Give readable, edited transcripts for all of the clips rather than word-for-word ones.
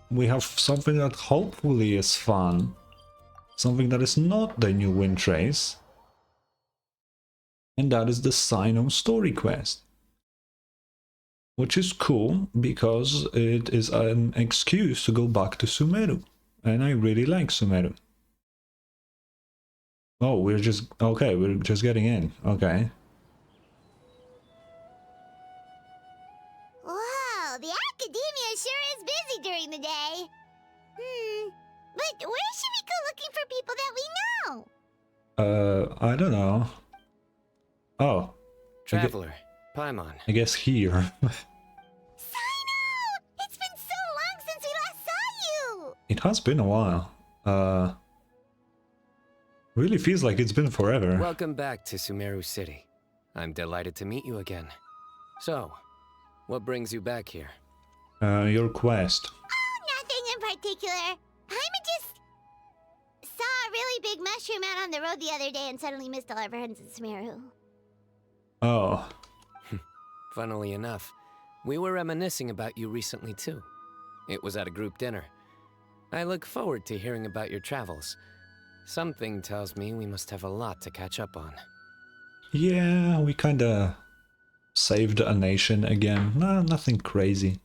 we have something that hopefully is fun. Something that is not the new Wind Trace. And that is the Cyno story quest. Which is cool, because it is an excuse to go back to Sumeru. And I really like Sumeru. Oh, we're just... okay, we're just getting in. Okay. Wow, the academia sure is busy during the day. But where should we go looking for people that we know? I don't know. Oh. Traveler, Paimon. I guess here. Cyno! It's been so long since we last saw you! It has been a while. Really feels like it's been forever. Welcome back to Sumeru City. I'm delighted to meet you again. So, what brings you back here? Your quest. Oh, nothing in particular. Paimon just saw a really big mushroom out on the road the other day and suddenly missed all our friends in Sumeru. Oh. Funnily enough, we were reminiscing about you recently too. It was at a group dinner. I look forward to hearing about your travels. Something tells me we must have a lot to catch up on. Yeah, we kinda saved a nation again. No, nothing crazy.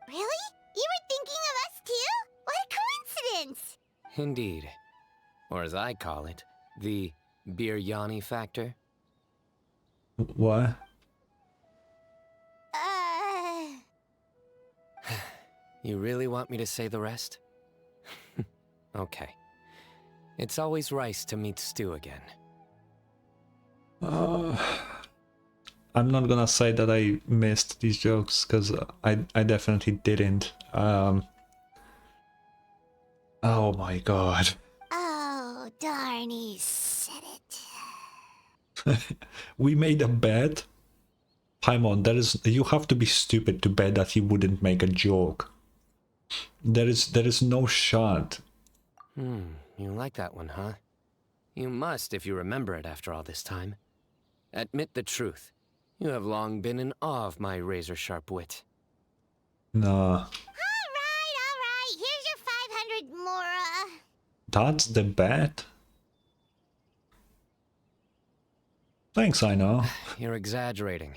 Really? You were thinking of us too? What a coincidence! Indeed. Or as I call it, the Biryani factor. What? You really want me to say the rest? Okay. It's always rice to meet stew again. I'm not gonna say that I missed these jokes, because I definitely didn't. Oh my god. Oh, darn, he said it. We made a bet. Paimon, you have to be stupid to bet that he wouldn't make a joke. There is no shot. You like that one, huh? You must if you remember it after all this time. Admit the truth. You have long been in awe of my razor-sharp wit. Nah. All right. Here's your 500 Mora. That's the bet? Thanks, I know. You're exaggerating.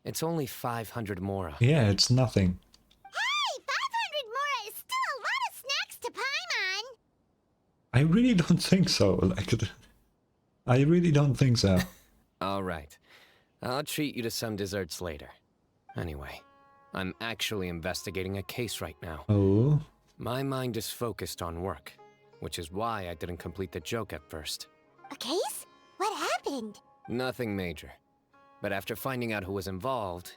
It's only 500 Mora. Yeah, it's nothing. Hey, 500 Mora is still a lot of snacks to Paimon. I really don't think so. Like, I really don't think so. All right. I'll treat you to some desserts later. Anyway, I'm actually investigating a case right now. Oh? My mind is focused on work, which is why I didn't complete the joke at first. A case? What happened? Nothing major. But after finding out who was involved,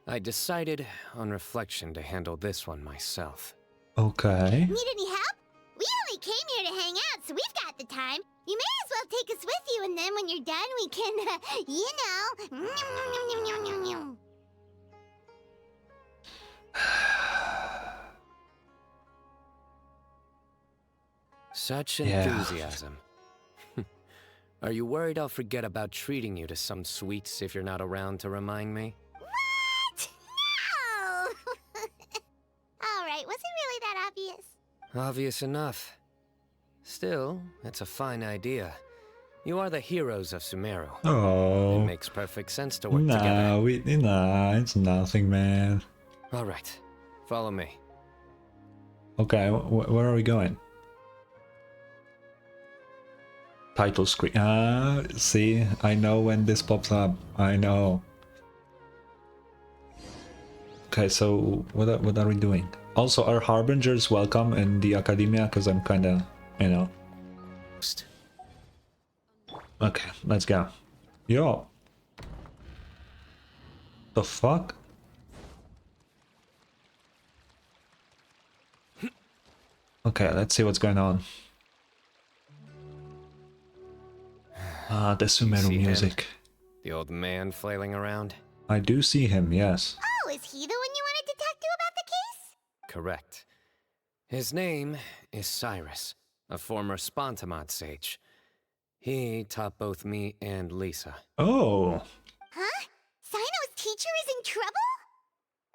I decided, on reflection, to handle this one myself. Okay. Need any help? We only came here to hang out, so we've got the time. You may as well take us with you, and then when you're done, we can, you know. Such Yeah. enthusiasm. Are you worried I'll forget about treating you to some sweets if you're not around to remind me? What? No! All right, was it really that obvious? Obvious enough. Still, it's a fine idea. You are the heroes of Sumeru. It Oh. makes perfect sense to work together. Nah, it's nothing, man. All right, follow me. Okay, where are we going? Title screen. Ah, see, I know when this pops up. I know. Okay, so what are we doing? Also, are harbingers welcome in the academia? Because I'm kind of, you know. Okay, let's go. Yo. The fuck? Okay, let's see what's going on. Ah, the Sumeru see him? music. The old man flailing around? I do see him, yes. Oh, is he the one you wanted to talk to about the case? Correct. His name is Cyrus, a former Spontamod sage. He taught both me and Lisa. Oh. Huh? Cyno's teacher is in trouble?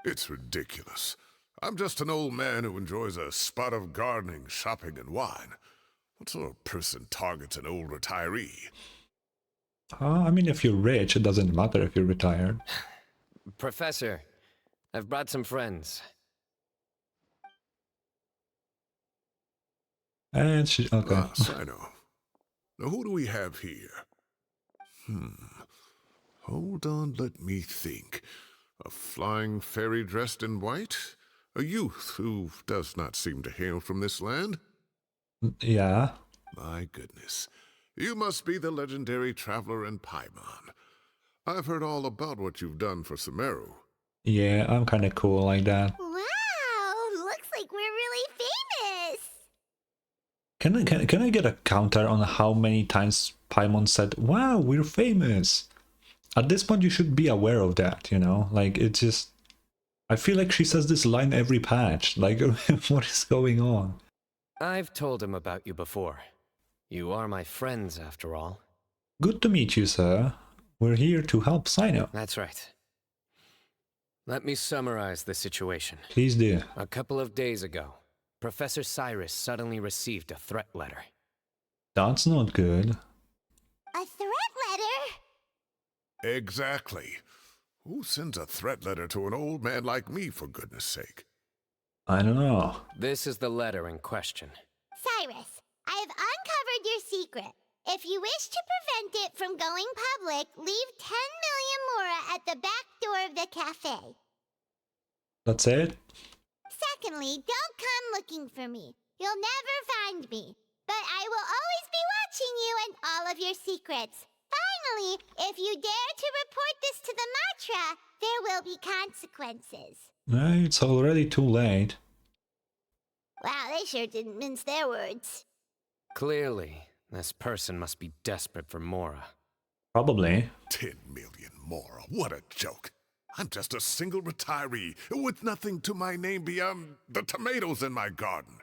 It's ridiculous. I'm just an old man who enjoys a spot of gardening, shopping, and wine. What sort of person targets an old retiree? I mean, if you're rich, it doesn't matter if you're retired. Professor, I've brought some friends. And she... Okay. Ah, Cyno. Now who do we have here? Hold on, let me think. A flying fairy dressed in white? A youth who does not seem to hail from this land? Yeah. My goodness. You must be the legendary traveler in Paimon. I've heard all about what you've done for Sumeru. Yeah, I'm kind of cool like that. Wow, looks like we're really famous. Can I get a counter on how many times Paimon said, "Wow, we're famous"? At this point, you should be aware of that, you know? Like, it's just... I feel like she says this line every patch. Like, what is going on? I've told him about you before. You are my friends, after all. Good to meet you, sir. We're here to help Cyno. That's right. Let me summarize the situation. Please do. A couple of days ago, Professor Cyrus suddenly received a threat letter. That's not good. A threat letter? Exactly. Who sends a threat letter to an old man like me, for goodness sake? I don't know. This is the letter in question. Cyrus, I have uncovered your secret. If you wish to prevent it from going public, leave 10 million mora at the back door of the cafe. That's it? Secondly, don't come looking for me. You'll never find me. But I will always be watching you and all of your secrets. Finally, if you dare to report this to the Matra, there will be consequences. It's already too late. Wow, they sure didn't mince their words. Clearly, this person must be desperate for Mora. Probably. 10 million more. What a joke. I'm just a single retiree with nothing to my name beyond the tomatoes in my garden.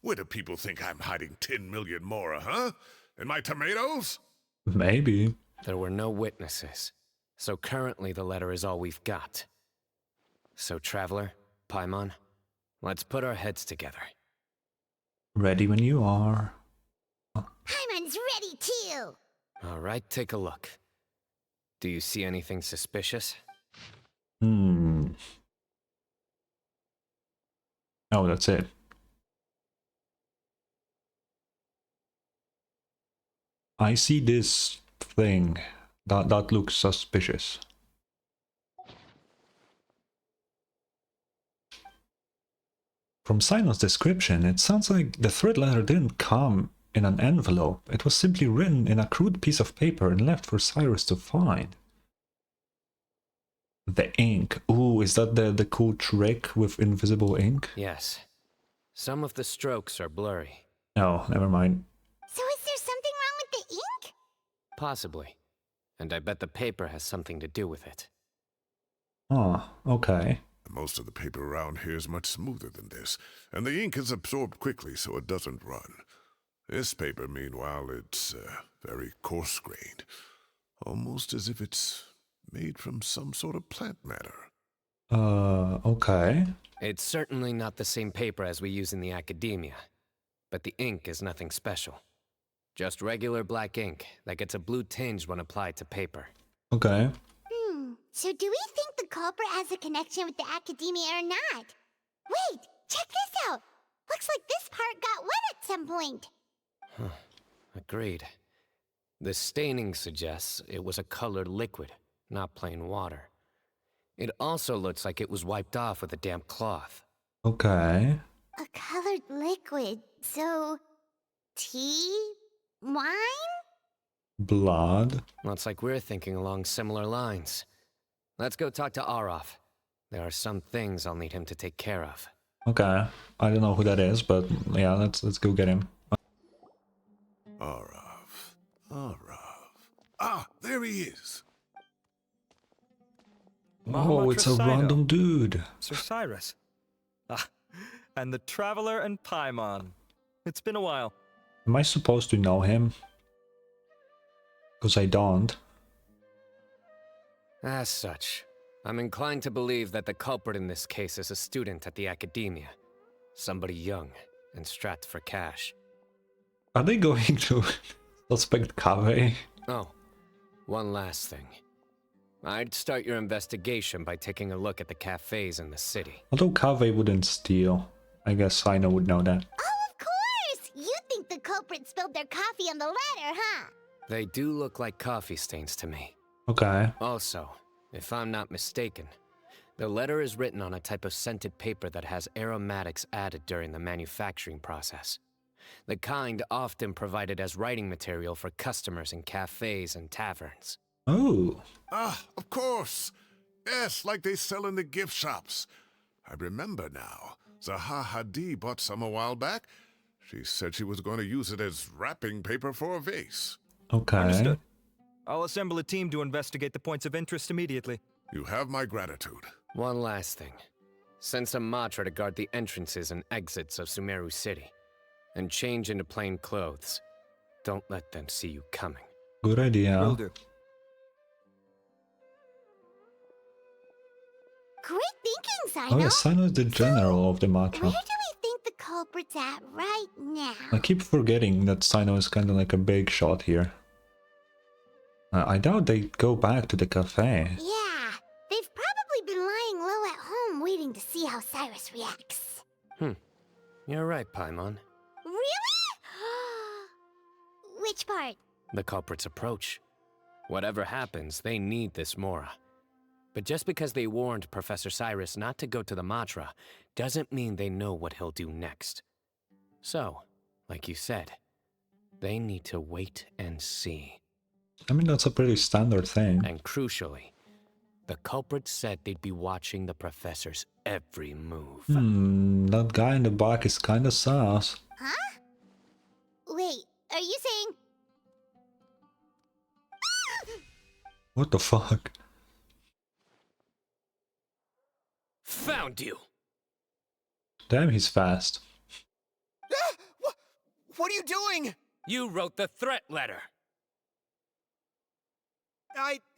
Where do people think I'm hiding 10 million more, huh? In my tomatoes? Maybe. There were no witnesses, so currently the letter is all we've got. So, Traveler, Paimon, let's put our heads together. Ready when you are. Paimon's ready too. All right, take a look. Do you see anything suspicious? Oh, that's it. I see this thing. That looks suspicious. From Cyno's description, it sounds like the threat letter didn't come in an envelope. It was simply written in a crude piece of paper and left for Cyrus to find. The ink. Ooh, is that the cool trick with invisible ink? Yes. Some of the strokes are blurry. No, never mind. So is there something wrong with the ink? Possibly. And I bet the paper has something to do with it. Oh, okay. Most of the paper around here is much smoother than this, and the ink is absorbed quickly so it doesn't run. This paper, meanwhile, it's very coarse-grained, almost as if it's made from some sort of plant matter. Okay. It's certainly not the same paper as we use in the academia, but the ink is nothing special. Just regular black ink that gets a blue tinge when applied to paper. Okay. So do we think the culprit has a connection with the academia or not? Wait, check this out. Looks like this part got wet at some point. Agreed. The staining suggests it was a colored liquid, not plain water. It also looks like it was wiped off with a damp cloth. Okay. A colored liquid. So, tea? Wine? Blood. Looks like we're thinking along similar lines. Let's go talk to Araf. There are some things I'll need him to take care of. Okay. I don't know who that is, but yeah, let's go get him. Araf. Ah, there he is. Oh, it's a Cyno. random dude. Sir Cyrus. Ah, and the Traveler and Paimon. It's been a while. Am I supposed to know him? Because I don't. As such, I'm inclined to believe that the culprit in this case is a student at the academia. Somebody young and strapped for cash. Are they going to suspect Kaveh? Oh, one last thing. I'd start your investigation by taking a look at the cafes in the city. Although Kaveh wouldn't steal. I guess Cyno would know that. Oh, of course! You think the culprit spilled their coffee on the ladder, huh? They do look like coffee stains to me. Okay. Also, if I'm not mistaken, the letter is written on a type of scented paper that has aromatics added during the manufacturing process. The kind often provided as writing material for customers in cafes and taverns. Oh. Ah, of course. Yes, like they sell in the gift shops. I remember now. Zaha Hadi bought some a while back. She said she was going to use it as wrapping paper for a vase. Okay. Understood. I'll assemble a team to investigate the points of interest immediately. You have my gratitude. One last thing. Send some Matra to guard the entrances and exits of Sumeru City. And change into plain clothes. Don't let them see you coming. Good idea. Will do. Great thinking, Cyno. Oh yeah, Cyno is the general of the Where Matra. do we think the culprit's at right now? I keep forgetting that Cyno is kind of like a big shot here. I doubt they go back to the cafe. Yeah, they've probably been lying low at home waiting to see how Cyrus reacts. You're right, Paimon. Really? Which part? The culprit's approach. Whatever happens, they need this Mora. But just because they warned Professor Cyrus not to go to the Matra, doesn't mean they know what he'll do next. So, like you said, they need to wait and see. I mean, that's a pretty standard thing. And crucially, the culprit said they'd be watching the professor's every move. That guy in the back is kind of sus. Huh? Wait, are you saying... What the fuck? Found you! Damn, he's fast. What are you doing? You wrote the threat letter!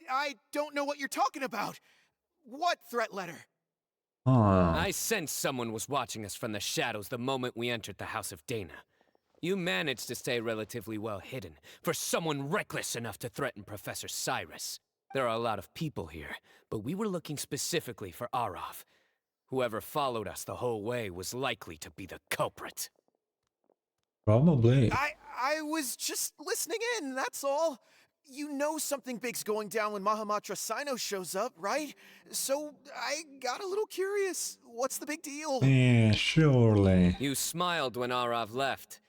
I don't know what you're talking about. What threat letter? Ah. I sensed someone was watching us from the shadows the moment we entered the House of Dana. You managed to stay relatively well hidden for someone reckless enough to threaten Professor Cyrus. There are a lot of people here, but we were looking specifically for Arav. Whoever followed us the whole way was likely to be the culprit. Probably. I was just listening in, that's all. You know something big's going down when Mahamatra Cyno shows up, right? So I got a little curious. What's the big deal? Yeah, surely. You smiled when Arav left.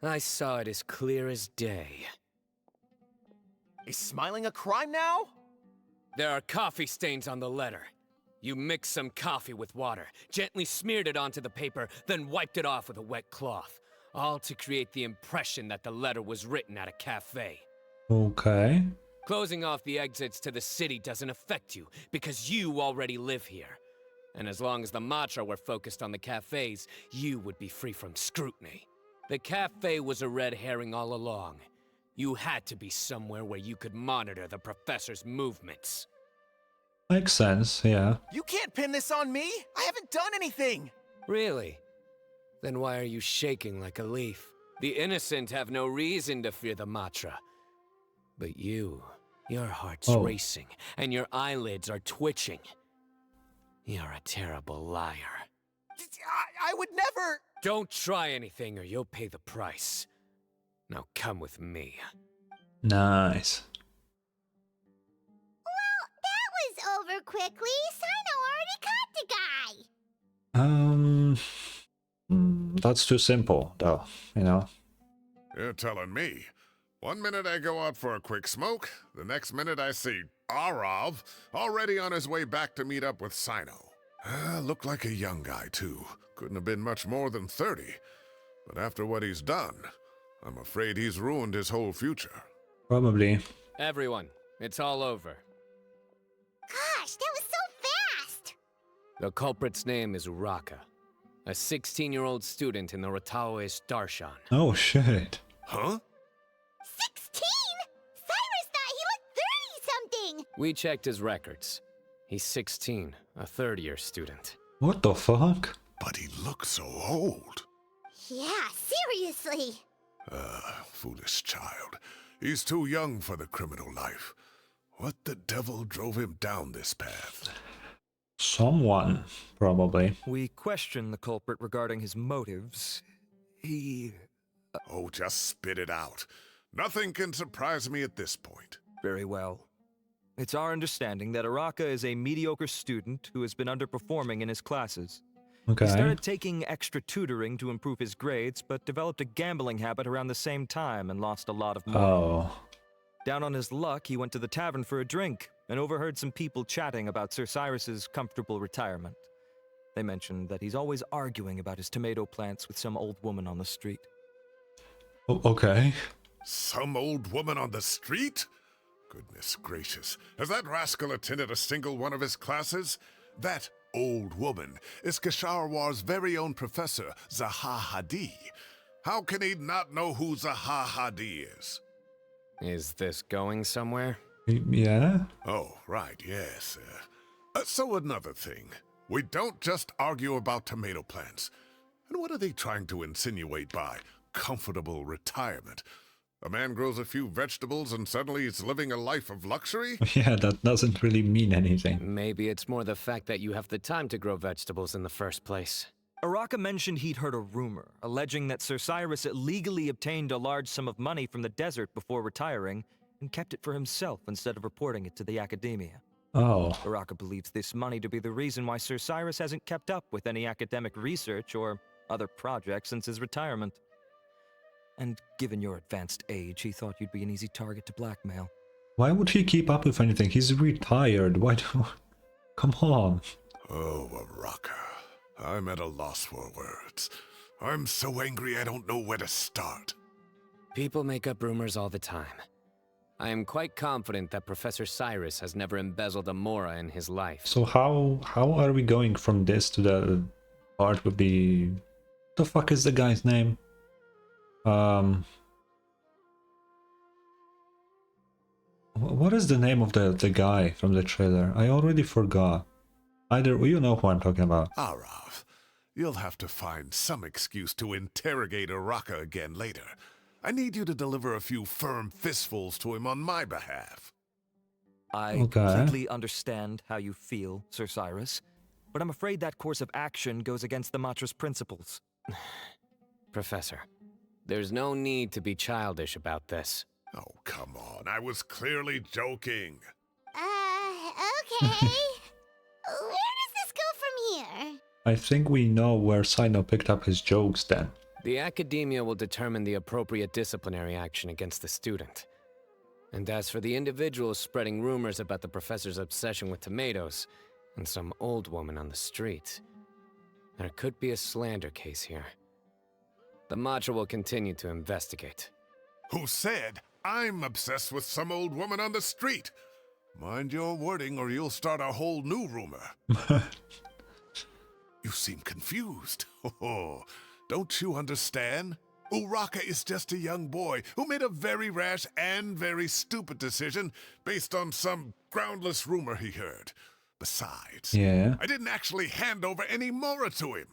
I saw it as clear as day. Is smiling a crime now? There are coffee stains on the letter. You mixed some coffee with water, gently smeared it onto the paper, then wiped it off with a wet cloth. All to create the impression that the letter was written at a cafe. Okay. Closing off the exits to the city doesn't affect you, because you already live here. And as long as the Matra were focused on the cafes, you would be free from scrutiny. The cafe was a red herring all along. You had to be somewhere where you could monitor the professor's movements. Makes sense, yeah. You can't pin this on me. I haven't done anything. Really? Then why are you shaking like a leaf? The innocent have no reason to fear the Matra. But you, your heart's racing, and your eyelids are twitching. You're a terrible liar. I would never... Don't try anything or you'll pay the price. Now come with me. Nice. Well, that was over quickly. Cyno already caught the guy. That's too simple, though, you know. You're telling me. One minute I go out for a quick smoke, the next minute I see Arav already on his way back to meet up with Cyno. Looked like a young guy, too. Couldn't have been much more than 30. But after what he's done, I'm afraid he's ruined his whole future. Probably. Everyone, it's all over. Gosh, that was so fast. The culprit's name is Uraka, a 16-year-old student in the Rataoist Darshan. Oh, shit. Huh? 16? Cyrus thought he looked 30-something. We checked his records. He's 16, a third-year student. What the fuck? But he looks so old. Yeah, seriously. Foolish child. He's too young for the criminal life. What the devil drove him down this path? Someone, probably. We questioned the culprit regarding his motives. He... Oh, just spit it out. Nothing can surprise me at this point. Very well. It's our understanding that Araka is a mediocre student who has been underperforming in his classes. Okay. He started taking extra tutoring to improve his grades, but developed a gambling habit around the same time and lost a lot of money. Oh. Down on his luck, he went to the tavern for a drink and overheard some people chatting about Sir Cyrus's comfortable retirement. They mentioned that he's always arguing about his tomato plants with some old woman on the street. Okay. Some old woman on the street? Goodness gracious. Has that rascal attended a single one of his classes? That old woman is Kasharwar's very own professor, Zaha Hadi. How can he not know who Zaha Hadi is? Is this going somewhere? Yeah? Oh, right, yes. So another thing. We don't just argue about tomato plants. And what are they trying to insinuate by comfortable retirement? A man grows a few vegetables and suddenly he's living a life of luxury? Yeah, that doesn't really mean anything. Maybe it's more the fact that you have the time to grow vegetables in the first place. Araka mentioned he'd heard a rumor, alleging that Sir Cyrus illegally obtained a large sum of money from the desert before retiring, and kept it for himself instead of reporting it to the academia. Oh. Araka believes this money to be the reason why Sir Cyrus hasn't kept up with any academic research or other projects since his retirement. And given your advanced age, he thought you'd be an easy target to blackmail. Why would he keep up with anything? He's retired. Why do... Come on. Oh, Araka. I'm at a loss for words. I'm so angry I don't know where to start. People make up rumors all the time. I am quite confident that Professor Cyrus has never embezzled a mora in his life. So how are we going from this to the part with the... The fuck is the guy's name? What is the name of the guy from the trailer? I already forgot. Either you know who I'm talking about. Arav, you'll have to find some excuse to interrogate Araka again later. I need you to deliver a few firm fistfuls to him on my behalf. I Okay. completely understand how you feel, Sir Cyrus, but I'm afraid that course of action goes against the Matra's principles. Professor, there's no need to be childish about this. Oh, come on. I was clearly joking. Okay. Where does this go from here? I think we know where Cyno picked up his jokes then. The academia will determine the appropriate disciplinary action against the student. And as for the individuals spreading rumors about the professor's obsession with tomatoes and some old woman on the street, there could be a slander case here. The Matra will continue to investigate. Who said I'm obsessed with some old woman on the street? Mind your wording or you'll start a whole new rumor. You seem confused. Oh, don't you understand? Uraka is just a young boy who made a very rash and very stupid decision based on some groundless rumor he heard. Besides, Yeah. I didn't actually hand over any mora to him.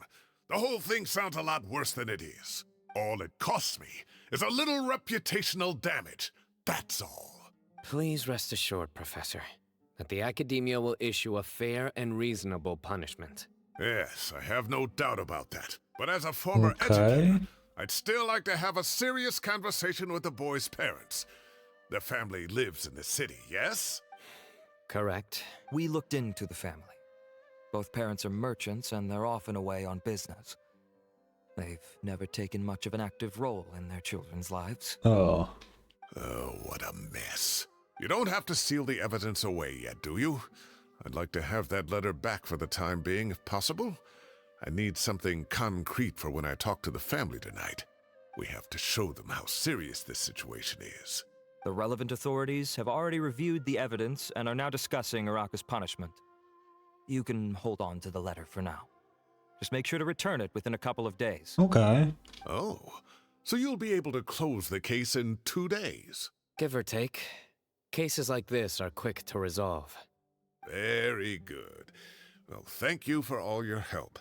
The whole thing sounds a lot worse than it is. All it costs me is a little reputational damage. That's all. Please rest assured, Professor, that the academia will issue a fair and reasonable punishment. Yes, I have no doubt about that. But as a former Okay. educator, I'd still like to have a serious conversation with the boy's parents. Their family lives in the city, yes? Correct. We looked into the family. Both parents are merchants and they're often away on business. They've never taken much of an active role in their children's lives. Oh. Oh, what a mess. You don't have to seal the evidence away yet, do you? I'd like to have that letter back for the time being, if possible. I need something concrete for when I talk to the family tonight. We have to show them how serious this situation is. The relevant authorities have already reviewed the evidence and are now discussing Araka's punishment. You can hold on to the letter for now. Just make sure to return it within a couple of days. Okay. Oh, so you'll be able to close the case in 2 days? Give or take. Cases like this are quick to resolve. Very good. Well, thank you for all your help.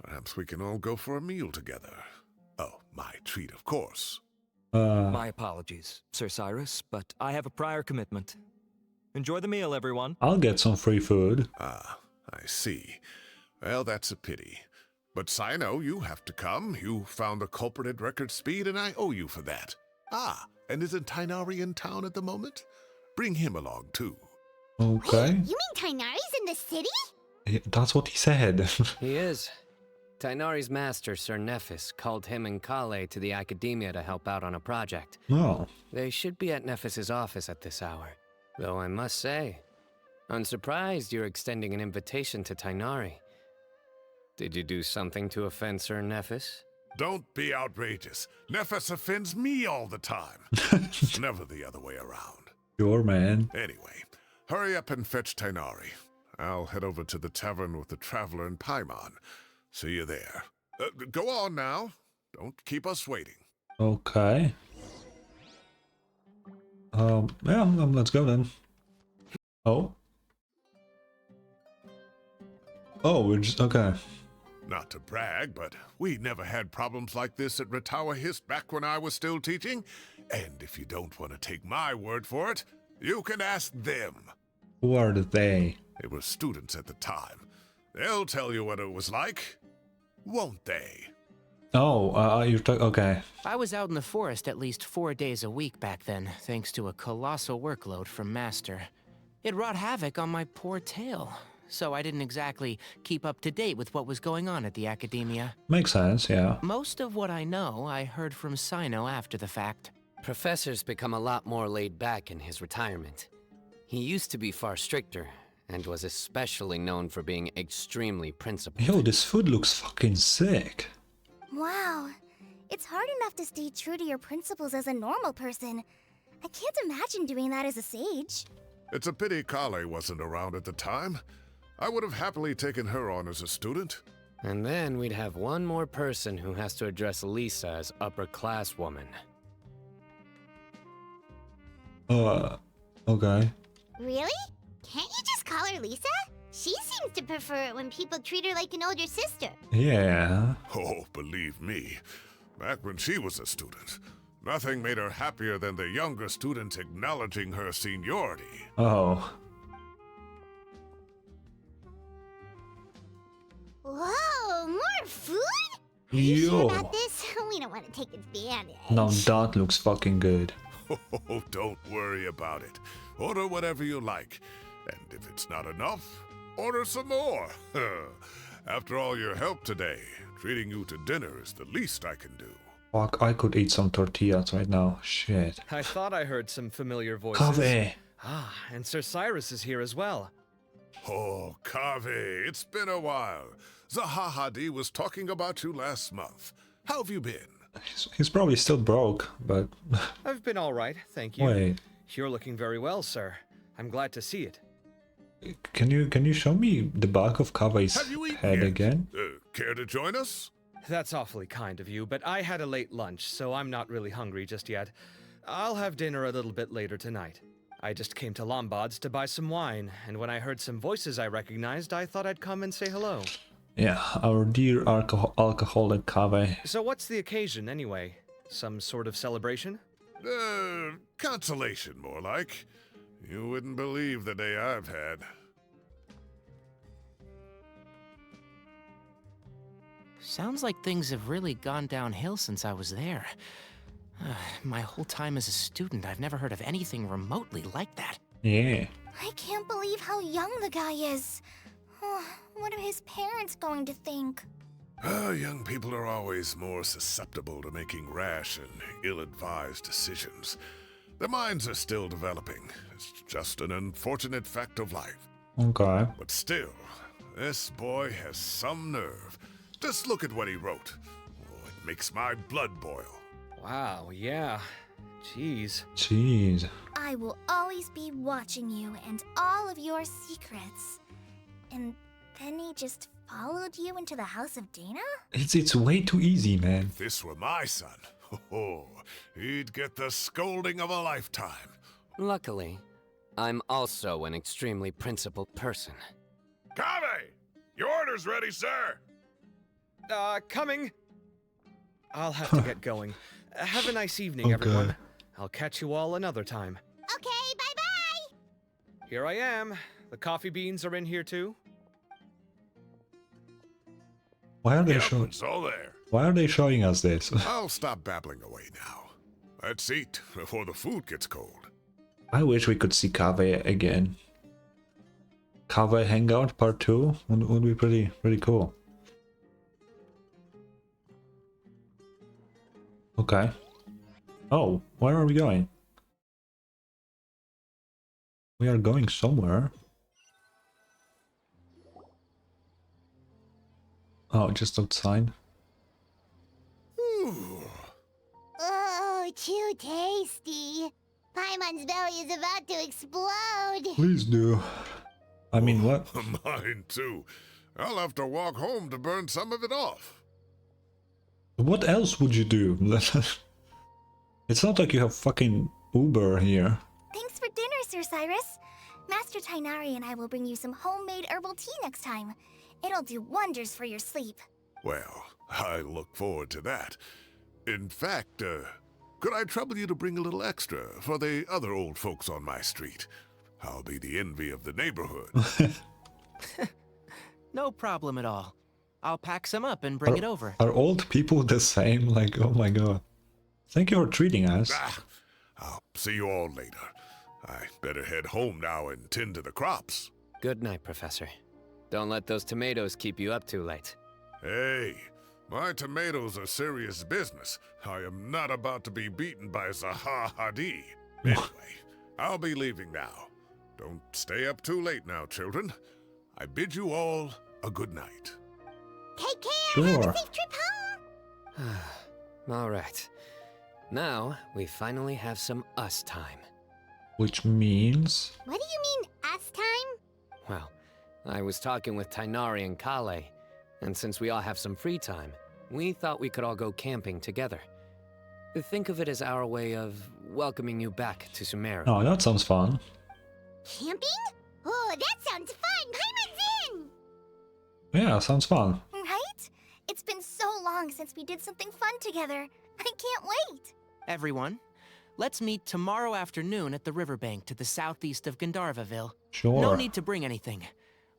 Perhaps we can all go for a meal together. Oh, my treat, of course. My apologies, Sir Cyrus, but I have a prior commitment. Enjoy the meal, everyone. I'll get some free food. Ah, I see. Well, that's a pity. But Cyno, you have to come. You found the culprit at record speed, and I owe you for that. Ah, and isn't Tighnari in town at the moment? Bring him along, too. Okay. Wait, you mean Tighnari's in the city? Yeah, that's what he said. He is. Tighnari's master, Sir Nephis, called him and Kale to the academia to help out on a project. Oh. They should be at Nephis's office at this hour. Though I must say, I'm surprised you're extending an invitation to Tighnari. Did you do something to offend Sir Nephis? Don't be outrageous. Nephis offends me all the time. It's never the other way around. Sure, man. Anyway, hurry up and fetch Tighnari. I'll head over to the tavern with the Traveler and Paimon. See you there. Go on now. Don't keep us waiting. Okay. Yeah, let's go then. Oh. Oh, we're just, okay. Not to brag, but we never had problems like this at Ratawa Hist back when I was still teaching. And if you don't want to take my word for it, you can ask them. Who are they? They were students at the time. They'll tell you what it was like, won't they? Oh, you're talking, okay. I was out in the forest at least 4 days a week back then, thanks to a colossal workload from Master. It wrought havoc on my poor tail, so I didn't exactly keep up to date with what was going on at the academia. Makes sense, yeah. Most of what I know, I heard from Cyno after the fact. Professor's become a lot more laid back in his retirement. He used to be far stricter, and was especially known for being extremely principled. Yo, this food looks fucking sick. Wow. It's hard enough to stay true to your principles as a normal person. I can't imagine doing that as a sage. It's a pity Kale wasn't around at the time. I would have happily taken her on as a student. And then we'd have one more person who has to address Lisa as upper-class woman. Okay. Really? Can't you just call her Lisa? She seems to prefer it when people treat her like an older sister. Yeah. Oh, believe me, back when she was a student, nothing made her happier than the younger students acknowledging her seniority. Oh. Whoa, more food? Are you sure Yo. about this? We don't want to take advantage. Now that looks fucking good. Oh, don't worry about it. Order whatever you like. And if it's not enough, order some more. After all your help today, treating you to dinner is the least I can do. Fuck, I could eat some tortillas right now. Shit. I thought I heard some familiar voices. Kave. Ah, and Sir Cyrus is here as well. Oh, Kave, it's been a while. Zahahadi was talking about you last month. How have you been? He's probably still broke, but... I've been all right, thank you. Wait. You're looking very well, sir. I'm glad to see it. Can you show me the back of Kave's Have you eaten head yet? again? Care to join us? That's awfully kind of you, but I had a late lunch, so I'm not really hungry just yet. I'll have dinner a little bit later tonight. I just came to Lombard's to buy some wine, and when I heard some voices I recognized, I thought I'd come and say hello. Yeah, our dear alcoholic Kave. So what's the occasion, anyway? Some sort of celebration? Consolation, more like. You wouldn't believe the day I've had. Sounds like things have really gone downhill since I was there. My whole time as a student, I've never heard of anything remotely like that. Yeah. I can't believe how young the guy is. What are his parents going to think? Young people are always more susceptible to making rash and ill-advised decisions. Their minds are still developing. It's just an unfortunate fact of life. Okay. But still, this boy has some nerve. Just look at what he wrote. Oh, it makes my blood boil. Wow, yeah. Jeez. Jeez. I will always be watching you and all of your secrets. And then he just followed you into the house of Dana? It's way too easy, man. If this were my son, he'd get the scolding of a lifetime. Luckily, I'm also an extremely principled person. Kave! Your order's ready, sir! Coming. I'll have to get going. Have a nice evening, Okay. everyone. I'll catch you all another time. Okay, bye-bye! Here I am. The coffee beans are in here too. Why are they Yep, showing? it's all there. Why are they showing us this? I'll stop babbling away now. Let's eat before the food gets cold. I wish we could see Kave again. Kave Hangout Part 2 would be pretty cool. Okay. Oh, where are we going? We are going somewhere. Oh, just outside. Oh, too tasty. Paimon's belly is about to explode. Please do. I mean, what? Mine too. I'll have to walk home to burn some of it off. What else would you do? It's not like you have fucking Uber here. Thanks for dinner, Sir Cyrus. Master Tainari and I will bring you some homemade herbal tea next time. It'll do wonders for your sleep. Well, I look forward to that. In fact, could I trouble you to bring a little extra for the other old folks on my street? I'll be the envy of the neighborhood. No problem at all. I'll pack some up and bring it over. Are old people the same? Like, oh my god. Thank you for treating us. I'll see you all later. I better head home now and tend to the crops. Good night, Professor. Don't let those tomatoes keep you up too late. Hey, my tomatoes are serious business. I am not about to be beaten by Zaha Hadi. Anyway, I'll be leaving now. Don't stay up too late now, children. I bid you all a good night. Take care. Have Sure. a safe trip home. All right. Now, we finally have some us time. Which means... What do you mean, us time? Well, I was talking with Tainari and Kale, and since we all have some free time, we thought we could all go camping together. Think of it as our way of welcoming you back to Sumeru. Oh, that sounds fun. Camping? Oh, that sounds fun. Paimon's in. Yeah, sounds fun. Right? It's been so long since we did something fun together. I can't wait. Everyone, let's meet tomorrow afternoon at the riverbank to the southeast of Gandharvaville. Sure. No need to bring anything.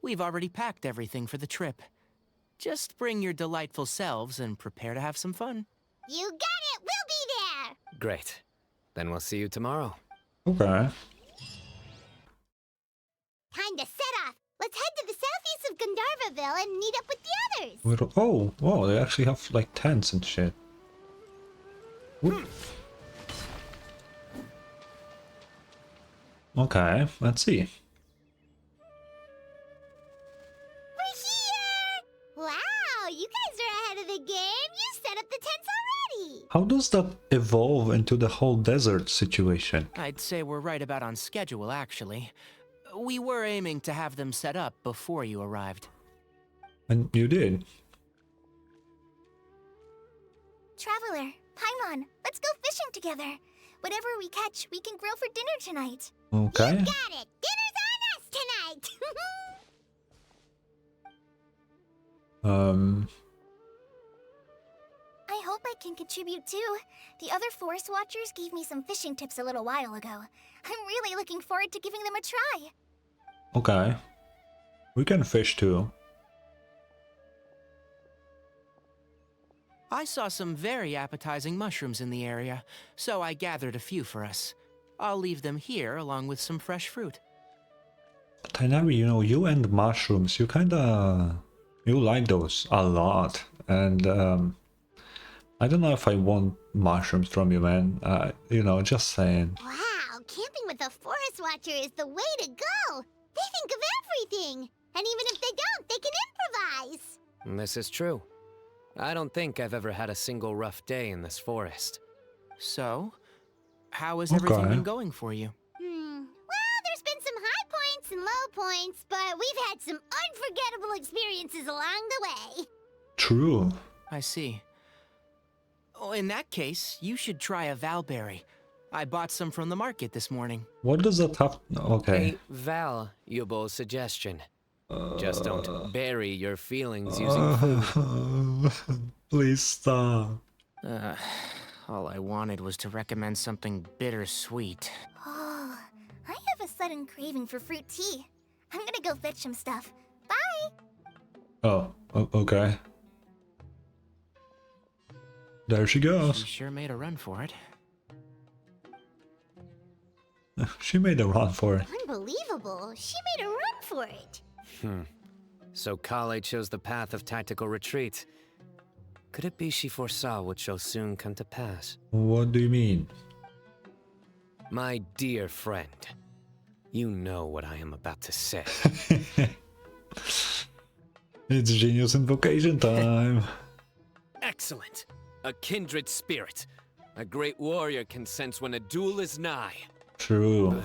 We've already packed everything for the trip. Just bring your delightful selves and prepare to have some fun. You got it. We'll be there. Great. Then we'll see you tomorrow. Okay. Time to set off. Let's head to the southeast of Gandharvaville and meet up with the others. Oh, they actually have like tents and shit. Whoop. Okay, let's see. We're here! Wow, you guys are ahead of the game. You set up the tents already. How does that evolve into the whole desert situation? I'd say we're right about on schedule, actually. We were aiming to have them set up before you arrived. And you did. Traveler, Paimon, let's go fishing together. Whatever we catch, we can grill for dinner tonight. Okay. You got it. Dinner's on us tonight. I hope I can contribute too. The other forest watchers gave me some fishing tips a little while ago. I'm really looking forward to giving them a try. Okay. We can fish too. I saw some very appetizing mushrooms in the area, so I gathered a few for us. I'll leave them here along with some fresh fruit. Tainari, you know, you and mushrooms, you kinda... You like those a lot. And, I don't know if I want mushrooms from you, man. You know, just saying. Wow, camping with a forest watcher is the way to go. They think of everything. And even if they don't, they can improvise. This is true. I don't think I've ever had a single rough day in this forest. So, how has everything Okay. been going for you? Well, there's been some high points and low points, but we've had some unforgettable experiences along the way. True. I see. Oh, in that case, you should try a valberry. I bought some from the market this morning. What does that have? Okay. A valuable suggestion. Just don't bury your feelings using food. Please stop. All I wanted was to recommend something bittersweet. Oh, I have a sudden craving for fruit tea. I'm gonna go fetch some stuff. Bye! Oh, okay. There she She goes. sure made a run for it. She made a run for it. Unbelievable. She made a run for it. So Kale chose the path of tactical retreat. Could it be she foresaw what shall soon come to pass? What do you mean? My dear friend, you know what I am about to say. It's genius invocation time. Excellent! A kindred spirit. A great warrior can sense when a duel is nigh. True.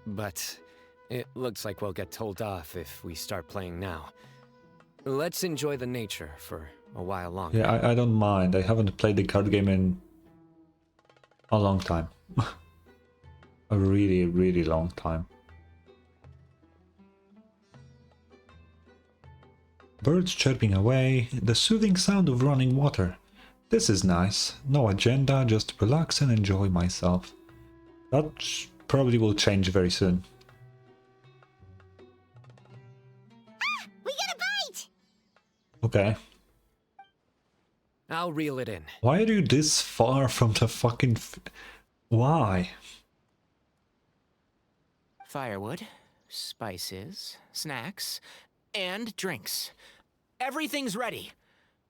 But it looks like we'll get told off if we start playing now. Let's enjoy the nature for a while longer. Yeah, I don't mind. I haven't played the card game in a long time. A really, really long time. Birds chirping away, the soothing sound of running water. This is nice. No agenda, just relax and enjoy myself. That probably will change very soon. We got a bite! Okay. I'll reel it in. Why are you this far from the fucking... Why? Firewood, spices, snacks, and drinks. Everything's ready.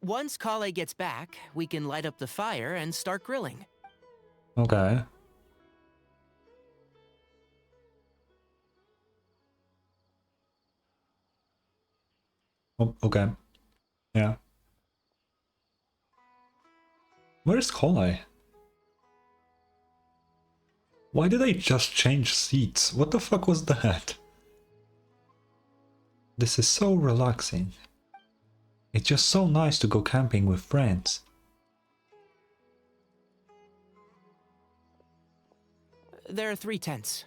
Once Kale gets back, we can light up the fire and start grilling. Okay. Oh, okay. Yeah. Where's Kale? Why did I just change seats? What the fuck was that? This is so relaxing. It's just so nice to go camping with friends. There are 3 tents.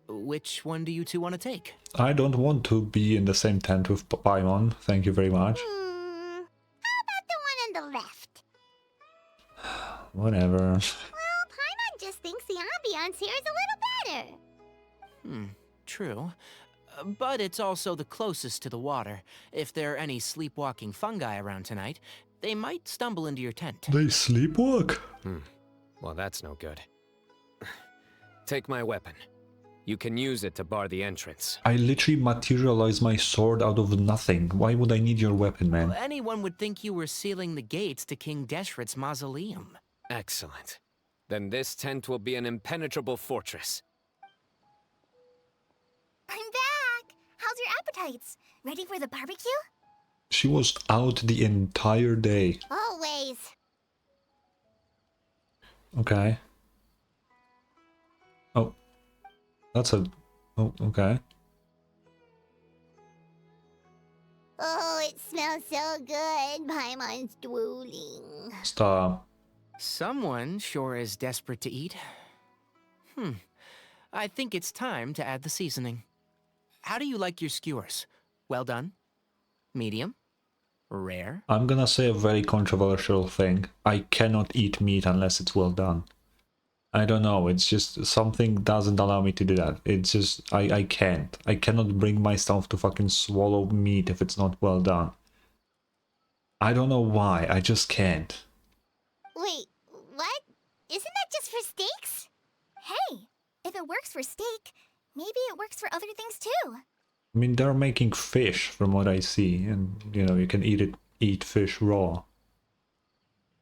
Which one do you two want to take? I don't want to be in the same tent with Paimon, thank you very much. How about the one on the left? Whatever. Well, Paimon just thinks the ambiance here is a little better. True. But it's also the closest to the water. If there are any sleepwalking fungi around tonight, they might stumble into your tent. They sleepwalk? Well, that's no good. Take my weapon. You can use it to bar the entrance. I literally materialized my sword out of nothing. Why would I need your weapon, man? Anyone would think you were sealing the gates to King Deshret's mausoleum. Excellent. Then this tent will be an impenetrable fortress. I'm back! How's your appetites? Ready for the barbecue? She was out the entire day. Always. Okay. Oh. That's a... Oh, okay. Oh, it smells so good. Paimon's drooling. Stop. Someone sure is desperate to eat. I think it's time to add the seasoning. How do you like your skewers? Well done? Medium? Rare? I'm gonna say a very controversial thing. I cannot eat meat unless it's well done. I don't know, it's just something doesn't allow me to do that. It's just, I can't. I cannot bring myself to fucking swallow meat if it's not well done. I don't know why, I just can't. Wait, what? Isn't that just for steaks? Hey, if it works for steak, maybe it works for other things too. I mean, they're making fish from what I see, and, you know, you can eat fish raw.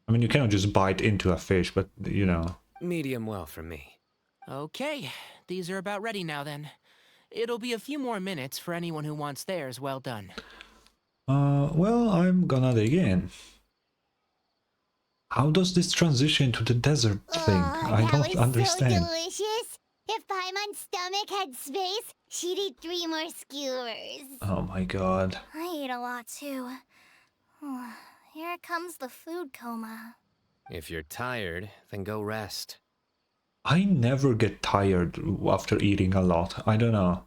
I mean, you cannot just bite into a fish, but, you know... Medium well for me. Okay, these are about ready now then. It'll be a few more minutes for anyone who wants theirs well done. Well, I'm gonna dig in. How does this transition to the desert thing? I that don't was understand. so delicious. If Paimon's stomach had space, she'd eat 3 more skewers. Oh my god. I ate a lot too. Here comes the food coma. If you're tired, then go rest. I never get tired after eating a lot. I don't know.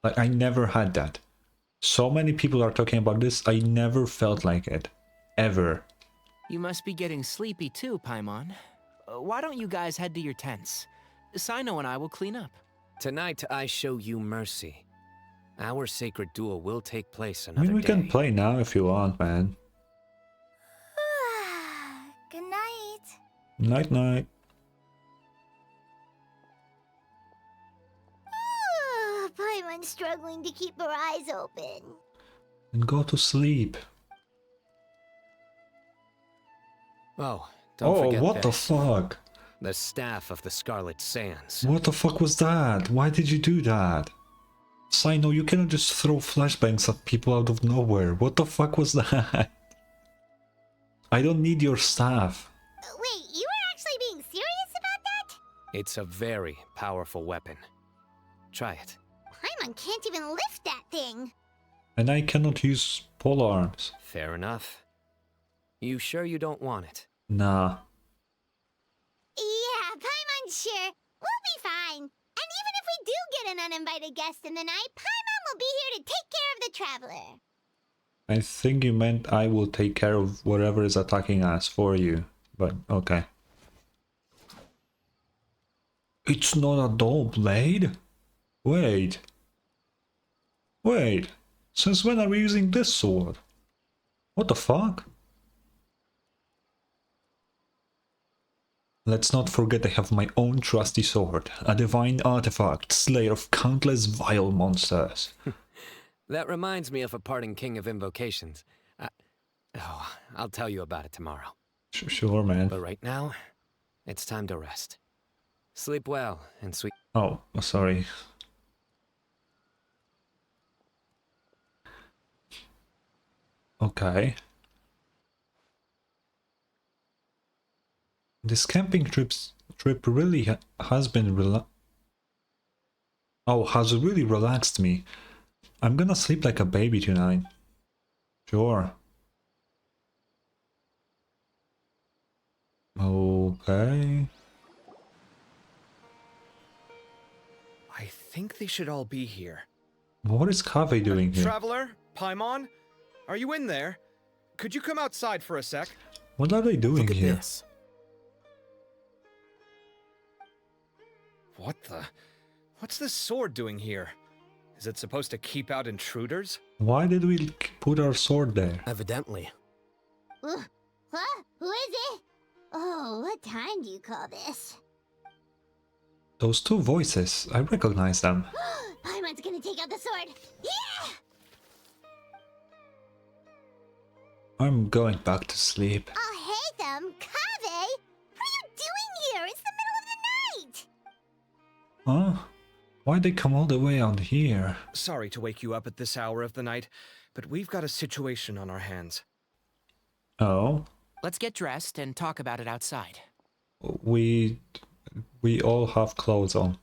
Like, I never had that. So many people are talking about this. I never felt like it. Ever. You must be getting sleepy too, Paimon. Why don't you guys head to your tents? Cyno and I will clean up. Tonight, I show you mercy. Our sacred duel will take place I another mean, we day. can play now if you want, man. Good night. Night, night. Paimon's struggling to keep her eyes open. And go to sleep. Oh, don't forget what the this. fuck? The staff of the Scarlet Sands. What the fuck was that? Why did you do that? Cyno, you cannot just throw flashbangs at people out of nowhere. What the fuck was that? I don't need your staff. Wait, you were actually being serious about that? It's a very powerful weapon. Try it. Paimon can't even lift that thing. And I cannot use pole arms. Fair enough. You sure you don't want it? Nah. Yeah, Paimon's sure. We'll be fine. And even if we do get an uninvited guest in the night, Paimon will be here to take care of the traveler. I think you meant I will take care of whatever is attacking us for you. But, okay. It's not a dull blade? Wait. Wait. Since when are we using this sword? What the fuck? Let's not forget I have my own trusty sword, a divine artifact, slayer of countless vile monsters. That reminds me of a parting king of invocations. I'll tell you about it tomorrow. Sure, man. But right now, it's time to rest. Sleep well and sweet. Oh, sorry. Okay. This camping trip really has been has really relaxed me. I'm gonna sleep like a baby tonight. Sure. Okay. I think they should all be here. What is Kaveh doing here? Traveler? Paimon? Are you in there? Could you come outside for a sec? What are they doing Look at here? this. What the? What's this sword doing here? Is it supposed to keep out intruders? Why did we put our sword there? Evidently. Huh? Who is it? Oh, what time do you call this? Those two voices, I recognize them. Paimon's gonna take out the sword. Yeah! I'm going back to sleep. I'll hate them. Kaveh! What are you doing here? It's the middle of the night! Huh? Why'd they come all the way out here? Sorry to wake you up at this hour of the night, but we've got a situation on our hands. Oh? Let's get dressed and talk about it outside. We all have clothes on.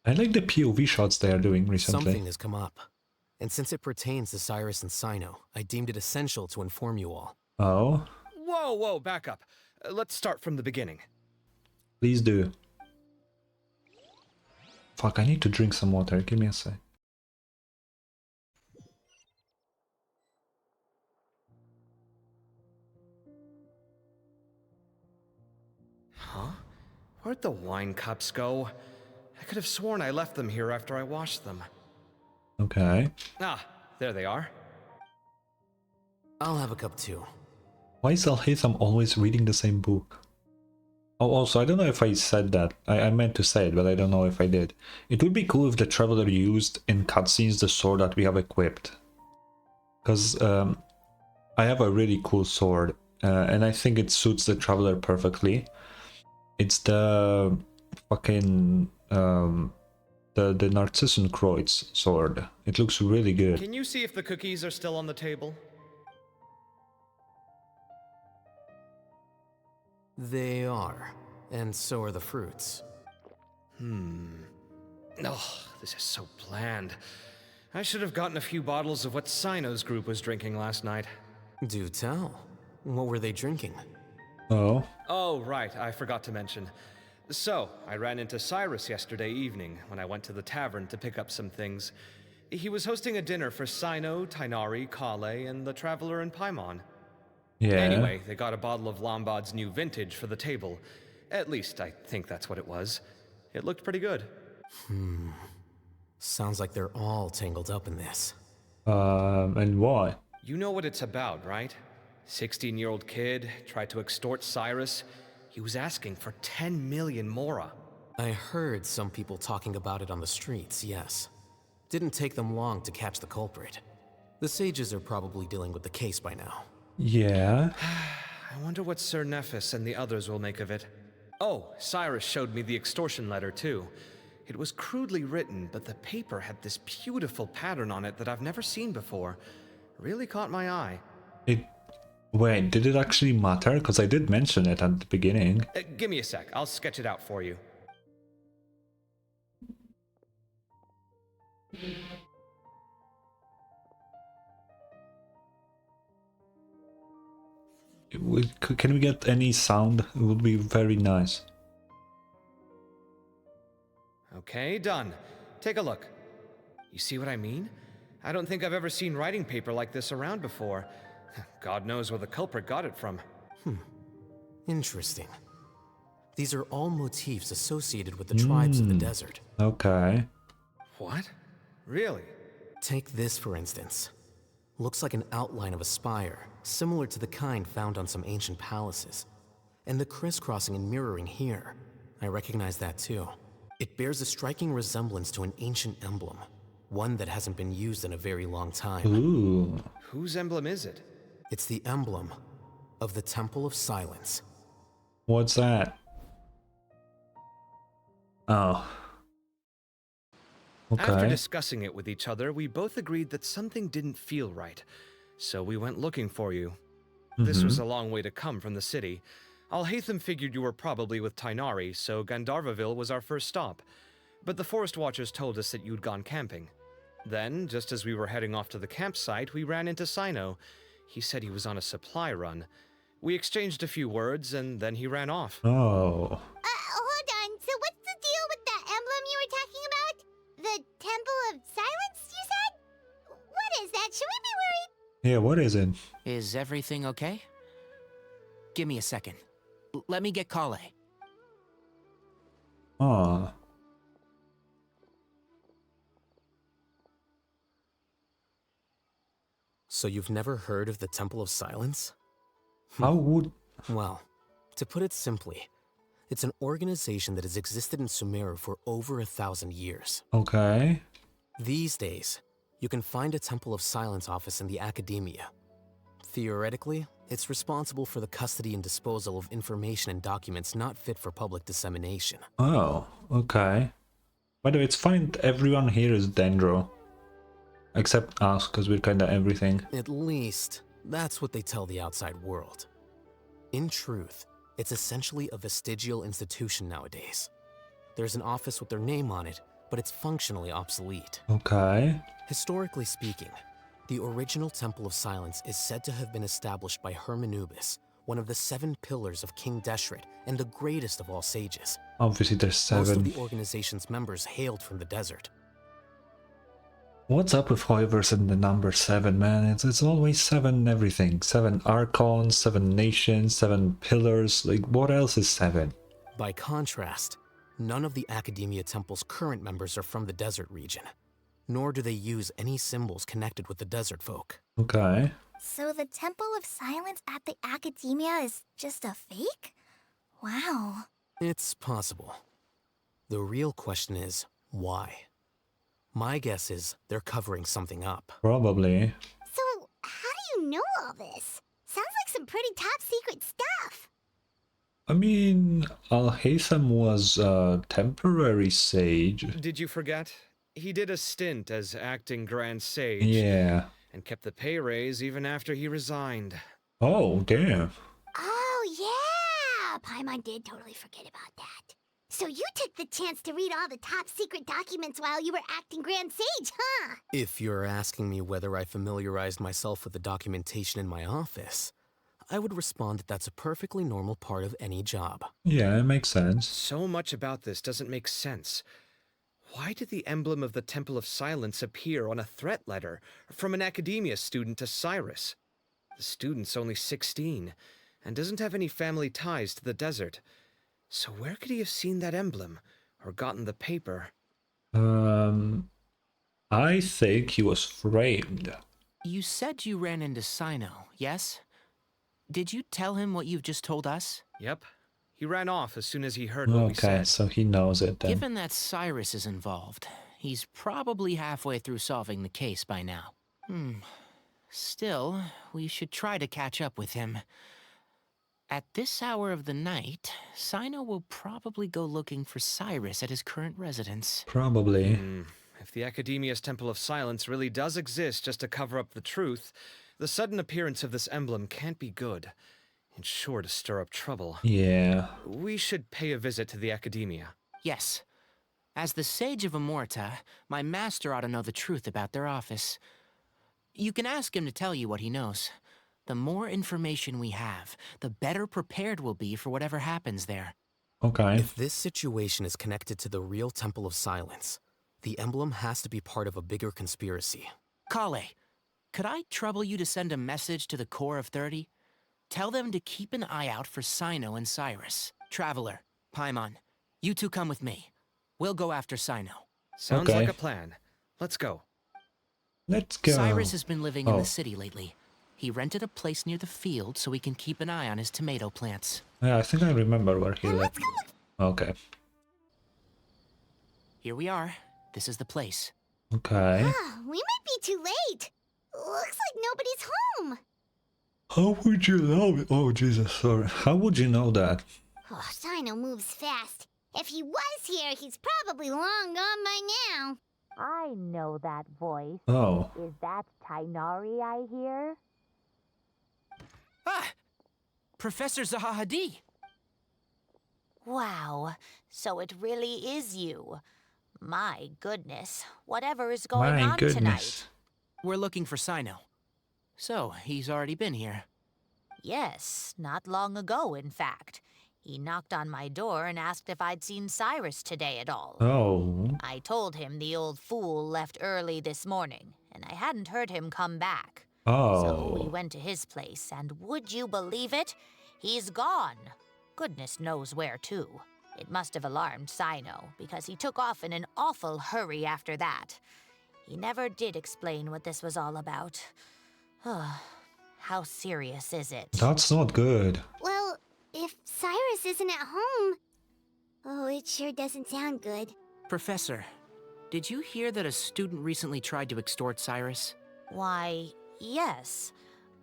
I like the POV shots they are doing recently. Something has come up, and since it pertains to Cyrus and Cyno, I deemed it essential to inform you all. Oh? Whoa, back up. Let's start from the beginning. Please do. Fuck, I need to drink some water. Give me a sec. Huh? Where'd the wine cups go? I could have sworn I left them here after I washed them. Okay. Ah, there they are. I'll have a cup too. Why is Al-Haytham always reading the same book? Oh, also, I don't know if I said that. I meant to say it, but I don't know if I did. It would be cool if the Traveler used in cutscenes the sword that we have equipped. Because I have a really cool sword, and I think it suits the Traveler perfectly. It's the fucking the Narcissenkreuz sword. It looks really good. Can you see if the cookies are still on the table? They are, and so are the fruits. Oh, this is so bland. I should have gotten a few bottles of what Cyno's group was drinking last night. Do tell. What were they drinking? Oh. Oh, right, I forgot to mention. So, I ran into Cyrus yesterday evening when I went to the tavern to pick up some things. He was hosting a dinner for Cyno, Tighnari, Kale, and the Traveler and Paimon. Yeah. Anyway, they got a bottle of Lombard's new vintage for the table. At least, I think that's what it was. It looked pretty good. Sounds like they're all tangled up in this. And why? You know what it's about, right? 16-year-old kid tried to extort Cyrus. He was asking for 10 million mora. I heard some people talking about it on the streets, yes. Didn't take them long to catch the culprit. The sages are probably dealing with the case by now. Yeah. I wonder what Sir Nephis and the others will make of it. Oh, Cyrus showed me the extortion letter, too. It was crudely written, but the paper had this beautiful pattern on it that I've never seen before. Really caught my eye. Wait, did it actually matter? Because I did mention it at the beginning. Give me a sec, I'll sketch it out for you. Can we get any sound? It would be very nice. Okay, done. Take a look. You see what I mean? I don't think I've ever seen writing paper like this around before. God knows where the culprit got it from. Interesting. These are all motifs associated with the tribes of the desert. Okay. What? Really? Take this, for instance. Looks like an outline of a spire, similar to the kind found on some ancient palaces. And the crisscrossing and mirroring here. I recognize that too. It bears a striking resemblance to an ancient emblem, one that hasn't been used in a very long time. Ooh. Whose emblem is it? It's the emblem of the Temple of Silence. What's that? Oh. After Okay. discussing it with each other, we both agreed that something didn't feel right. So we went looking for you. This was a long way to come from the city. Alhaitham figured you were probably with Tighnari, so Gandharvaville was our first stop. But the Forest Watchers told us that you'd gone camping. Then, just as we were heading off to the campsite, we ran into Cyno. He said he was on a supply run. We exchanged a few words, and then he ran off. Oh. Hold on. So what's the deal with that emblem you were talking about? The Temple of Silence, you said? What is that? Should we be worried? Yeah, what is it? Is everything okay? Give me a second. Let me get Kale. Oh. So you've never heard of the Temple of Silence? How would... Well, to put it simply, it's an organization that has existed in Sumeru for over 1,000 years. Okay. These days, you can find a Temple of Silence office in the academia. Theoretically, it's responsible for the custody and disposal of information and documents not fit for public dissemination. Oh, okay. By the way, it's fine. Everyone here is Dendro. Except us, because we're kinda everything. At least, that's what they tell the outside world. In truth, it's essentially a vestigial institution nowadays. There's an office with their name on it, but it's functionally obsolete. Okay. Historically speaking, the original Temple of Silence is said to have been established by Hermanubis, one of the 7 pillars of King Deshret and the greatest of all sages. Obviously there's Most of 7. the organization's members hailed from the desert. What's up with Hoivers and the number 7, man? It's always 7 everything. 7 archons, 7 nations, 7 pillars. Like, what else is 7? By contrast, none of the Academia Temple's current members are from the desert region, nor do they use any symbols connected with the desert folk. Okay. So the Temple of Silence at the Academia is just a fake? Wow. It's possible. The real question is, why? My guess is they're covering something up. Probably. So, how do you know all this? Sounds like some pretty top secret stuff. I mean, Alhaitham was a temporary sage. Did you forget? He did a stint as acting Grand Sage. Yeah. And kept the pay raise even after he resigned. Oh, damn. Oh, yeah! Paimon did totally forget about that. So you took the chance to read all the top secret documents while you were acting Grand Sage, huh? If you're asking me whether I familiarized myself with the documentation in my office, I would respond that that's a perfectly normal part of any job. Yeah, it makes sense. So much about this doesn't make sense. Why did the emblem of the Temple of Silence appear on a threat letter from an academia student to Cyrus? The student's only 16 and doesn't have any family ties to the desert. So where could he have seen that emblem or gotten the paper? I think he was framed. You said you ran into Cyno, yes? Did you tell him what you've just told us? Yep. He ran off as soon as he heard what we Okay, said. so he knows it then. Given that Cyrus is involved, he's probably halfway through solving the case by now. Still, we should try to catch up with him. At this hour of the night, Cyno will probably go looking for Cyrus at his current residence. Probably. If the Academia's Temple of Silence really does exist just to cover up the truth, the sudden appearance of this emblem can't be good. It's sure to stir up trouble. Yeah. We should pay a visit to the Academia. Yes. As the Sage of Amorta, my master ought to know the truth about their office. You can ask him to tell you what he knows. The more information we have, the better prepared we'll be for whatever happens there. Okay. If this situation is connected to the real Temple of Silence, the emblem has to be part of a bigger conspiracy. Kale, could I trouble you to send a message to the Core of 30? Tell them to keep an eye out for Cyno and Cyrus. Traveler, Paimon, you two come with me. We'll go after Cyno. Sounds Okay. like a plan. Let's go. Let's go. Cyrus has been living in Oh. the city lately. He rented a place near the field so he can keep an eye on his tomato plants. Yeah, I think I remember where he lived. Okay. Here we are. This is the place. Okay. Ah, we might be too late. Looks like nobody's home. How would you know? Oh, Jesus, sorry. How would you know that? Oh, Cyno moves fast. If he was here, he's probably long gone by now. I know that voice. Oh. Is that Tainari I hear? Ah! Professor Zahahadi! Wow, so it really is you. My goodness, whatever is going My on goodness. tonight? We're looking for Cyno. So, he's already been here. Yes, not long ago, in fact. He knocked on my door and asked if I'd seen Cyrus today at all. Oh. I told him the old fool left early this morning, and I hadn't heard him come back. So we Oh. went to his place, and would you believe it? He's gone. Goodness knows where to. It must have alarmed Cyno, because he took off in an awful hurry after that. He never did explain what this was all about. How serious is it? That's not good. Well, if Cyrus isn't at home... Oh, it sure doesn't sound good. Professor, did you hear that a student recently tried to extort Cyrus? Why, yes.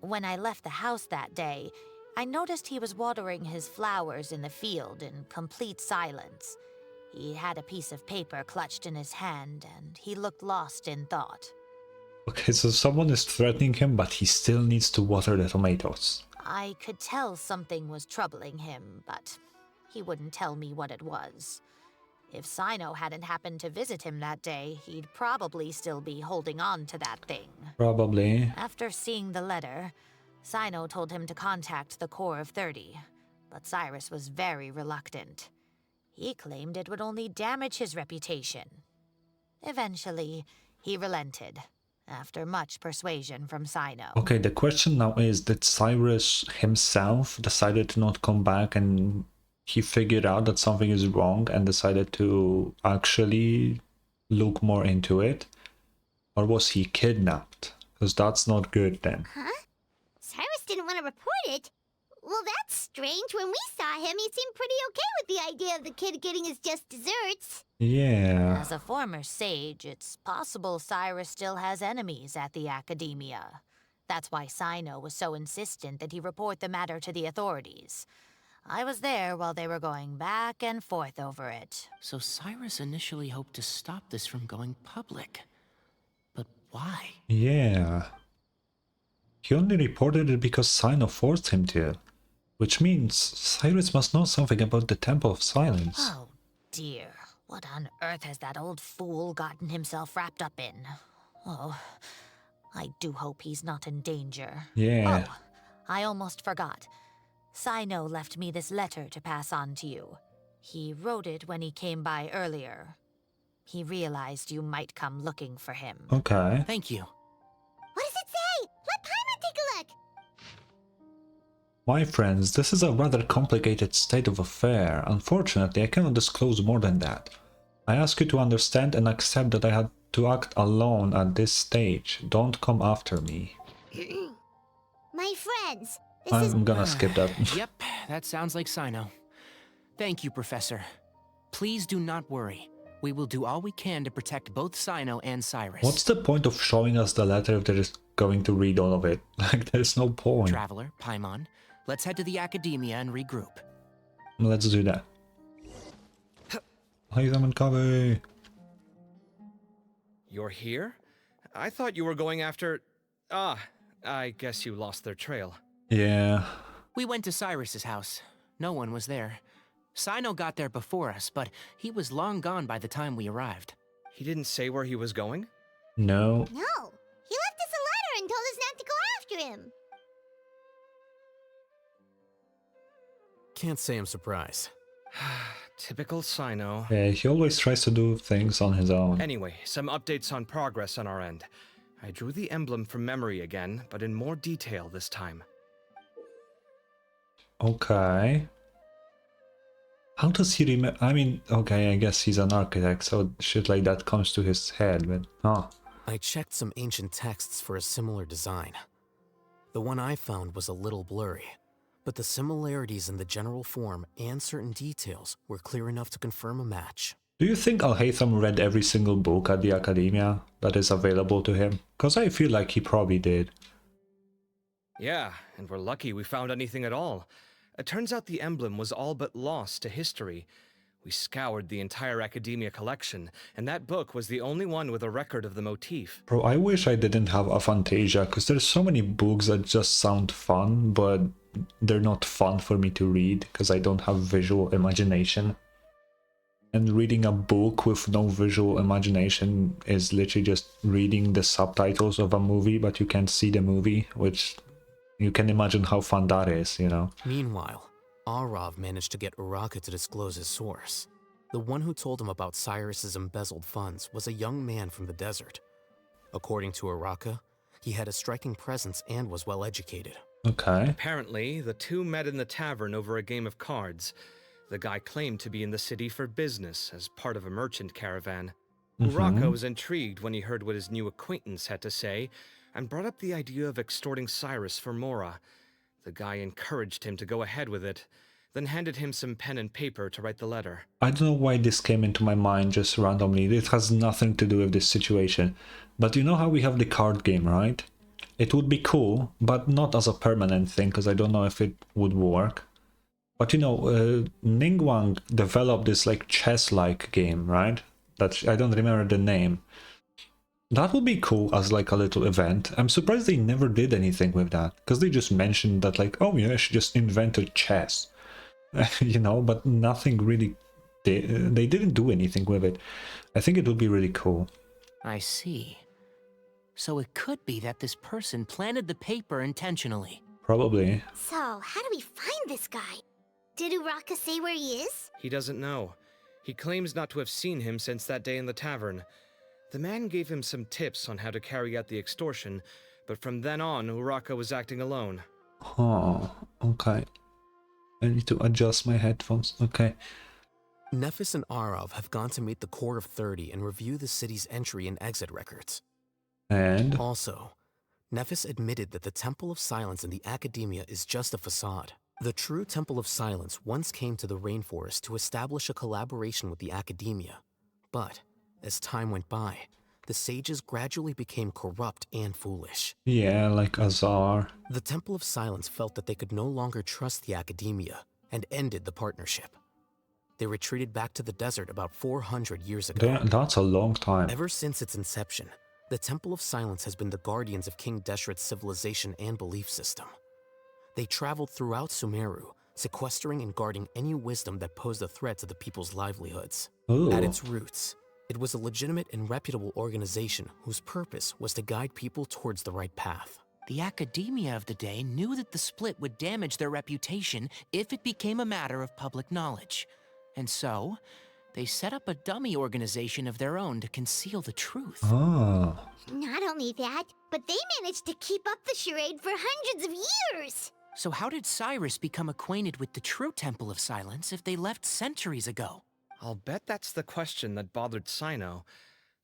When I left the house that day, I noticed he was watering his flowers in the field in complete silence. He had a piece of paper clutched in his hand, and he looked lost in thought. Okay, so someone is threatening him, but he still needs to water the tomatoes. I could tell something was troubling him, but he wouldn't tell me what it was. If Cyno hadn't happened to visit him that day, he'd probably still be holding on to that thing. Probably. After seeing the letter, Cyno told him to contact the Core of 30, but Cyrus was very reluctant. He claimed it would only damage his reputation. Eventually, he relented, after much persuasion from Cyno. Okay, the question now is, did Cyrus himself decided to not come back and he figured out that something is wrong and decided to actually look more into it? Or was he kidnapped? Because that's not good then. Huh? Cyrus didn't want to report it? Well, that's strange. When we saw him, he seemed pretty okay with the idea of the kid getting his just desserts. Yeah. As a former sage, it's possible Cyrus still has enemies at the Academia. That's why Cyno was so insistent that he report the matter to the authorities. I was there while they were going back and forth over it. So Cyrus initially hoped to stop this from going public. But why? Yeah. He only reported it because Cyno forced him to. Which means Cyrus must know something about the Temple of Silence. Oh, dear. What on earth has that old fool gotten himself wrapped up in? Oh, I do hope he's not in danger. Yeah. Oh, I almost forgot. Cyno left me this letter to pass on to you. He wrote it when he came by earlier. He realized you might come looking for him. Okay. Thank you. What does it say? Let Paimon take a look. My friends, this is a rather complicated state of affair. Unfortunately, I cannot disclose more than that. I ask you to understand and accept that I had to act alone at this stage. Don't come after me. My friends, this I'm gonna skip that. Yep, that sounds like Cyno. Thank you, Professor. Please do not worry. We will do all we can to protect both Cyno and Cyrus. What's the point of showing us the letter if they're just going to read all of it? Like, there's no point. Traveler, Paimon, let's head to the Academia and regroup. Let's do that. Hey, I'm in cover. You're here? I thought you were going after... Ah, I guess you lost their trail. Yeah. We went to Cyrus's house. No one was there. Cyno got there before us, but he was long gone by the time we arrived. He didn't say where he was going? No. No. He left us a letter and told us not to go after him. Can't say I'm surprised. Typical Cyno. Yeah, he always tries to do things on his own. Anyway, some updates on progress on our end. I drew the emblem from memory again, but in more detail this time. Okay. How does he remember? I mean, okay, I guess he's an architect, so shit like that comes to his head, but... Oh. I checked some ancient texts for a similar design. The one I found was a little blurry, but the similarities in the general form and certain details were clear enough to confirm a match. Do you think Al-Haytham read every single book at the Academia that is available to him? Because I feel like he probably did. Yeah, and we're lucky we found anything at all. It turns out the emblem was all but lost to history. We scoured the entire Academia collection, and that book was the only one with a record of the motif. Bro, I wish I didn't have Aphantasia, because there's so many books that just sound fun, but they're not fun for me to read, because I don't have visual imagination. And reading a book with no visual imagination is literally just reading the subtitles of a movie, but you can't see the movie, which you can imagine how fun that is, you know? Meanwhile, Arav managed to get Uraka to disclose his source. The one who told him about Cyrus's embezzled funds was a young man from the desert. According to Uraka, he had a striking presence and was well educated. Okay. Apparently, the two met in the tavern over a game of cards. The guy claimed to be in the city for business as part of a merchant caravan. Uraka was intrigued when he heard what his new acquaintance had to say, and brought up the idea of extorting Cyrus for Mora. The guy encouraged him to go ahead with it, then handed him some pen and paper to write the letter. I don't know why this came into my mind just randomly. It has nothing to do with this situation. But you know how we have the card game, right? It would be cool, but not as a permanent thing, because I don't know if it would work. But you know, Ningguang developed this like chess-like game, right? That I don't remember the name. That would be cool as like a little event. I'm surprised they never did anything with that, because they just mentioned that like, oh yeah, she just invented chess, you know, but nothing really, they didn't do anything with it. I think it would be really cool. I see. So it could be that this person planted the paper intentionally. Probably. So, how do we find this guy? Did Uraka say where he is? He doesn't know. He claims not to have seen him since that day in the tavern. The man gave him some tips on how to carry out the extortion, but from then on, Uraka was acting alone. Oh, okay. I need to adjust my headphones. Okay. Nephis and Arav have gone to meet the Court of 30 and review the city's entry and exit records. And? Also, Nephis admitted that the Temple of Silence in the Academia is just a facade. The true Temple of Silence once came to the rainforest to establish a collaboration with the Academia, but as time went by, the sages gradually became corrupt and foolish. Yeah, like Azar. The Temple of Silence felt that they could no longer trust the Academia and ended the partnership. They retreated back to the desert about 400 years ago. That's a long time. Ever since its inception, the Temple of Silence has been the guardians of King Deshret's civilization and belief system. They traveled throughout Sumeru, sequestering and guarding any wisdom that posed a threat to the people's livelihoods. Ooh. At its roots, it was a legitimate and reputable organization whose purpose was to guide people towards the right path. The academia of the day knew that the split would damage their reputation if it became a matter of public knowledge. And so, they set up a dummy organization of their own to conceal the truth. Oh. Not only that, but they managed to keep up the charade for hundreds of years! So how did Cyrus become acquainted with the true Temple of Silence if they left centuries ago? I'll bet that's the question that bothered Cyno.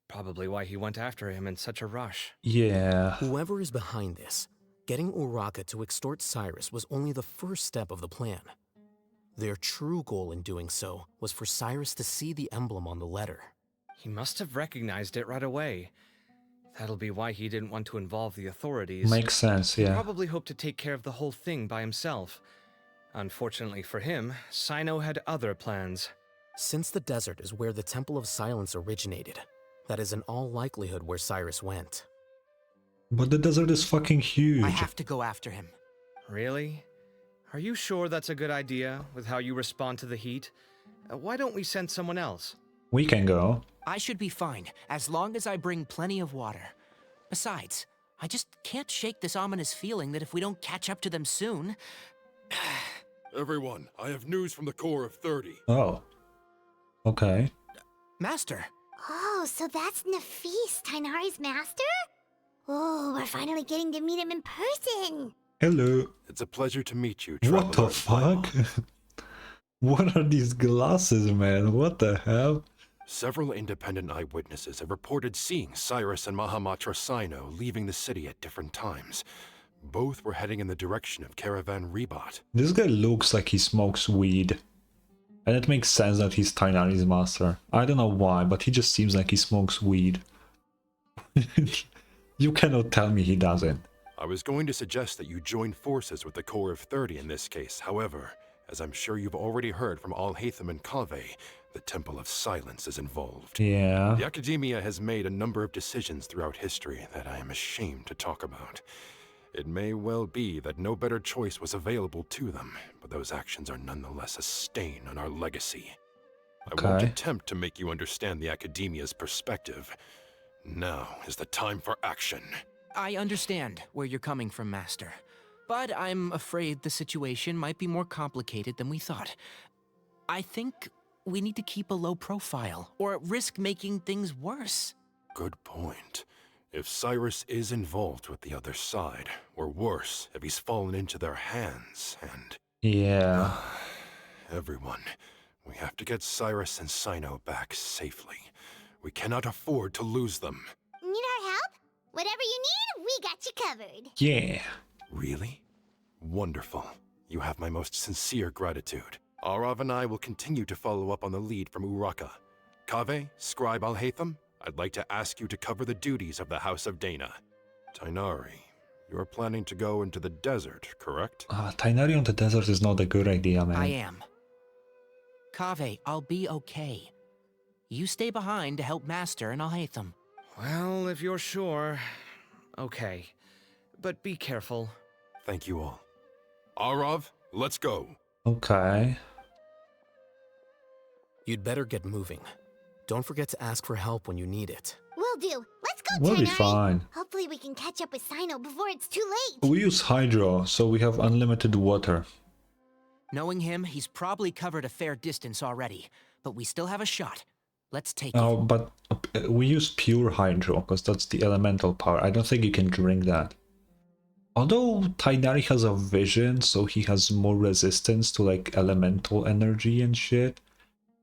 Probably why he went after him in such a rush. Yeah. Whoever is behind this, getting Uraka to extort Cyrus was only the first step of the plan. Their true goal in doing so was for Cyrus to see the emblem on the letter. He must have recognized it right away. That'll be why he didn't want to involve the authorities. Makes sense, He yeah. probably hoped to take care of the whole thing by himself. Unfortunately for him, Cyno had other plans. Since the desert is where the Temple of Silence originated, that is in all likelihood where Cyrus went. But the desert is fucking huge. I have to go after him. Really? Are you sure that's a good idea, with how you respond to the heat? Why don't we send someone else? We can go. I should be fine, as long as I bring plenty of water. Besides, I just can't shake this ominous feeling that if we don't catch up to them soon... Everyone, I have news from the Core of 30. Oh. Okay. Master! Oh, so that's Nafis, Tainari's master? Oh, we're finally getting to meet him in person! Hello. It's a pleasure to meet you, What the traveler. fuck? What are these glasses, man? What the hell? Several independent eyewitnesses have reported seeing Cyrus and Mahamatra Cyno leaving the city at different times. Both were heading in the direction of Caravan Rebat. This guy looks like he smokes weed. And it makes sense that he's Tainari's master. I don't know why, but he just seems like he smokes weed. You cannot tell me he doesn't. I was going to suggest that you join forces with the Core of 30 in this case. However, as I'm sure you've already heard from Alhaitham and Kaveh, the Temple of Silence is involved. Yeah. The Academia has made a number of decisions throughout history that I am ashamed to talk about. It may well be that no better choice was available to them, but those actions are nonetheless a stain on our legacy. I won't Okay. attempt to make you understand the Academia's perspective. Now is the time for action. I understand where you're coming from, Master. But I'm afraid the situation might be more complicated than we thought. I think we need to keep a low profile, or risk making things worse. Good point. If Cyrus is involved with the other side, or worse, if he's fallen into their hands, and... Yeah. Everyone, we have to get Cyrus and Cyno back safely. We cannot afford to lose them. Need our help? Whatever you need, we got you covered. Yeah. Really? Wonderful. You have my most sincere gratitude. Arav and I will continue to follow up on the lead from Uraka. Kaveh, Scribe Alhaitham, I'd like to ask you to cover the duties of the House of Dana. Tainari, you're planning to go into the desert, correct? Tainari on the desert is not a good idea, man. I am. Kaveh, I'll be okay. You stay behind to help Master and Alhaitham. Well, if you're sure... Okay. But be careful. Thank you all. Arav, let's go. Okay. You'd better get moving. Don't forget to ask for help when you need it. Will do. Let's go, We'll be Tainari. fine. Hopefully we can catch up with Cyno before it's too late. We use hydro, so we have unlimited water. Knowing him, he's probably covered a fair distance already, but we still have a shot. Let's take Oh, it. but we use pure hydro, because that's the elemental power. I don't think you can drink that. Although Tainari has a vision, so he has more resistance to like elemental energy and shit.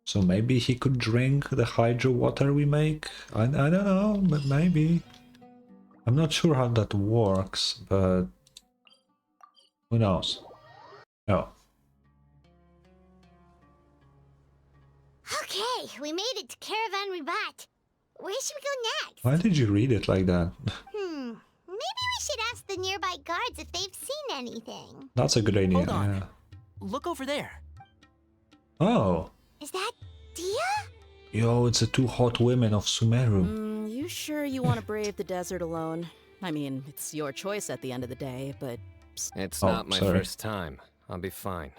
So maybe he could drink the hydro water we make? I don't know, but maybe. I'm not sure how that works, but who knows? Oh. Okay, we made it to Caravan Rebat. Where should we go next? Why did you read it like that? Maybe we should ask the nearby guards if they've seen anything. That's a good idea, Hold on. yeah. Look over there. Oh. Is that Dia? Yo, it's the two hot women of Sumeru. You sure you want to brave the desert alone? I mean, it's your choice at the end of the day, but... Psst. It's Oh, not my sorry. first time. I'll be fine.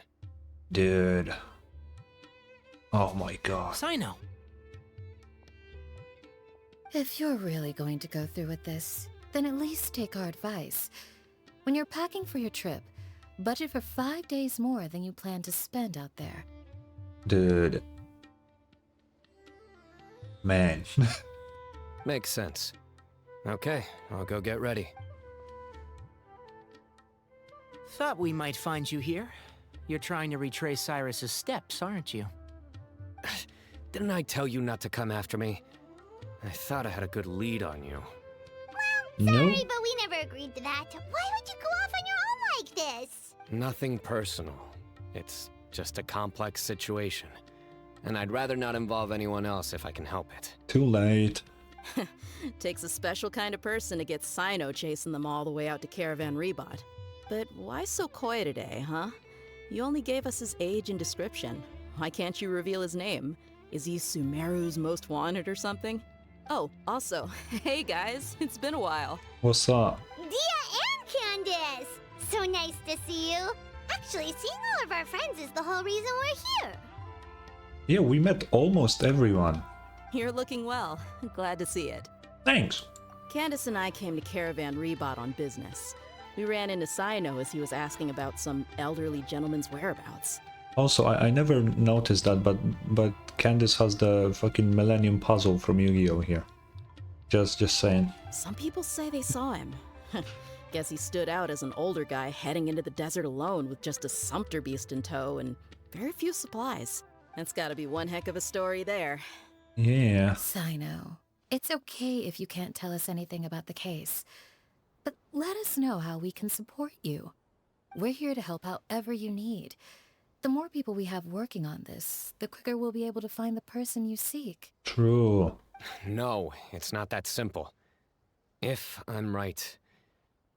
Dude. Oh my god. Cyno. If you're really going to go through with this, then at least take our advice. When you're packing for your trip, budget for 5 days more than you plan to spend out there. Dude. Man. Makes sense. Okay, I'll go get ready. Thought we might find you here. You're trying to retrace Cyrus's steps, aren't you? Didn't I tell you not to come after me? I thought I had a good lead on you. Sorry, but we never agreed to that. Why would you go off on your own like this? Nothing personal. It's just a complex situation. And I'd rather not involve anyone else if I can help it. Too late. Takes a special kind of person to get Cyno chasing them all the way out to Caravan Rebot. But why so coy today, huh? You only gave us his age and description. Why can't you reveal his name? Is he Sumeru's most wanted or something? Oh, also, hey guys, it's been a while. What's up? Dia and Candace! So nice to see you. Actually, seeing all of our friends is the whole reason we're here. Yeah, we met almost everyone. You're looking well. Glad to see it. Thanks. Candace and I came to Caravan Rebot on business. We ran into Cyno as he was asking about some elderly gentleman's whereabouts. Also, I never noticed that, but Candace has the fucking Millennium Puzzle from Yu-Gi-Oh here. Just saying. Some people say they saw him. Guess he stood out as an older guy heading into the desert alone with just a sumpter beast in tow and very few supplies. That's gotta be one heck of a story there. Yeah. Cyno, it's okay if you can't tell us anything about the case. But let us know how we can support you. We're here to help however you need. The more people we have working on this, the quicker we'll be able to find the person you seek. True. No, it's not that simple. If I'm right,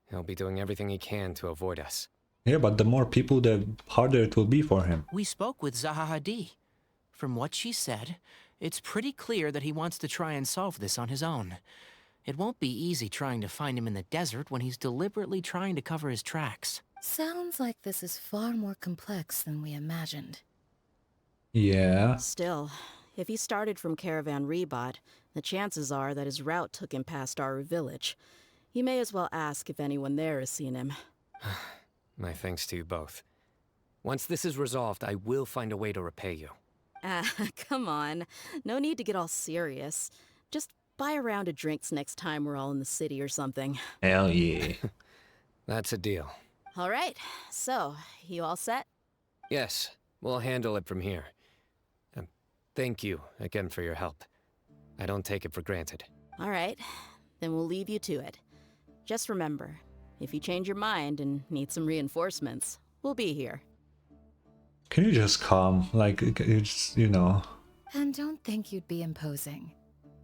he'll be doing everything he can to avoid us. Yeah, but the more people, the harder it will be for him. We spoke with Zaha Hadid. From what she said, it's pretty clear that he wants to try and solve this on his own. It won't be easy trying to find him in the desert when he's deliberately trying to cover his tracks. Sounds like this is far more complex than we imagined. Yeah. Still, if he started from Caravan Rebot, the chances are that his route took him past our village. You may as well ask if anyone there has seen him. My thanks to you both. Once this is resolved, I will find a way to repay you. Ah, come on. No need to get all serious. Just buy a round of drinks next time we're all in the city or something. Hell yeah. That's a deal. All right, so, you all set? Yes, we'll handle it from here. Thank you again for your help. I don't take it for granted. All right, then we'll leave you to it. Just remember, if you change your mind and need some reinforcements, we'll be here. Can you just come? Like, it's, you know. And don't think you'd be imposing.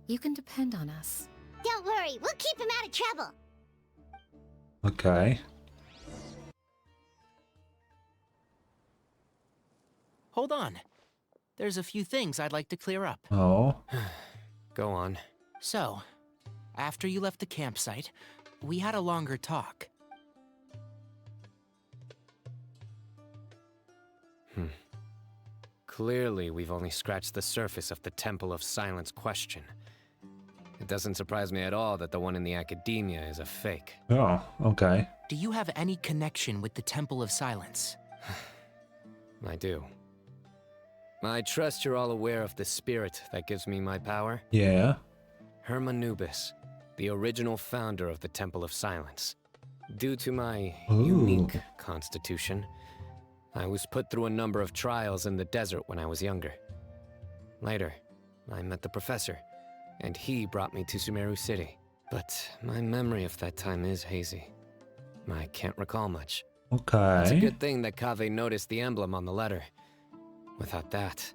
You can depend on us. Don't worry, we'll keep him out of trouble. Okay. Hold on. There's a few things I'd like to clear up. Oh. Go on. So, after you left the campsite, we had a longer talk. Clearly, we've only scratched the surface of the Temple of Silence question. It doesn't surprise me at all that the one in the academia is a fake. Oh, okay. Do you have any connection with the Temple of Silence? I do. I trust you're all aware of the spirit that gives me my power? Yeah. Hermanubis, the original founder of the Temple of Silence. Due to my Ooh. unique constitution, I was put through a number of trials in the desert when I was younger. Later, I met the professor, and he brought me to Sumeru City. But my memory of that time is hazy. I can't recall much. Okay. It's a good thing that Kaveh noticed the emblem on the letter. Without that,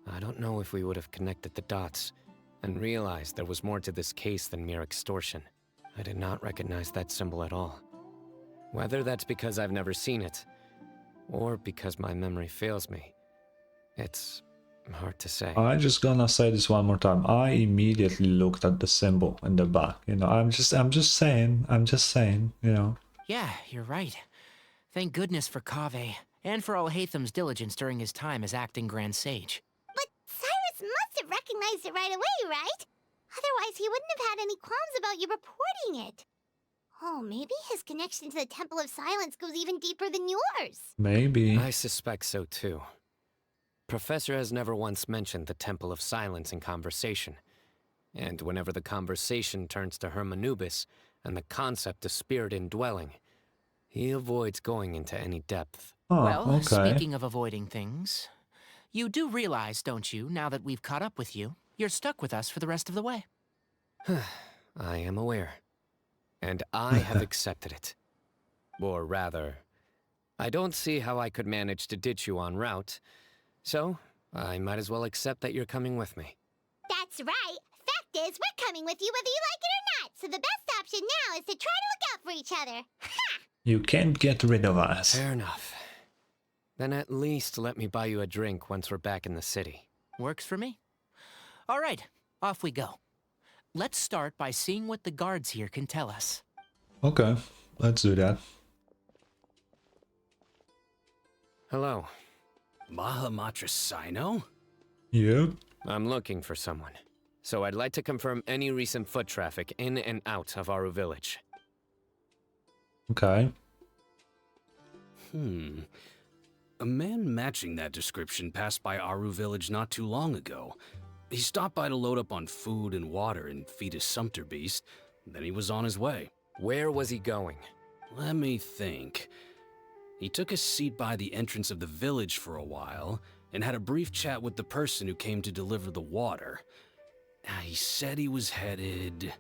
I don't know if we would have connected the dots and realized there was more to this case than mere extortion. I did not recognize that symbol at all. Whether that's because I've never seen it, or because my memory fails me, it's hard to say. I'm just gonna say this one more time. I immediately looked at the symbol in the back. You know, I'm just saying, you know. Yeah, you're right. Thank goodness for Kaveh, and for Alhaitham's diligence during his time as acting Grand Sage. But Cyrus must have recognized it right away, right? Otherwise, he wouldn't have had any qualms about you reporting it. Oh, maybe his connection to the Temple of Silence goes even deeper than yours. Maybe. I suspect so too. Professor has never once mentioned the Temple of Silence in conversation. And whenever the conversation turns to Hermanubis and the concept of spirit indwelling, he avoids going into any depth. Oh, Well, okay. speaking of avoiding things, you do realize, don't you, now that we've caught up with you, you're stuck with us for the rest of the way. I am aware. And I have accepted it. Or rather, I don't see how I could manage to ditch you en route, so I might as well accept that you're coming with me. That's right. Fact is, we're coming with you whether you like it or not, so the best option now is to try to look out for each other. Ha! You can't get rid of us. Fair enough. Then at least let me buy you a drink once we're back in the city. Works for me. All right, off we go. Let's start by seeing what the guards here can tell us. Okay, let's do that. Hello. Mahamatra Cyno? Yep. I'm looking for someone. So I'd like to confirm any recent foot traffic in and out of Aru Village. Okay. A man matching that description passed by Aru Village not too long ago. He stopped by to load up on food and water and feed his sumpter beast. Then he was on his way. Where was he going? Let me think. He took a seat by the entrance of the village for a while and had a brief chat with the person who came to deliver the water. He said he was headed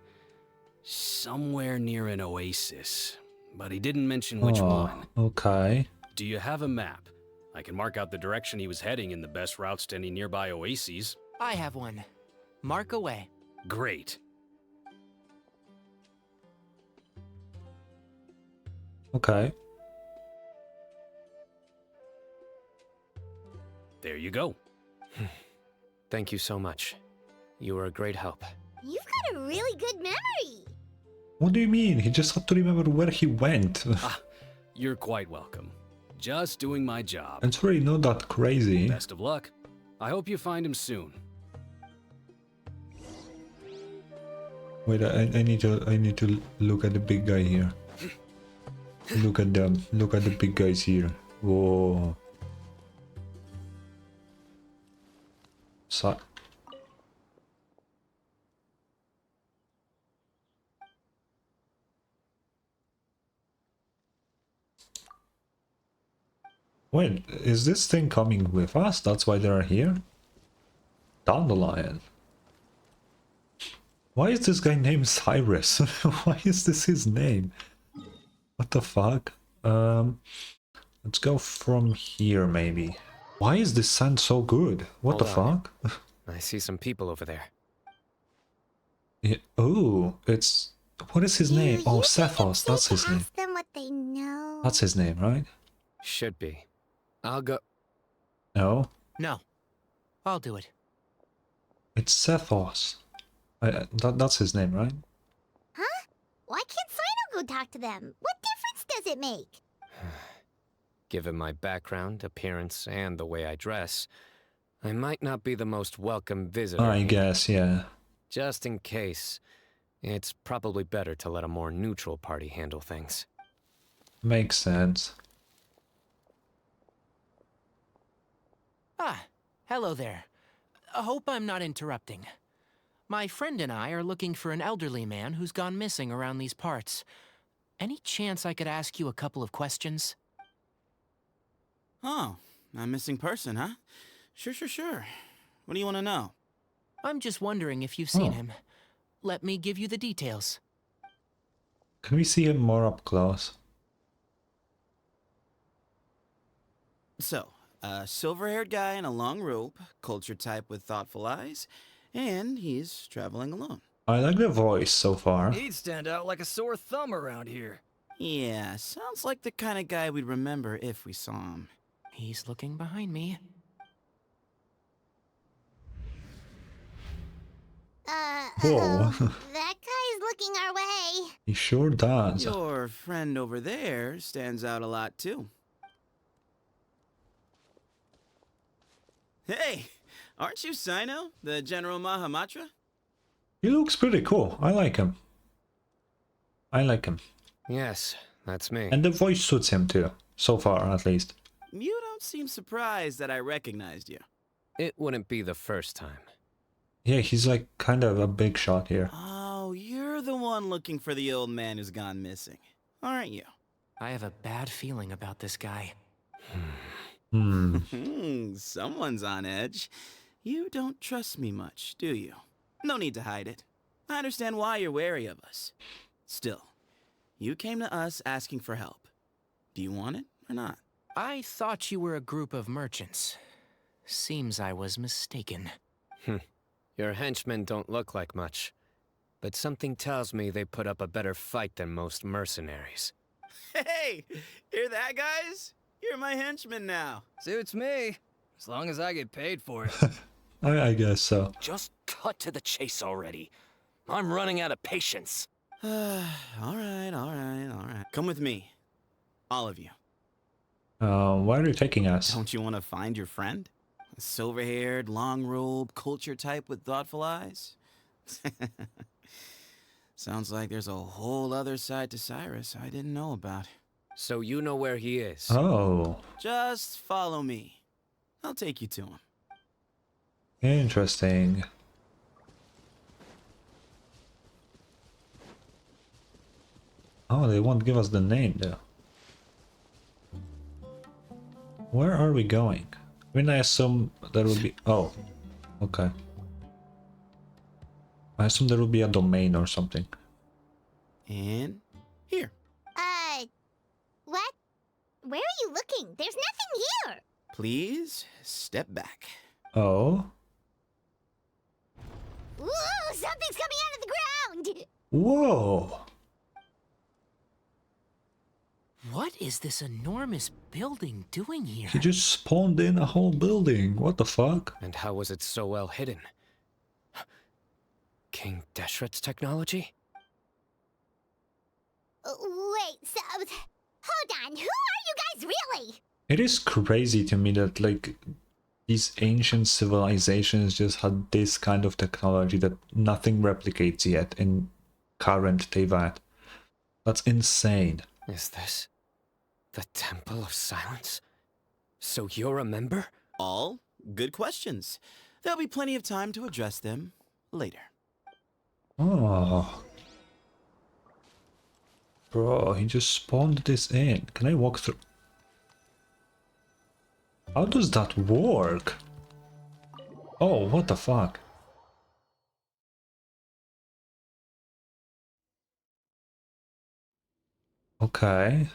somewhere near an oasis, but he didn't mention which one. Okay. Do you have a map? I can mark out the direction he was heading and the best routes to any nearby oases. I have one. Mark away. Great. Okay. There you go. Thank you so much. You were a great help. You've got a really good memory. What do you mean? He just had to remember where he went. You're quite welcome. Just doing my job. It's really not that crazy. Best of luck. I hope you find him soon. Wait, I need to look at the big guy here. Look at them. Look at the big guys here. Whoa. So wait, is this thing coming with us? That's why they're here? Dandelion. Why is this guy named Cyrus? Why is this his name? What the fuck? Let's go from here maybe. Why is this sand so good? What the fuck? I see some people over there. Yeah, oh, it's... What is his name? Oh, Cephos, that's his name. Ask them what they know. That's his name, right? Should be. I'll go... No? No. I'll do it. It's Cephos. That's his name, right? Huh? Why can't Cyno go talk to them? What difference does it make? Given my background, appearance, and the way I dress, I might not be the most welcome visitor. I guess, yeah. Just in case, it's probably better to let a more neutral party handle things. Makes sense. Ah, hello there. I hope I'm not interrupting. My friend and I are looking for an elderly man who's gone missing around these parts. Any chance I could ask you a couple of questions? Oh, a missing person, huh? Sure. What do you want to know? I'm just wondering if you've seen him. Let me give you the details. Can we see him more up close? So, a silver-haired guy in a long robe, culture type with thoughtful eyes, and he's traveling alone. I like the voice so far. He'd stand out like a sore thumb around here. Yeah, sounds like the kind of guy we'd remember if we saw him. He's looking behind me. Whoa. That guy's looking our way. He sure does. Your friend over there stands out a lot, too. Hey, aren't you Cyno, the General Mahamatra? He looks pretty cool. I like him. Yes, that's me. And the voice suits him too, so far at least. You don't seem surprised that I recognized you. It wouldn't be the first time. Yeah, he's like kind of a big shot here. Oh, you're the one looking for the old man who's gone missing, aren't you? I have a bad feeling about this guy. Someone's on edge. You don't trust me much, do you? No need to hide it. I understand why you're wary of us. Still, you came to us asking for help. Do you want it or not? I thought you were a group of merchants. Seems I was mistaken. Your henchmen don't look like much, but something tells me they put up a better fight than most mercenaries. Hey, hear that, guys? You're my henchman now. Suits me, as long as I get paid for it. I guess so. Just cut to the chase already. I'm running out of patience. all right. Come with me. All of you. Why are you taking us? Don't you want to find your friend? A silver-haired, long-robed, culture type with thoughtful eyes? Sounds like there's a whole other side to Cyrus I didn't know about. So you know where he is? Oh. Just follow me. I'll take you to him. Interesting. Oh, they won't give us the name though. Where are we going? I mean, I assume there will be... Oh, okay. I assume there will be a domain or something. And here. What? Where are you looking? There's nothing here! Please step back. Oh? Ooh, something's coming out of the ground! Whoa! What is this enormous building doing here? He just spawned in a whole building. What the fuck? And how was it so well hidden? King Deshret's technology? Wait, so... Hold on, who are you guys really? It is crazy to me that, like, these ancient civilizations just had this kind of technology that nothing replicates yet in current Teyvat. That's insane. Is this the Temple of Silence? So you're a member? All good questions. There'll be plenty of time to address them later. Oh. Bro, he just spawned this in. Can I walk through? How does that work? Oh, what the fuck? Okay.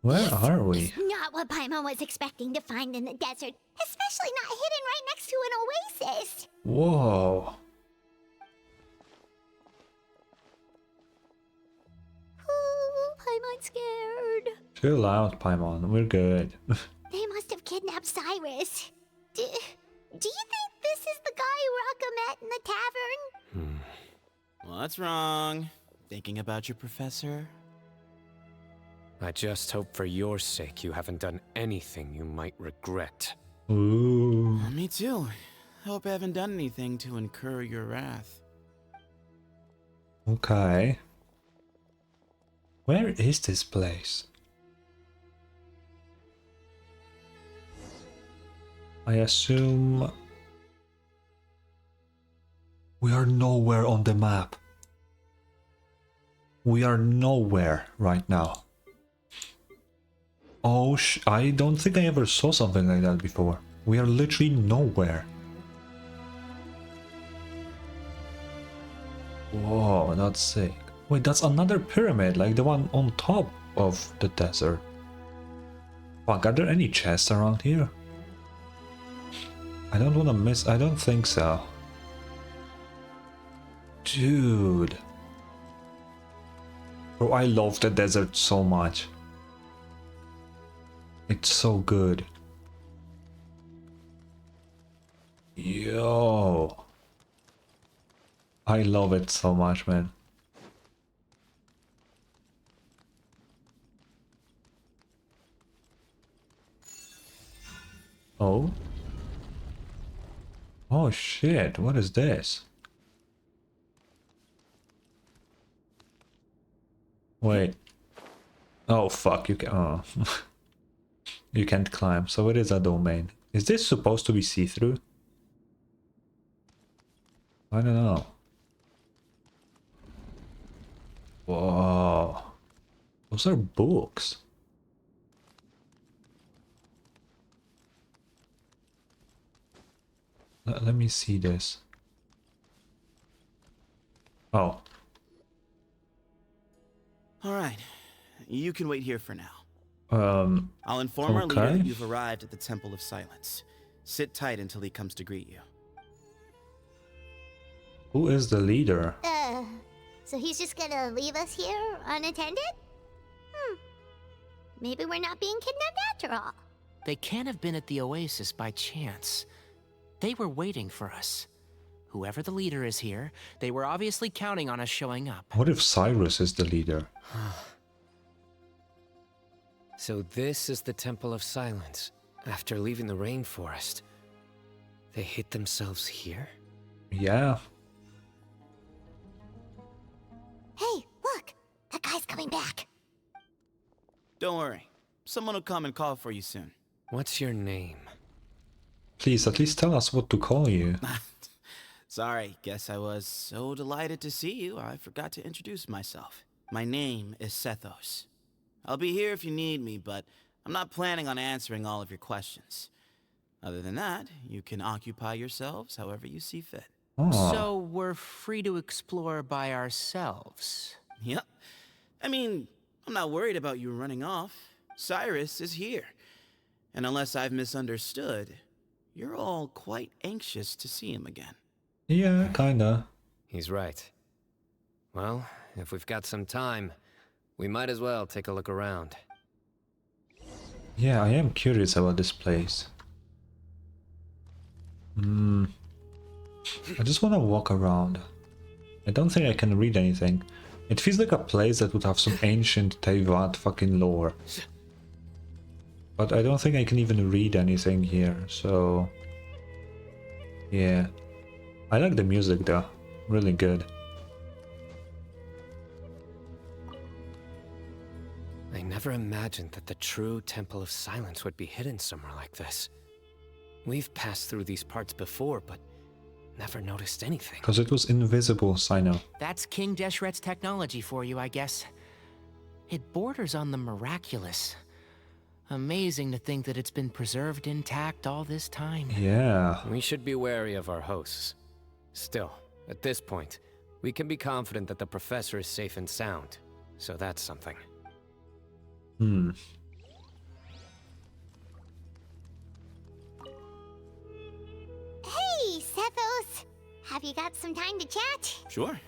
Where are we? Not what Paimon was expecting to find in the desert, especially not hidden right next to an oasis. Whoa. Ooh, Paimon's scared. Chill out, Paimon. We're good. They must have kidnapped Cyrus. Do you think this is the guy Raka met in the tavern? What's wrong? Thinking about your professor? I just hope for your sake you haven't done anything you might regret. Ooh. Me too. Hope I haven't done anything to incur your wrath. Okay. Where is this place? I assume... We are nowhere on the map. We are nowhere right now. Oh, I don't think I ever saw something like that before. We are literally nowhere. Whoa, that's sick. Wait, that's another pyramid, like the one on top of the desert. Fuck, are there any chests around here? I don't want to miss... I don't think so. Dude. Bro, I love the desert so much. It's so good. Yo. I love it so much, man. Oh? Oh shit, what is this? Wait. Oh fuck, you can oh. You can't climb, so it is a domain. Is this supposed to be see-through? I don't know. Whoa. Those are books. Let me see this. Oh. Alright, you can wait here for now. I'll inform our okay. leader that you've arrived at the Temple of Silence. Sit tight until he comes to greet you. Who is the leader? So he's just gonna leave us here unattended? Maybe we're not being kidnapped after all. They can't have been at the Oasis by chance. They were waiting for us. Whoever the leader is here, they were obviously counting on us showing up. What if Cyrus is the leader? So this is the Temple of Silence. After leaving the rainforest, they hid themselves here? Yeah. Hey, look! That guy's coming back. Don't worry. Someone will come and call for you soon. What's your name? Please, at least tell us what to call you. Sorry, guess I was so delighted to see you, I forgot to introduce myself. My name is Sethos. I'll be here if you need me, but I'm not planning on answering all of your questions. Other than that, you can occupy yourselves however you see fit. Oh. So we're free to explore by ourselves. Yep. I mean, I'm not worried about you running off. Cyrus is here. And unless I've misunderstood, you're all quite anxious to see him again. Yeah, kinda. He's right. Well, if we've got some time, we might as well take a look around. Yeah, I am curious about this place. I just want to walk around. I don't think I can read anything. It feels like a place that would have some ancient Teyvat fucking lore. But I don't think I can even read anything here, so... yeah. I like the music though. Really good. I never imagined that the true Temple of Silence would be hidden somewhere like this. We've passed through these parts before, but never noticed anything. Because it was invisible, Cyno. That's King Deshret's technology for you, I guess. It borders on the miraculous. Amazing to think that it's been preserved intact all this time. Yeah. We should be wary of our hosts. Still, at this point, we can be confident that the professor is safe and sound. So that's something. Hey, Sethos! Have you got some time to chat? Sure. Okay.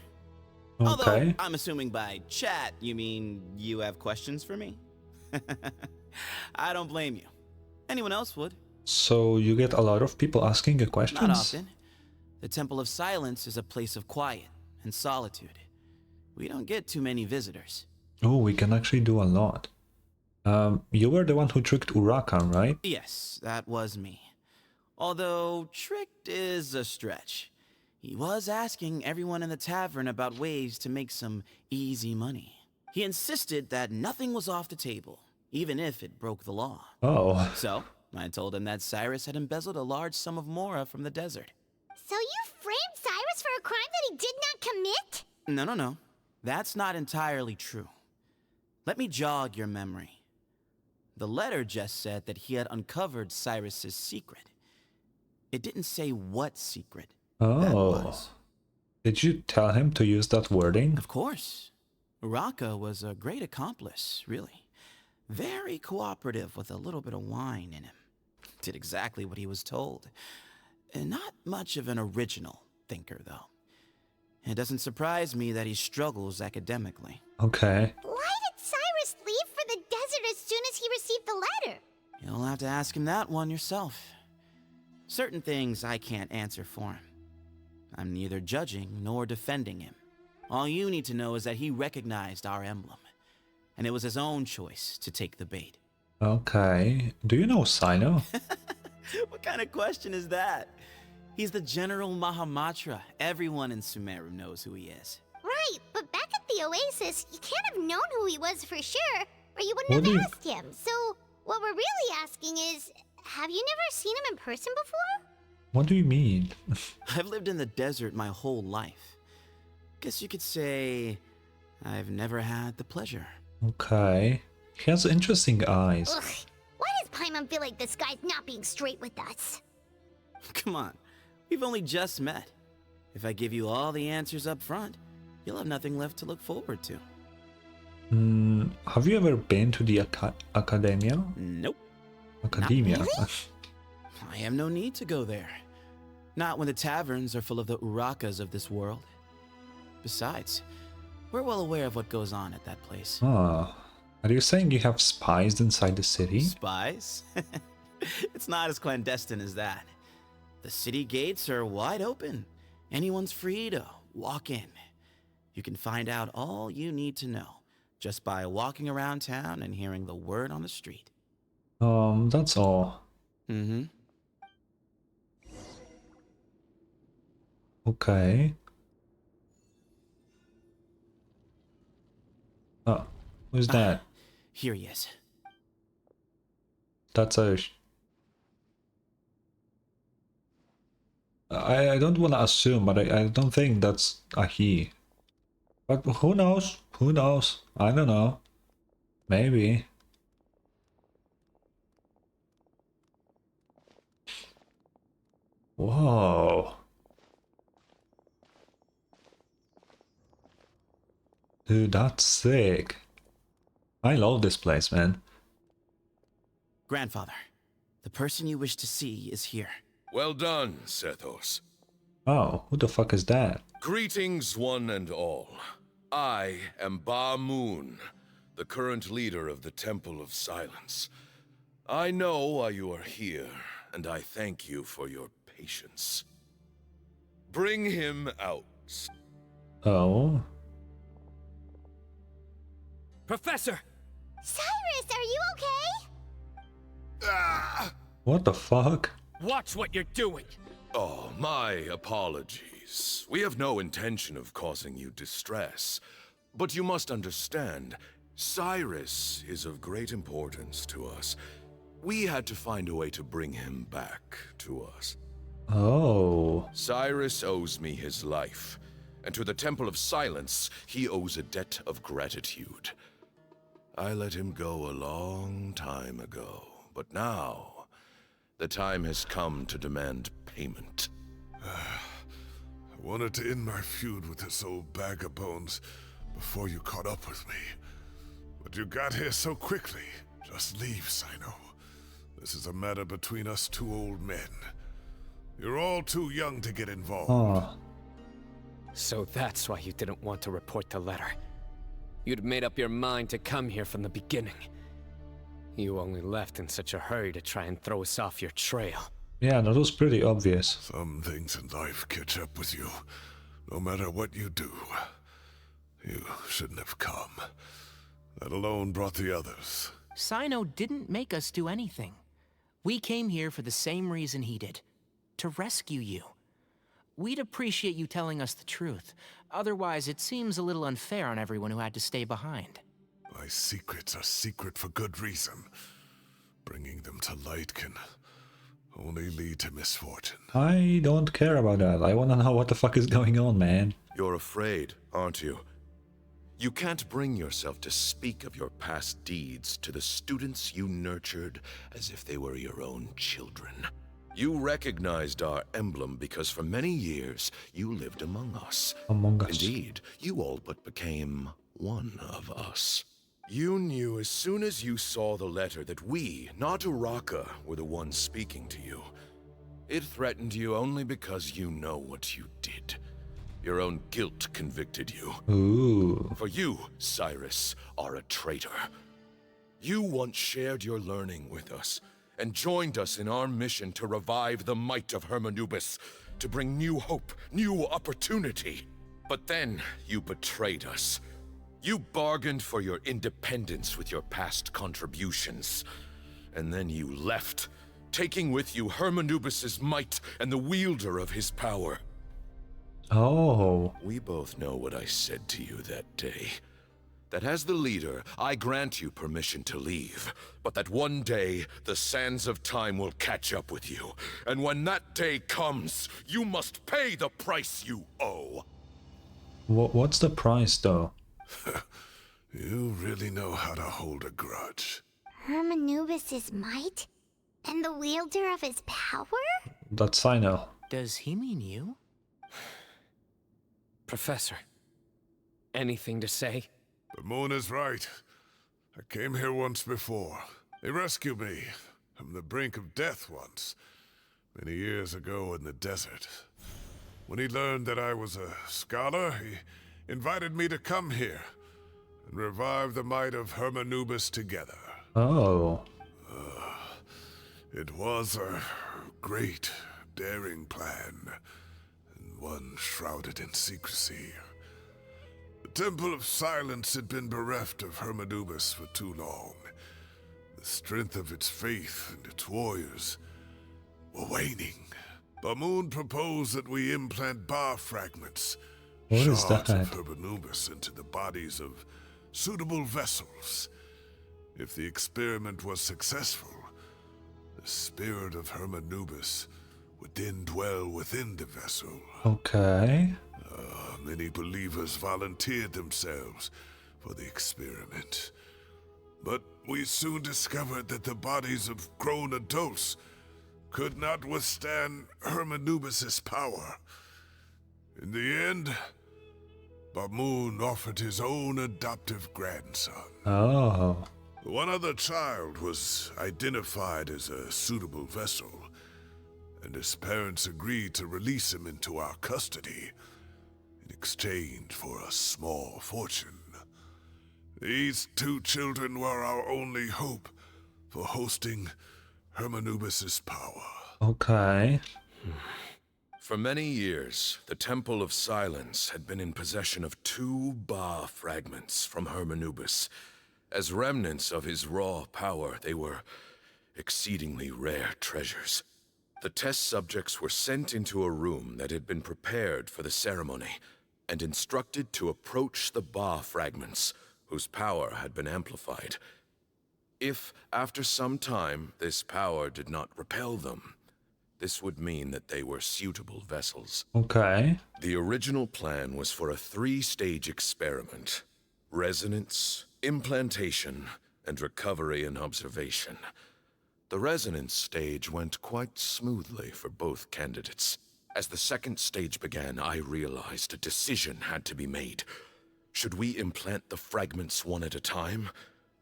Although, I'm assuming by chat, you mean you have questions for me? I don't blame you. Anyone else would. So you get a lot of people asking you questions? Not often. The Temple of Silence is a place of quiet and solitude. We don't get too many visitors. Oh, we can actually do a lot. You were the one who tricked Uraka, right? Yes, that was me. Although, tricked is a stretch. He was asking everyone in the tavern about ways to make some easy money. He insisted that nothing was off the table, even if it broke the law. Oh. So, I told him that Cyrus had embezzled a large sum of mora from the desert. So you framed Cyrus for a crime that he did not commit? No. That's not entirely true. Let me jog your memory. The letter just said that he had uncovered Cyrus's secret. It didn't say what secret that was. Did you tell him to use that wording? Of course. Uraka was a great accomplice, really. Very cooperative with a little bit of wine in him. Did exactly what he was told. And not much of an original thinker, though. It doesn't surprise me that he struggles academically. Okay. Why did Cyrus leave for the desert as soon as he received the letter? You'll have to ask him that one yourself. Certain things I can't answer for him. I'm neither judging nor defending him. All you need to know is that he recognized our emblem, and it was his own choice to take the bait. Okay. Do you know Cyno? What kind of question is that? He's the General Mahamatra. Everyone in Sumeru knows who he is. Right, but back at the the Oasis, you can't have known who he was for sure, or you What wouldn't do have you- asked him. So, what we're really asking is, have you never seen him in person before? What do you mean? I've lived in the desert my whole life. Guess you could say I've never had the pleasure. Okay. He has interesting eyes. Ugh, why does Paimon feel like this guy's not being straight with us? Come on, we've only just met. If I give you all the answers up front, you'll have nothing left to look forward to. Have you ever been to the academia? Nope. Academia. I have no need to go there. Not when the taverns are full of the Urakas of this world. Besides, we're well aware of what goes on at that place. Ah, are you saying you have spies inside the city? Spies? It's not as clandestine as that. The city gates are wide open. Anyone's free to walk in. You can find out all you need to know just by walking around town and hearing the word on the street. That's all. Mm-hmm. Okay. Oh, who's that? Here he is. That's a... I don't want to assume, but I don't think that's a he. But who knows? Who knows? I don't know. Maybe. Whoa. Dude, that's sick. I love this place, man. Grandfather, the person you wish to see is here. Well done, Sethos. Oh, who the fuck is that? Greetings, one and all. I am Ba Moon, the current leader of the Temple of Silence. I know why you are here, and I thank you for your patience. Bring him out. Oh. Professor! Cyrus, are you okay? What the fuck? Watch what you're doing! Oh, my apologies. We have no intention of causing you distress. But you must understand, Cyrus is of great importance to us. We had to find a way to bring him back to us. Oh. Cyrus owes me his life, and to the Temple of Silence, he owes a debt of gratitude. I let him go a long time ago, but now, the time has come to demand payment. I wanted to end my feud with this old bag of bones before you caught up with me. But you got here so quickly. Just leave, Cyno. This is a matter between us two old men. You're all too young to get involved. Oh. So that's why you didn't want to report the letter. You'd made up your mind to come here from the beginning. You only left in such a hurry to try and throw us off your trail. Yeah, that was pretty obvious. Some things in life catch up with you. No matter what you do, you shouldn't have come. That alone brought the others. Cyno didn't make us do anything. We came here for the same reason he did. To rescue you. We'd appreciate you telling us the truth. Otherwise, it seems a little unfair on everyone who had to stay behind. My secrets are secret for good reason. Bringing them to light can only lead to misfortune. I don't care about that. I want to know what the fuck is going on, man. You're afraid, aren't you? You can't bring yourself to speak of your past deeds to the students you nurtured as if they were your own children. You recognized our emblem because for many years you lived among us. Among us. Indeed, you all but became one of us. You knew as soon as you saw the letter that we, not Uraka, were the ones speaking to you. It threatened you only because you know what you did. Your own guilt convicted you. Ooh. For you, Cyrus, are a traitor. You once shared your learning with us, and joined us in our mission to revive the might of Hermanubis, to bring new hope, new opportunity. But then you betrayed us. You bargained for your independence with your past contributions. And then you left, taking with you Hermanubis' might and the wielder of his power. Oh. We both know what I said to you that day. That as the leader, I grant you permission to leave, but that one day, the sands of time will catch up with you. And when that day comes, you must pay the price you owe. What's the price, though? You really know how to hold a grudge. Hermanubis' might? And the wielder of his power? That's Cyno. Does he mean you? Professor, anything to say? The moon is right. I came here once before. He rescued me from the brink of death once, many years ago in the desert. When he learned that I was a scholar, he invited me to come here and revive the might of Hermanubis together. Oh. It was a great, daring plan, and one shrouded in secrecy. The Temple of Silence had been bereft of Hermanubis for too long. The strength of its faith and its warriors were waning. Bamoon proposed that we implant bar fragments, What is shards that? of Hermanubis, into the bodies of suitable vessels. If the experiment was successful, the spirit of Hermanubis would then dwell within the vessel. Okay. Many believers volunteered themselves for the experiment. But we soon discovered that the bodies of grown adults could not withstand Hermanubis' power. In the end, Bamoon offered his own adoptive grandson. Oh. One other child was identified as a suitable vessel, and his parents agreed to release him into our custody in exchange for a small fortune. These two children were our only hope for hosting Hermanubis' power. Okay. For many years, the Temple of Silence had been in possession of 2 Ba fragments from Hermanubis. As remnants of his raw power, they were exceedingly rare treasures. The test subjects were sent into a room that had been prepared for the ceremony, and instructed to approach the Ba fragments, whose power had been amplified. If, after some time, this power did not repel them, this would mean that they were suitable vessels. Okay. The original plan was for a 3-stage experiment: resonance, implantation, and recovery and observation. The resonance stage went quite smoothly for both candidates. As the second stage began, I realized a decision had to be made. Should we implant the fragments one at a time?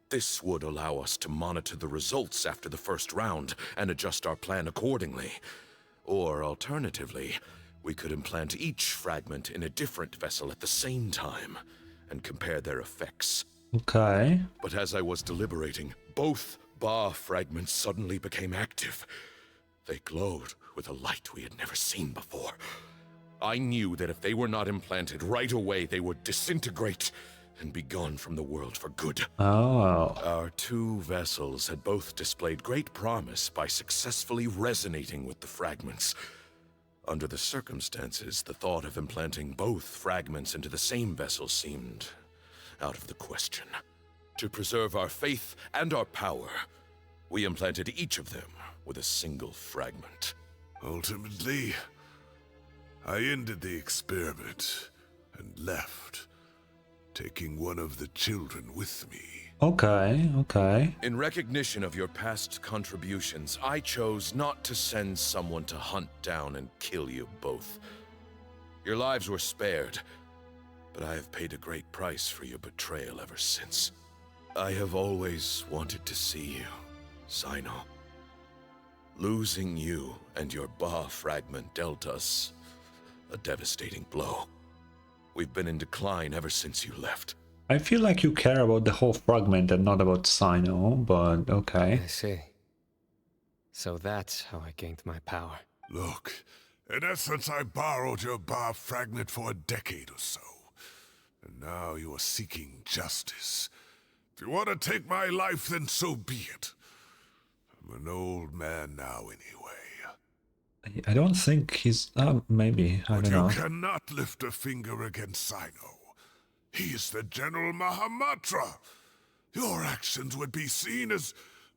This would allow us to monitor the results after the first round and adjust our plan accordingly. Or alternatively, we could implant each fragment in a different vessel at the same time and compare their effects. Okay. But as I was deliberating, both Ba fragments suddenly became active. They glowed with a light we had never seen before. I knew that if they were not implanted right away, they would disintegrate and be gone from the world for good. Oh. Our 2 vessels had both displayed great promise by successfully resonating with the fragments. Under the circumstances, the thought of implanting both fragments into the same vessel seemed out of the question. To preserve our faith and our power, we implanted each of them with a single fragment. Ultimately, I ended the experiment and left, taking one of the children with me. Okay, okay. In recognition of your past contributions, I chose not to send someone to hunt down and kill you both. Your lives were spared, but I have paid a great price for your betrayal ever since. I have always wanted to see you, Cyno. Losing you and your Ba fragment dealt us a devastating blow. We've been in decline ever since you left. I feel like you care about the whole fragment and not about Cyno, but okay. I see. So that's how I gained my power. Look, in essence, I borrowed your Ba fragment for a decade or so. And now you are seeking justice. If you want to take my life, then so be it. I'm an old man now anyway. I don't think he's... maybe, I But don't you know. cannot lift a finger against Cyno. He is the General Mahamatra. Your actions would be seen as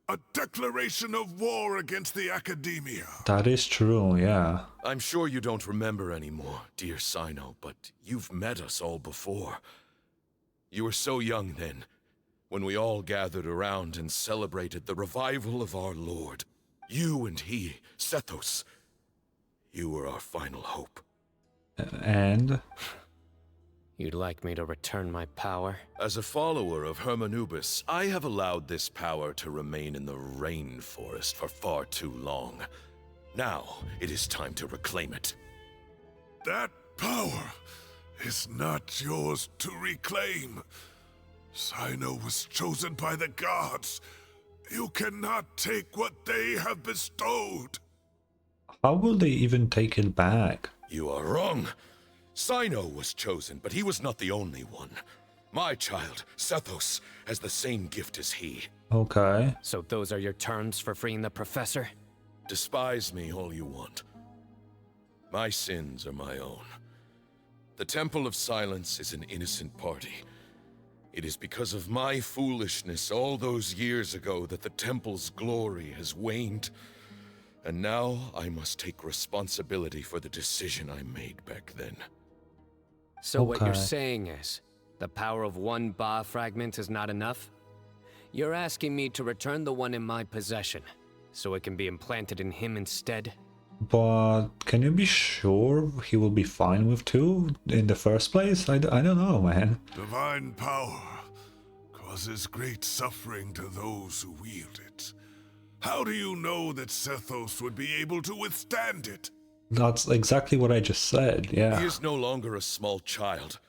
a declaration of war against the Academia. That is true, yeah. I'm sure you don't remember anymore, dear Cyno, but you've met us all before. You were so young then, when we all gathered around and celebrated the revival of our Lord. You and he, Sethos, you were our final hope. And? You'd like me to return my power? As a follower of Hermanubis, I have allowed this power to remain in the rainforest for far too long. Now, it is time to reclaim it. That power is not yours to reclaim. Cyno was chosen by the gods. You cannot take what they have bestowed. How will they even take it back? You are wrong. Cyno was chosen, but he was not the only one. My child, Sethos, has the same gift as he. Okay. So those are your terms for freeing the professor? Despise me all you want. My sins are my own. The Temple of Silence is an innocent party. It is because of my foolishness all those years ago that the Temple's glory has waned. And now I must take responsibility for the decision I made back then. So what you're saying is, the power of one Ba fragment is not enough? You're asking me to return the one in my possession, so it can be implanted in him instead? But can you be sure he will be fine with two in the first place? I don't know, man. Divine power causes great suffering to those who wield it. How do you know that Sethos would be able to withstand it? That's exactly what I just said, yeah. He is no longer a small child.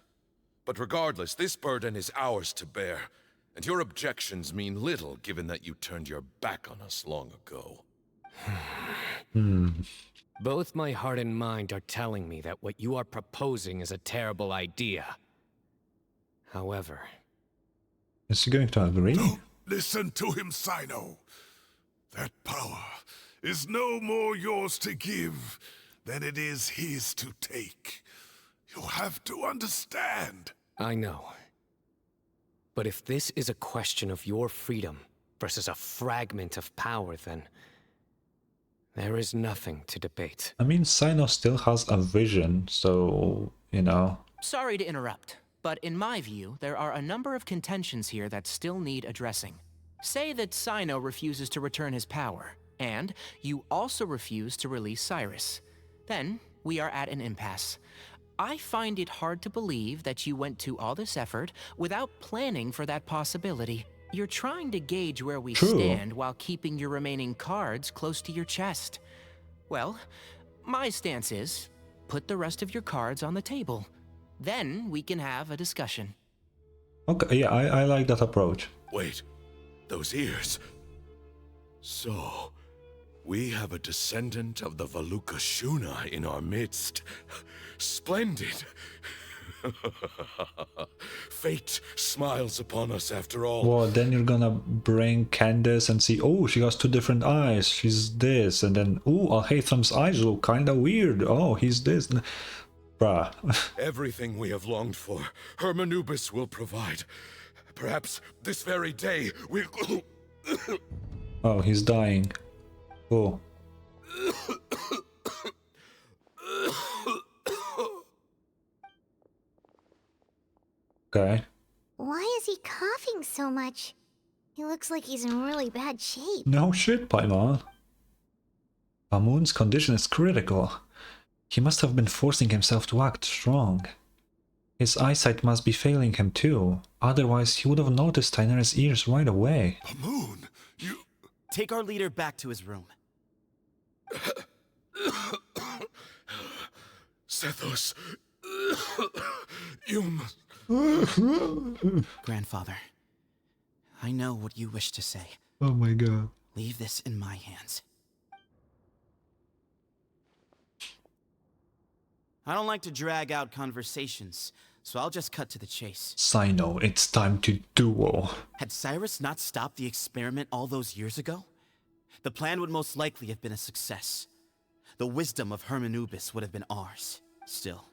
But regardless, this burden is ours to bear. And your objections mean little, given that you turned your back on us long ago. Both my heart and mind are telling me that what you are proposing is a terrible idea. However... Is he going to agree? Don't listen to him, Cyno. That power is no more yours to give than it is his to take. You have to understand. I know. But if this is a question of your freedom versus a fragment of power, then there is nothing to debate. I mean, Cyno still has a vision, so, you know. Sorry to interrupt, but in my view, there are a number of contentions here that still need addressing. Say that Cyno refuses to return his power, and you also refuse to release Cyrus. Then, we are at an impasse. I find it hard to believe that you went to all this effort without planning for that possibility. You're trying to gauge where we stand while keeping your remaining cards close to your chest. Well, my stance is, put the rest of your cards on the table. Then we can have a discussion. Okay, yeah, I like that approach. Wait, those ears. So, we have a descendant of the Valukashuna in our midst. Splendid. Fate smiles upon us after all. Well, then you're gonna bring Candace and see, oh, she has two different eyes, she's this, and then, oh, Alhaitham's eyes look kinda weird, oh, he's this. Bruh. Everything we have longed for, Hermanubis will provide. Perhaps this very day we'll... Oh, he's dying. Oh. Okay. Why is he coughing so much? He looks like he's in really bad shape. No shit, Paimon. Amun's condition is critical. He must have been forcing himself to act strong. His eyesight must be failing him too, otherwise he would have noticed Tynera's ears right away. Amun, you... Take our leader back to his room. Sethos, you must... Grandfather, I know what you wish to say. Oh my god. Leave this in my hands. I don't like to drag out conversations, so I'll just cut to the chase. Cyno, it's time to duel. Had Cyrus not stopped the experiment all those years ago, the plan would most likely have been a success. the wisdom of Hermanubis would have been ours. Still,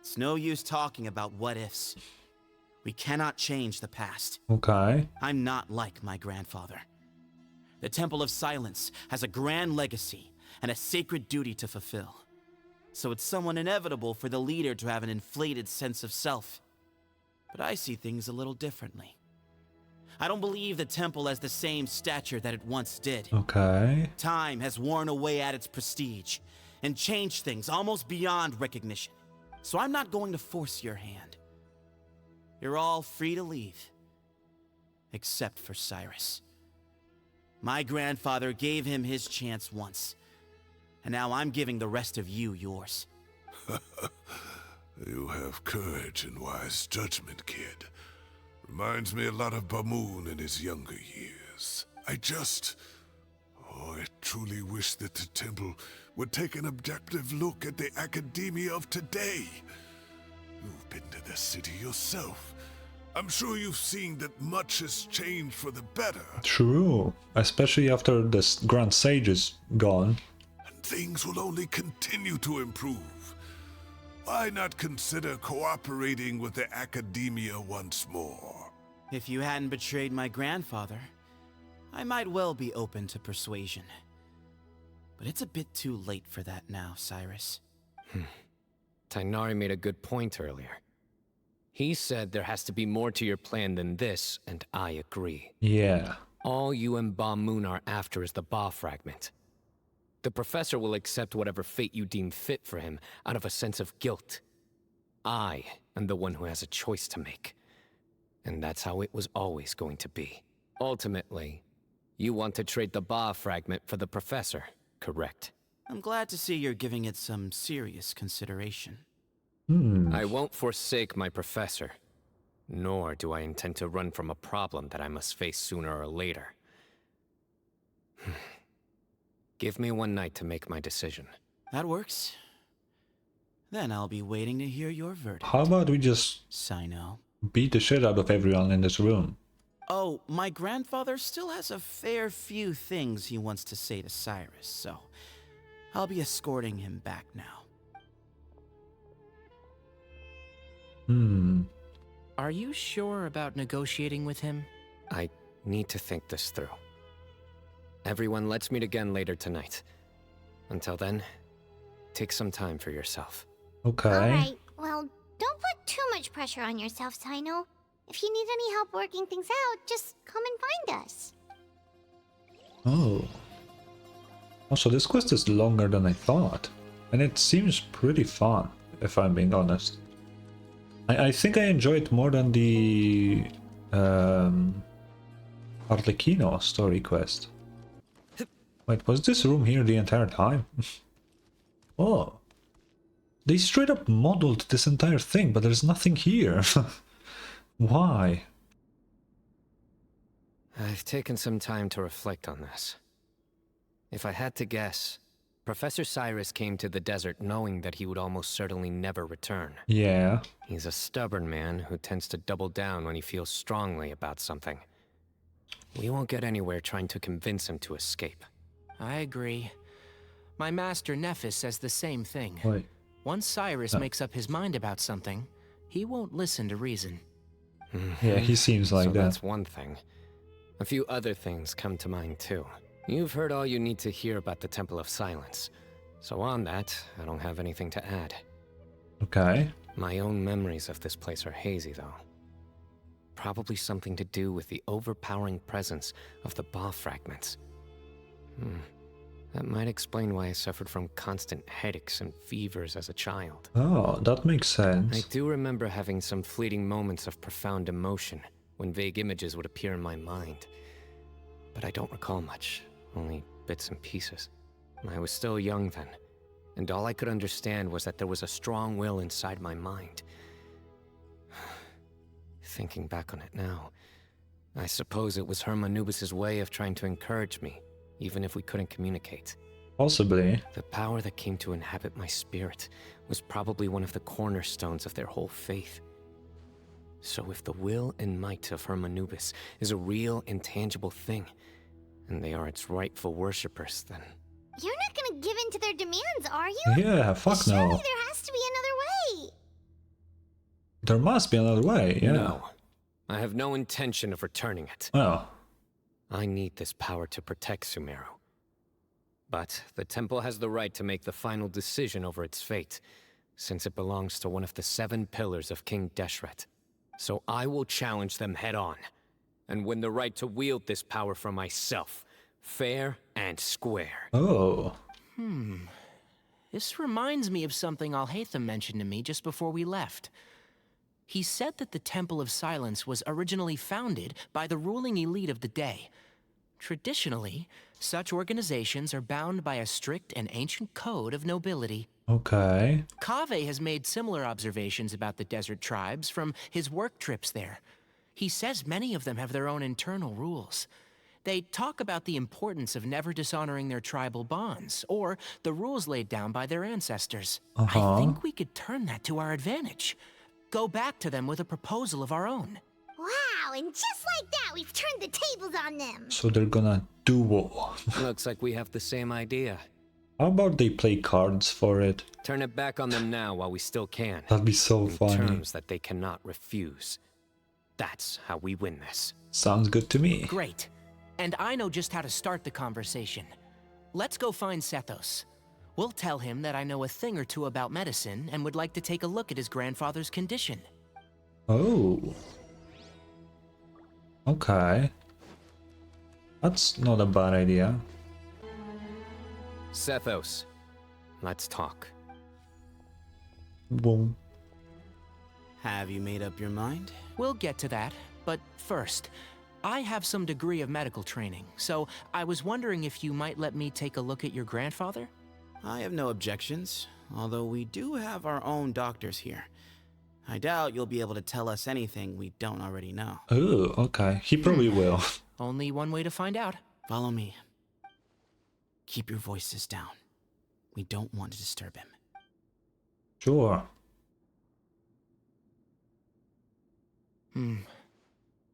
it's no use talking about what ifs. We cannot change the past. Okay. I'm not like my grandfather. The Temple of Silence has a grand legacy and a sacred duty to fulfill. So it's somewhat inevitable for the leader to have an inflated sense of self. But I see things a little differently. I don't believe the temple has the same stature that it once did. Okay. Time has worn away at its prestige and changed things almost beyond recognition. So I'm not going to force your hand. You're all free to leave. Except for Cyrus. My grandfather gave him his chance once. And now I'm giving the rest of you yours. You have courage and wise judgment, kid. Reminds me a lot of Bamoon in his younger years. I truly wish that the temple would take an objective look at the academia of today. You've been to the city yourself. I'm sure you've seen that much has changed for the better. True. Especially after the Grand Sage is gone. And things will only continue to improve. Why not consider cooperating with the academia once more? If you hadn't betrayed my grandfather, I might well be open to persuasion. But it's a bit too late for that now, Cyrus. Tainari made a good point earlier. He said there has to be more to your plan than this, and I agree. Yeah. All you and Ba Moon are after is the Ba fragment. The professor will accept whatever fate you deem fit for him out of a sense of guilt. I am the one who has a choice to make. And that's how it was always going to be. Ultimately, you want to trade the Ba fragment for the professor, correct? I'm glad to see you're giving it some serious consideration. I won't forsake my professor, nor do I intend to run from a problem that I must face sooner or later. Give me one night to make my decision. That works. Then I'll be waiting to hear your verdict. How about we just Cyno. beat the shit out of everyone in this room? Oh, my grandfather still has a fair few things he wants to say to Cyrus, so I'll be escorting him back now. Are you sure about negotiating with him? I need to think this through. Everyone, let's meet again later tonight. Until then, take some time for yourself. Okay. Alright, well, don't put too much pressure on yourself, Cyno. If you need any help working things out, just come and find us. Oh. Also, this quest is longer than I thought. And it seems pretty fun, if I'm being honest. I think I enjoy it more than the Arlecchino story quest. Wait, was this room here the entire time? Oh. They straight up modeled this entire thing, but there's nothing here. Why? I've taken some time to reflect on this. If I had to guess, Professor Cyrus came to the desert knowing that he would almost certainly never return. Yeah. He's a stubborn man who tends to double down when he feels strongly about something. We won't get anywhere trying to convince him to escape. I agree. My master Nephis says the same thing. Wait. Once Cyrus makes up his mind about something, he won't listen to reason. Yeah, he seems like so that. That's one thing. A few other things come to mind too. You've heard all you need to hear about the Temple of Silence. So on that, I don't have anything to add. Okay. My own memories of this place are hazy though. Probably something to do with the overpowering presence of the Ba fragments. That might explain why I suffered from constant headaches and fevers as a child. Oh, that makes sense. I do remember having some fleeting moments of profound emotion when vague images would appear in my mind. But I don't recall much, only bits and pieces. I was still young then, and all I could understand was that there was a strong will inside my mind. Thinking back on it now, I suppose it was Hermanubis' way of trying to encourage me, even if we couldn't communicate. Possibly. The power that came to inhabit my spirit was probably one of the cornerstones of their whole faith. So if the will and might of Hermanubis is a real, intangible thing, and they are its rightful worshippers, then You're not gonna give in to their demands, are you? Yeah, fuck Surely no. there has to be another way. There must be another way, yeah. No. I have no intention of returning it. Oh. I need this power to protect Sumeru. But the temple has the right to make the final decision over its fate, since it belongs to one of the 7 pillars of King Deshret. So I will challenge them head on, and win the right to wield this power for myself, fair and square. Oh. This reminds me of something Alhaitham mentioned to me just before we left. He said that the Temple of Silence was originally founded by the ruling elite of the day. Traditionally, such organizations are bound by a strict and ancient code of nobility. Okay. Kaveh has made similar observations about the desert tribes from his work trips there. He says many of them have their own internal rules. They talk about the importance of never dishonoring their tribal bonds, or the rules laid down by their ancestors. I think we could turn that to our advantage. Go back to them with a proposal of our own. Wow, and just like that, we've turned the tables on them. So they're gonna duel. Looks like we have the same idea. How about they play cards for it? Turn it back on them now while we still can. That'd be so funny. Terms that they cannot refuse. That's how we win this. Sounds good to me. Great. And I know just how to start the conversation. Let's go find Sethos. We'll tell him that I know a thing or two about medicine and would like to take a look at his grandfather's condition. Oh. Okay. That's not a bad idea. Sethos, let's talk. Boom. Have you made up your mind? We'll get to that, but first, I have some degree of medical training, so I was wondering if you might let me take a look at your grandfather? I have no objections, although we do have our own doctors here. I doubt you'll be able to tell us anything we don't already know. Oh, okay. He probably will. Only one way to find out. Follow me. Keep your voices down. We don't want to disturb him. Sure.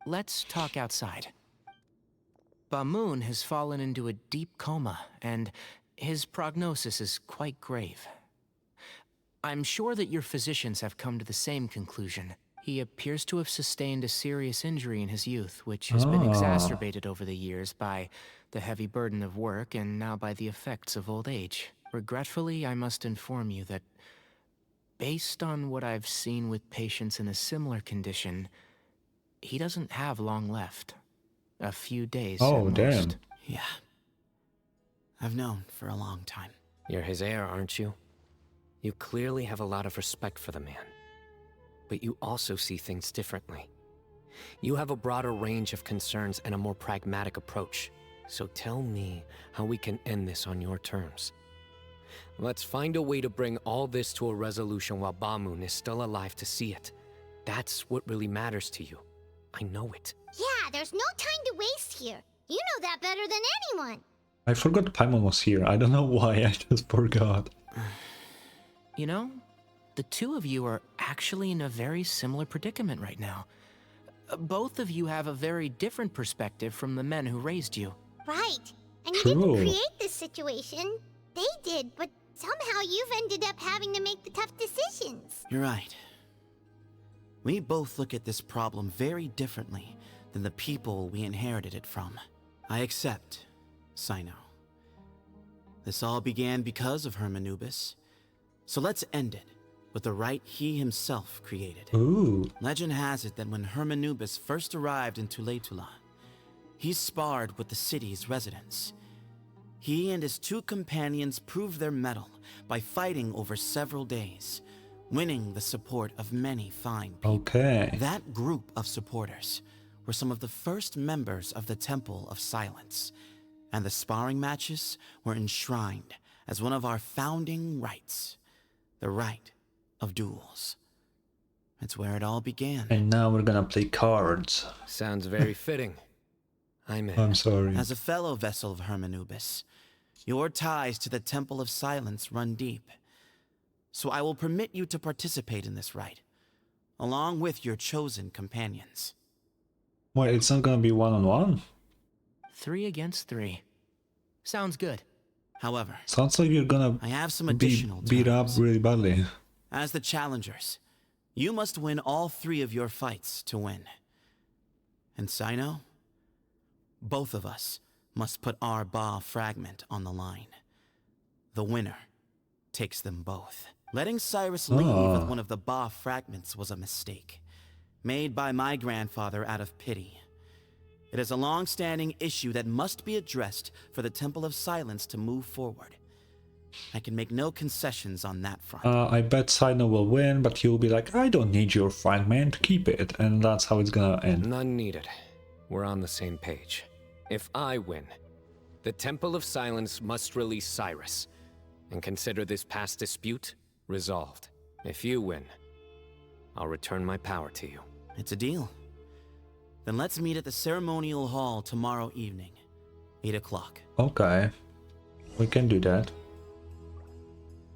Let's talk outside. Bamoon has fallen into a deep coma, and his prognosis is quite grave. I'm sure that your physicians have come to the same conclusion. He appears to have sustained a serious injury in his youth, which has been exacerbated over the years by the heavy burden of work and now by the effects of old age. Regretfully, I must inform you that, based on what I've seen with patients in a similar condition, he doesn't have long left. A few days at most. Damn. Yeah. I've known for a long time. You're his heir, aren't you? You clearly have a lot of respect for the man. But you also see things differently. You have a broader range of concerns and a more pragmatic approach. So tell me how we can end this on your terms. Let's find a way to bring all this to a resolution while Bamoon is still alive to see it. That's what really matters to you. I know it. Yeah, there's no time to waste here. You know that better than anyone. I forgot Paimon was here. I don't know why, I just forgot. You know, the two of you are actually in a very similar predicament right now. Both of you have a very different perspective from the men who raised you. Right. And you True. didn't create this situation. They did, but somehow you've ended up having to make the tough decisions. You're right. We both look at this problem very differently than the people we inherited it from. I accept, Cyno. This all began because of Hermanubis. So let's end it with the rite he himself created. Ooh. Legend has it that when Hermanubis first arrived in Tuletula, he sparred with the city's residents. He and his 2 companions proved their mettle by fighting over several days, winning the support of many fine people. Okay. That group of supporters were some of the first members of the Temple of Silence, and the sparring matches were enshrined as one of our founding rites, the rite of duels. That's where it all began. And now we're gonna play cards. Sounds very fitting. I'm sorry. As a fellow vessel of Hermanubis, your ties to the Temple of Silence run deep. So I will permit you to participate in this rite, along with your chosen companions. Wait, it's not gonna be one-on-one? 3 against 3. Sounds good. However, sounds like you're gonna I have some be additional beat up terms. really badly. As the challengers, you must win all 3 of your fights to win. And Cyno, both of us must put our Ba fragment on the line. The winner takes them both. Letting Cyrus leave with one of the Ba fragments was a mistake, made by my grandfather out of pity. It is a long-standing issue that must be addressed for the Temple of Silence to move forward. I can make no concessions on that front. I bet Cyno will win, but he'll be like, I don't need your fragment, keep it. And that's how it's gonna end. None needed. We're on the same page. If I win, the Temple of Silence must release Cyrus and consider this past dispute resolved. If you win, I'll return my power to you. It's a deal. Then let's meet at the ceremonial hall tomorrow evening, 8 o'clock. Okay, we can do that.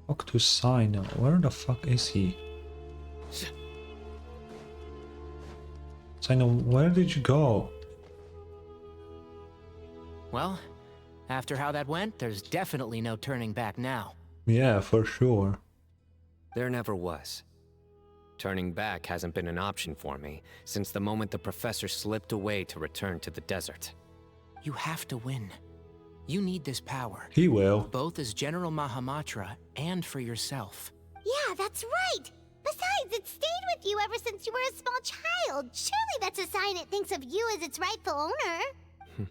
Talk to Cyno. Where the fuck is he? Cyno, where did you go? Well, after how that went, there's definitely no turning back now. Yeah, for sure. There never was. Turning back hasn't been an option for me since the moment the professor slipped away to return to the desert. You have to win. You need this power. He will. Both as General Mahamatra and for yourself. Yeah, that's right. Besides, it stayed with you ever since you were a small child. Surely that's a sign it thinks of you as its rightful owner.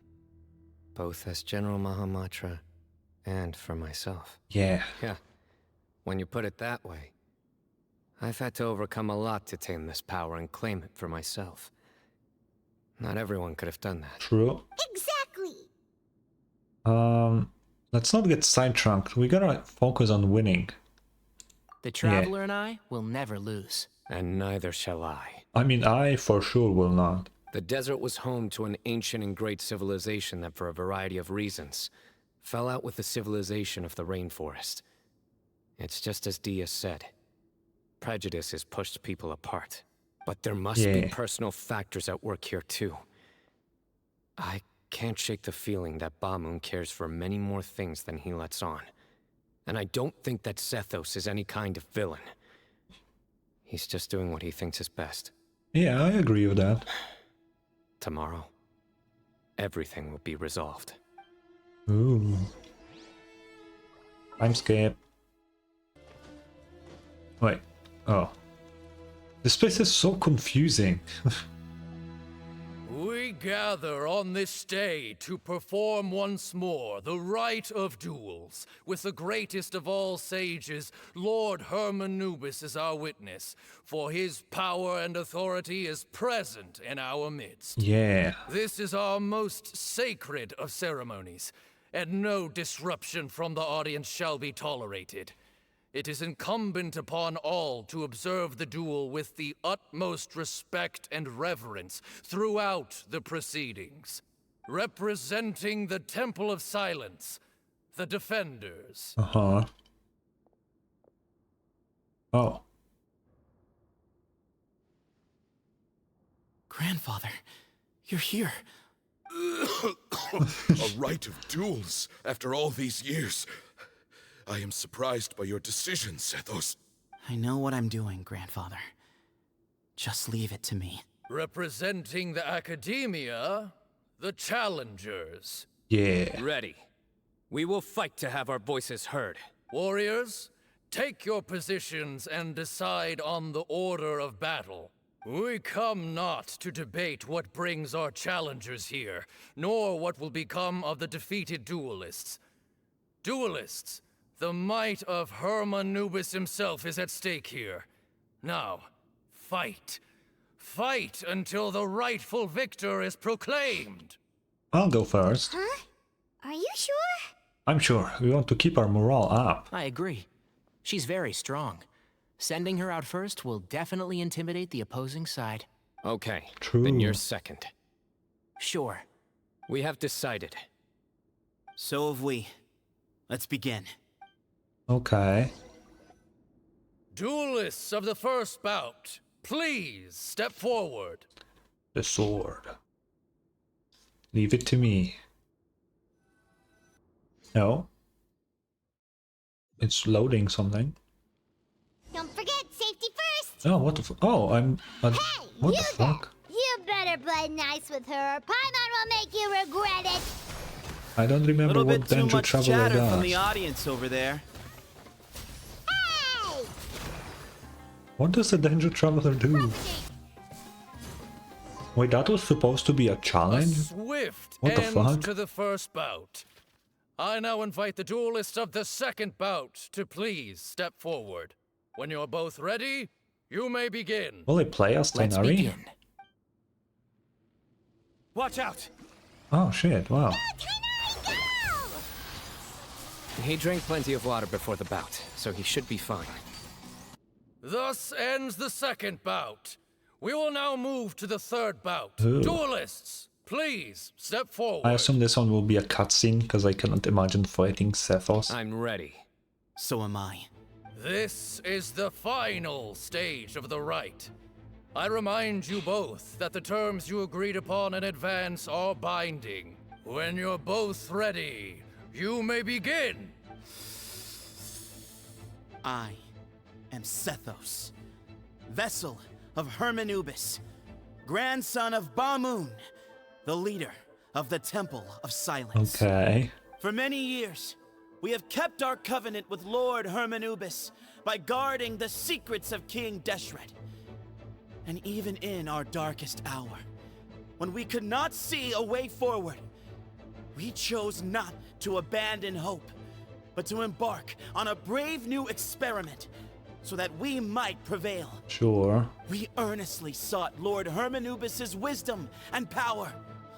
Both as General Mahamatra and for myself. Yeah. Yeah. When you put it that way, I've had to overcome a lot to tame this power and claim it for myself. Not everyone could have done that. True. Exactly. Let's not get sidetracked. We gotta focus on winning. The Traveler and I will never lose. And neither shall I. I mean, I for sure will not. The desert was home to an ancient and great civilization that, for a variety of reasons, fell out with the civilization of the rainforest. It's just as Dia said. Prejudice has pushed people apart. But there must be personal factors at work here too. I can't shake the feeling that Bamoon cares for many more things than he lets on. And I don't think that Sethos is any kind of villain. He's just doing what he thinks is best. Yeah, I agree with that. Tomorrow, everything will be resolved. Ooh. Time skip. Wait. Oh. This place is so confusing. We gather on this day to perform once more the rite of duels, with the greatest of all sages, Lord Hermanubis, as our witness, for his power and authority is present in our midst. Yeah. This is our most sacred of ceremonies, and no disruption from the audience shall be tolerated. It is incumbent upon all to observe the duel with the utmost respect and reverence throughout the proceedings. Representing the Temple of Silence, the Defenders. Uh-huh. Oh. Grandfather, you're here. A rite of duels after all these years. I am surprised by your decision, Sethos. I know what I'm doing, Grandfather. Just leave it to me. Representing the Academia, the Challengers. Yeah. Ready. We will fight to have our voices heard. Warriors, take your positions and decide on the order of battle. We come not to debate what brings our challengers here, nor what will become of the defeated duelists. Duelists, the might of Hermanubis himself is at stake here. Now, fight. Fight until the rightful victor is proclaimed. I'll go first. Huh? Are you sure? I'm sure. We want to keep our morale up. I agree. She's very strong. Sending her out first will definitely intimidate the opposing side. Okay. True. Then you're second. Sure. We have decided. So have we. Let's begin. Okay. Duelists of the first bout, please step forward. The sword. Leave it to me. No. It's loading something. Don't forget, safety first! Oh, what the oh, I'm... Hey, what you the fuck? there! You better play nice with her, or Paimon will make you regret it! I don't remember Little what bit too Danger much Traveler chatter does. from the audience over there. Hey! What does the Danger Traveler do? Wait, that was supposed to be a A challenge? swift What the end fuck? to the first bout. I now invite the duelists of the second bout to please step forward. When you're both ready, you may begin. Will they play as Let's Tainari? begin. Watch out! Oh shit, wow. He drank plenty of water before the bout, so he should be fine. Thus ends the second bout. We will now move to the third bout. Ooh. Duelists, please step forward. I assume this one will be a cutscene, because I cannot imagine fighting Sethos. I'm ready. So am I. This is the final stage of the rite. I remind you both that the terms you agreed upon in advance are binding. When you're both ready, you may begin. I am Sethos, vessel of Hermanubis, grandson of Bamoon, the leader of the Temple of Silence. Okay. For many years, we have kept our covenant with Lord Hermanubis by guarding the secrets of King Deshret. And even in our darkest hour, when we could not see a way forward, we chose not to abandon hope, but to embark on a brave new experiment so that we might prevail. Sure. We earnestly sought Lord Hermanubis' wisdom and power,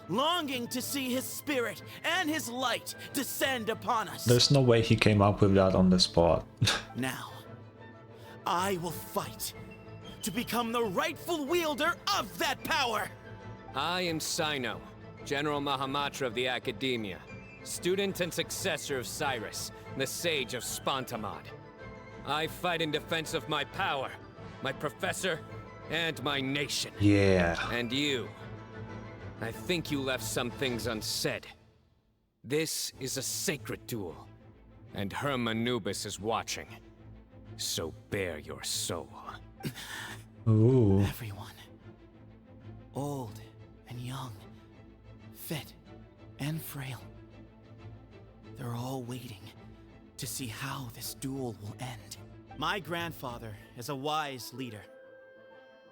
longing to see his spirit and his light descend upon us. There's no way he came up with that on the spot. Now, I will fight to become the rightful wielder of that power. I am Cyno, General Mahamatra of the Academia, student and successor of Cyrus, the Sage of Spontamod. I fight in defense of my power, my professor, and my nation. Yeah. And you. I think you left some things unsaid. This is a sacred duel, and Hermanubis is watching. So bare your soul. Ooh. Everyone, old and young, fit and frail, they're all waiting to see how this duel will end. My grandfather is a wise leader.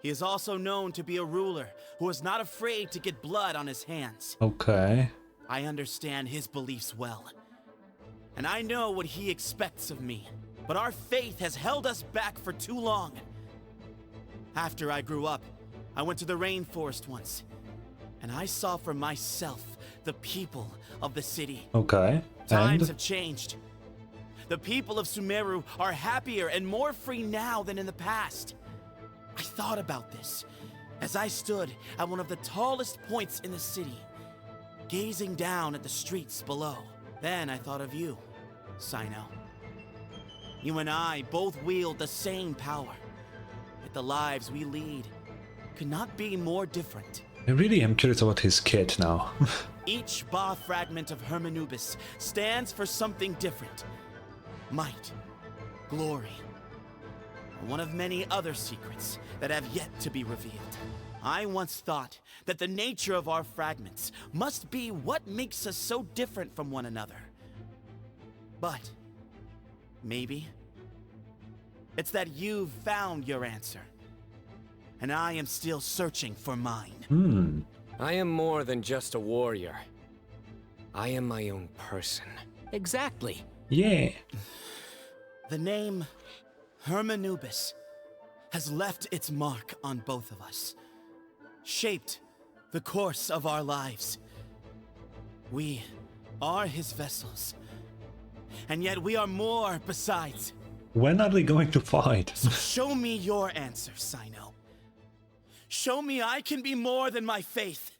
He is also known to be a ruler who is not afraid to get blood on his hands. Okay. I understand his beliefs well, and I know what he expects of me. But our faith has held us back for too long. After I grew up, I went to the rainforest once, and I saw for myself the people of the city. Okay. Times have changed. The people of Sumeru are happier and more free now than in the past. I thought about this as I stood at one of the tallest points in the city, gazing down at the streets below. Then I thought of you, Cyno. You and I both wield the same power, yet the lives we lead could not be more different. I really am curious about his kid now. Each Ba fragment of Hermanubis stands for something different. Might, glory, and one of many other secrets that have yet to be revealed. I once thought that the nature of our fragments must be what makes us so different from one another. But maybe it's that you've found your answer, and I am still searching for mine. I am more than just a warrior. I am my own person. Exactly. Yeah. The name Hermanubis has left its mark on both of us, shaped the course of our lives. We are his vessels, and yet we are more besides. When are they going to fight? So show me your answer, Cyno. Show me I can be more than my faith,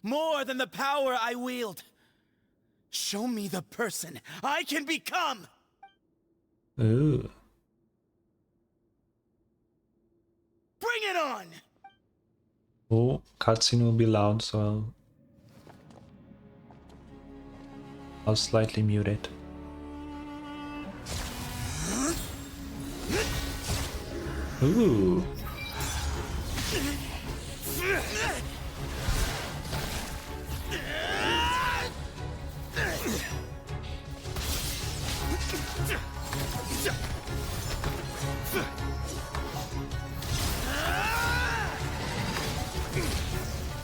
more than the power I wield. Show me the person I can become! Ooh. Bring it on! Oh, cutscene will be loud, so I'll slightly mute it. Ooh.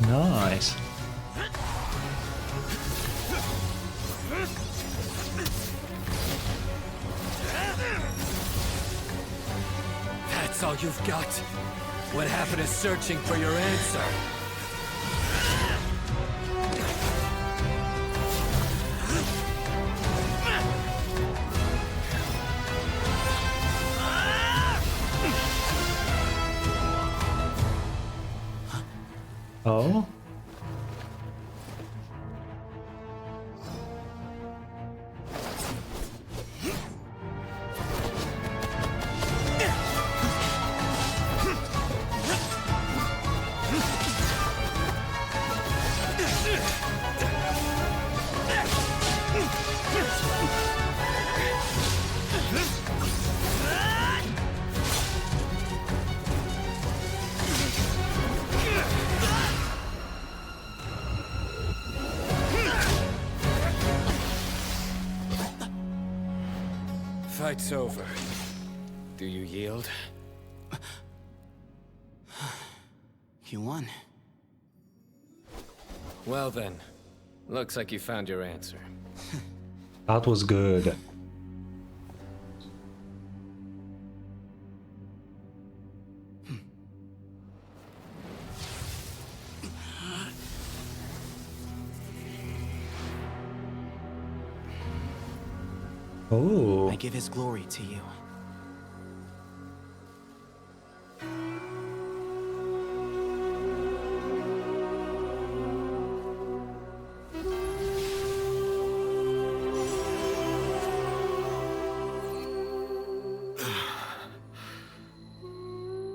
Nice. That's all you've got? What happened to searching for your answer? Oh? Fight's over. Do you yield? You won. Well then, looks like you found your answer. That was good. Oh. I give his glory to you.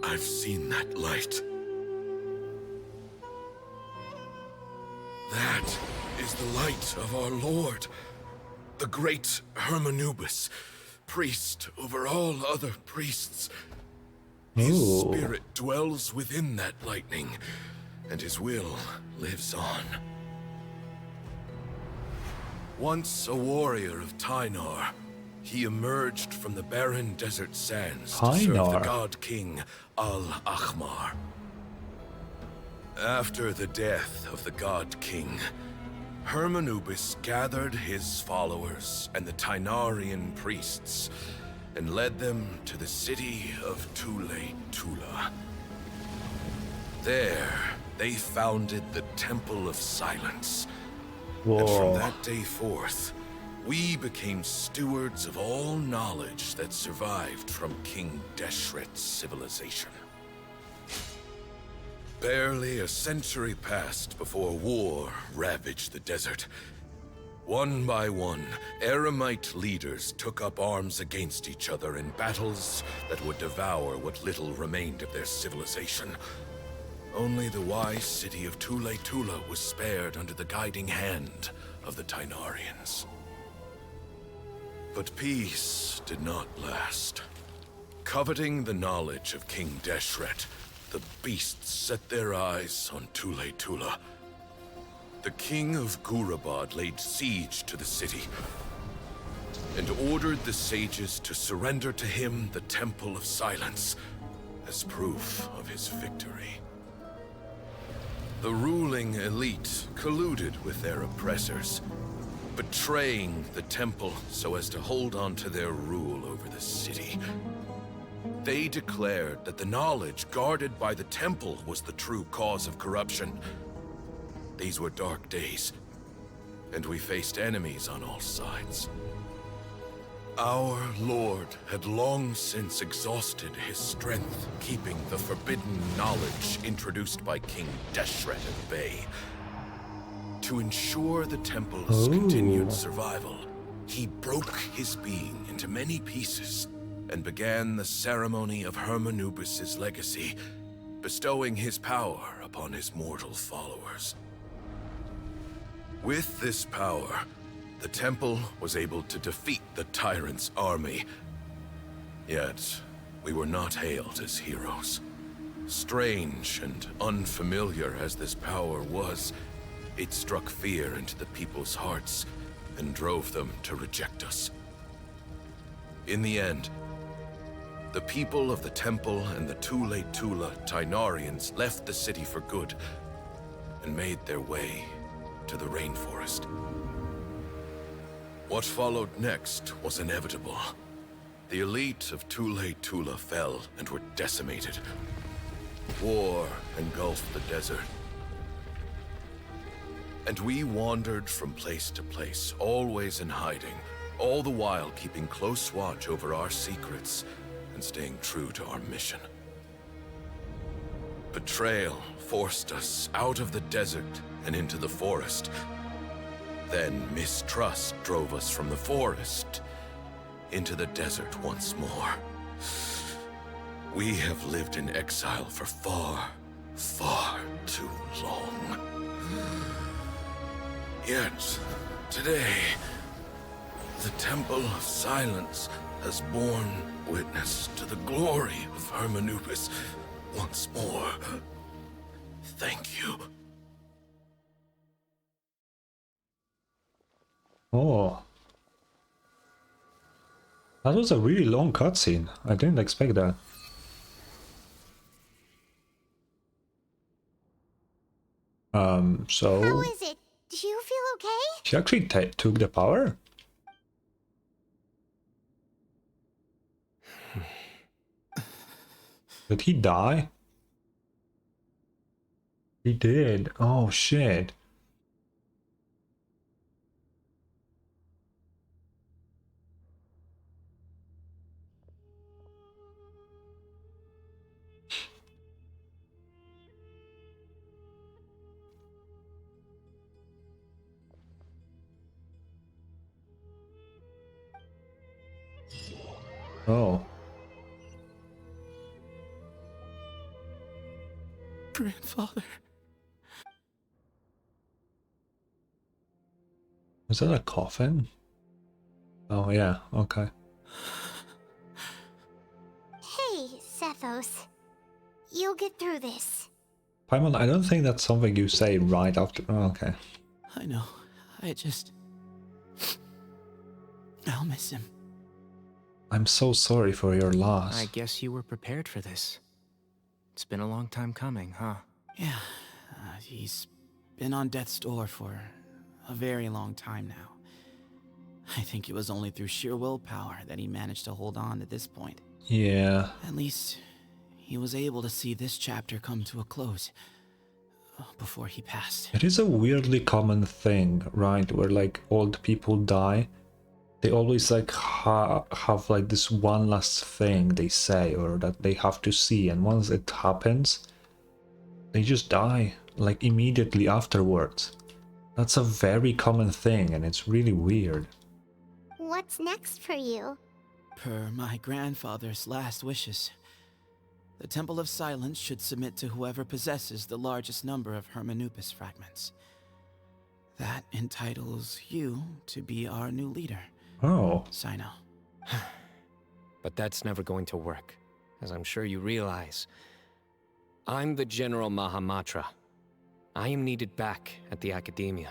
I've seen that light. That is the light of our Lord, the great Hermanubis, priest over all other priests. His spirit dwells within that lightning, and his will lives on. Once a warrior of Tynar, he emerged from the barren desert sands to serve the god king Al-Ahmar. After the death of the god king, Hermanubis gathered his followers and the Tynarian priests and led them to the city of Tule-Tula. There, they founded the Temple of Silence. And from that day forth, we became stewards of all knowledge that survived from King Deshret's civilization. Barely a century passed before war ravaged the desert. One by one, Eremite leaders took up arms against each other in battles that would devour what little remained of their civilization. Only the wise city of Tule-Tula was spared under the guiding hand of the Tynarians. But peace did not last. Coveting the knowledge of King Deshret, the beasts set their eyes on Tule-Tula. The king of Gurabad laid siege to the city and ordered the sages to surrender to him the Temple of Silence as proof of his victory. The ruling elite colluded with their oppressors, betraying the temple so as to hold on to their rule over the city. They declared that the knowledge guarded by the temple was the true cause of corruption. These were dark days, and we faced enemies on all sides. Our Lord had long since exhausted his strength, keeping the forbidden knowledge introduced by King Deshret at bay. To ensure the temple's continued survival, he broke his being into many pieces and began the ceremony of Hermanubis' legacy, bestowing his power upon his mortal followers. With this power, the temple was able to defeat the tyrant's army. Yet, we were not hailed as heroes. Strange and unfamiliar as this power was, it struck fear into the people's hearts and drove them to reject us. In the end, the people of the Temple and the Tule Tula Tainarians left the city for good and made their way to the rainforest. What followed next was inevitable. The elite of Tule Tula fell and were decimated. War engulfed the desert. And we wandered from place to place, always in hiding, all the while keeping close watch over our secrets and staying true to our mission. Betrayal forced us out of the desert and into the forest. Then mistrust drove us from the forest into the desert once more. We have lived in exile for far, far too long. Yet, today, the Temple of Silence has borne witness to the glory of Hermanupis once more. Thank you. Oh. That was a really long cutscene. I didn't expect that. So... How is it? Do you feel okay? She actually took the power? Did he die? He did. Oh shit. Oh. Grandfather. Is that a coffin? Oh yeah, okay. Hey, Sethos. You'll get through this. Paimon, I don't think that's something you say right after... Oh, okay. I know. I'll miss him. I'm so sorry for your loss. I guess you were prepared for this. It's been a long time coming, huh? Yeah, he's been on death's door for a very long time now. I think it was only through sheer willpower that he managed to hold on to this point. Yeah. At least, he was able to see this chapter come to a close before he passed. It is a weirdly common thing, right? Where like old people die. They always like have like this one last thing they say or that they have to see, and once it happens, they just die like immediately afterwards. That's a very common thing, and it's really weird. What's next for you? Per my grandfather's last wishes, the Temple of Silence should submit to whoever possesses the largest number of Hermanupis fragments. That entitles you to be our new leader. Oh. Cyno. But that's never going to work, as I'm sure you realize. I'm the General Mahamatra. I am needed back at the Academia.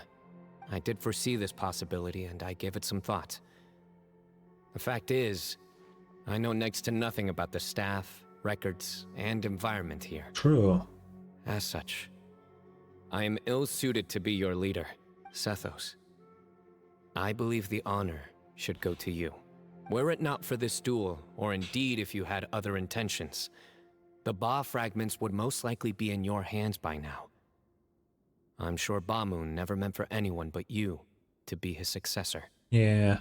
I did foresee this possibility, and I gave it some thought. The fact is, I know next to nothing about the staff, records, and environment here. True. As such, I am ill-suited to be your leader, Sethos. I believe the honor should go to you. Were it not for this duel, or indeed if you had other intentions, the Ba fragments would most likely be in your hands by now. I'm sure Bamoon never meant for anyone but you to be his successor. Yeah.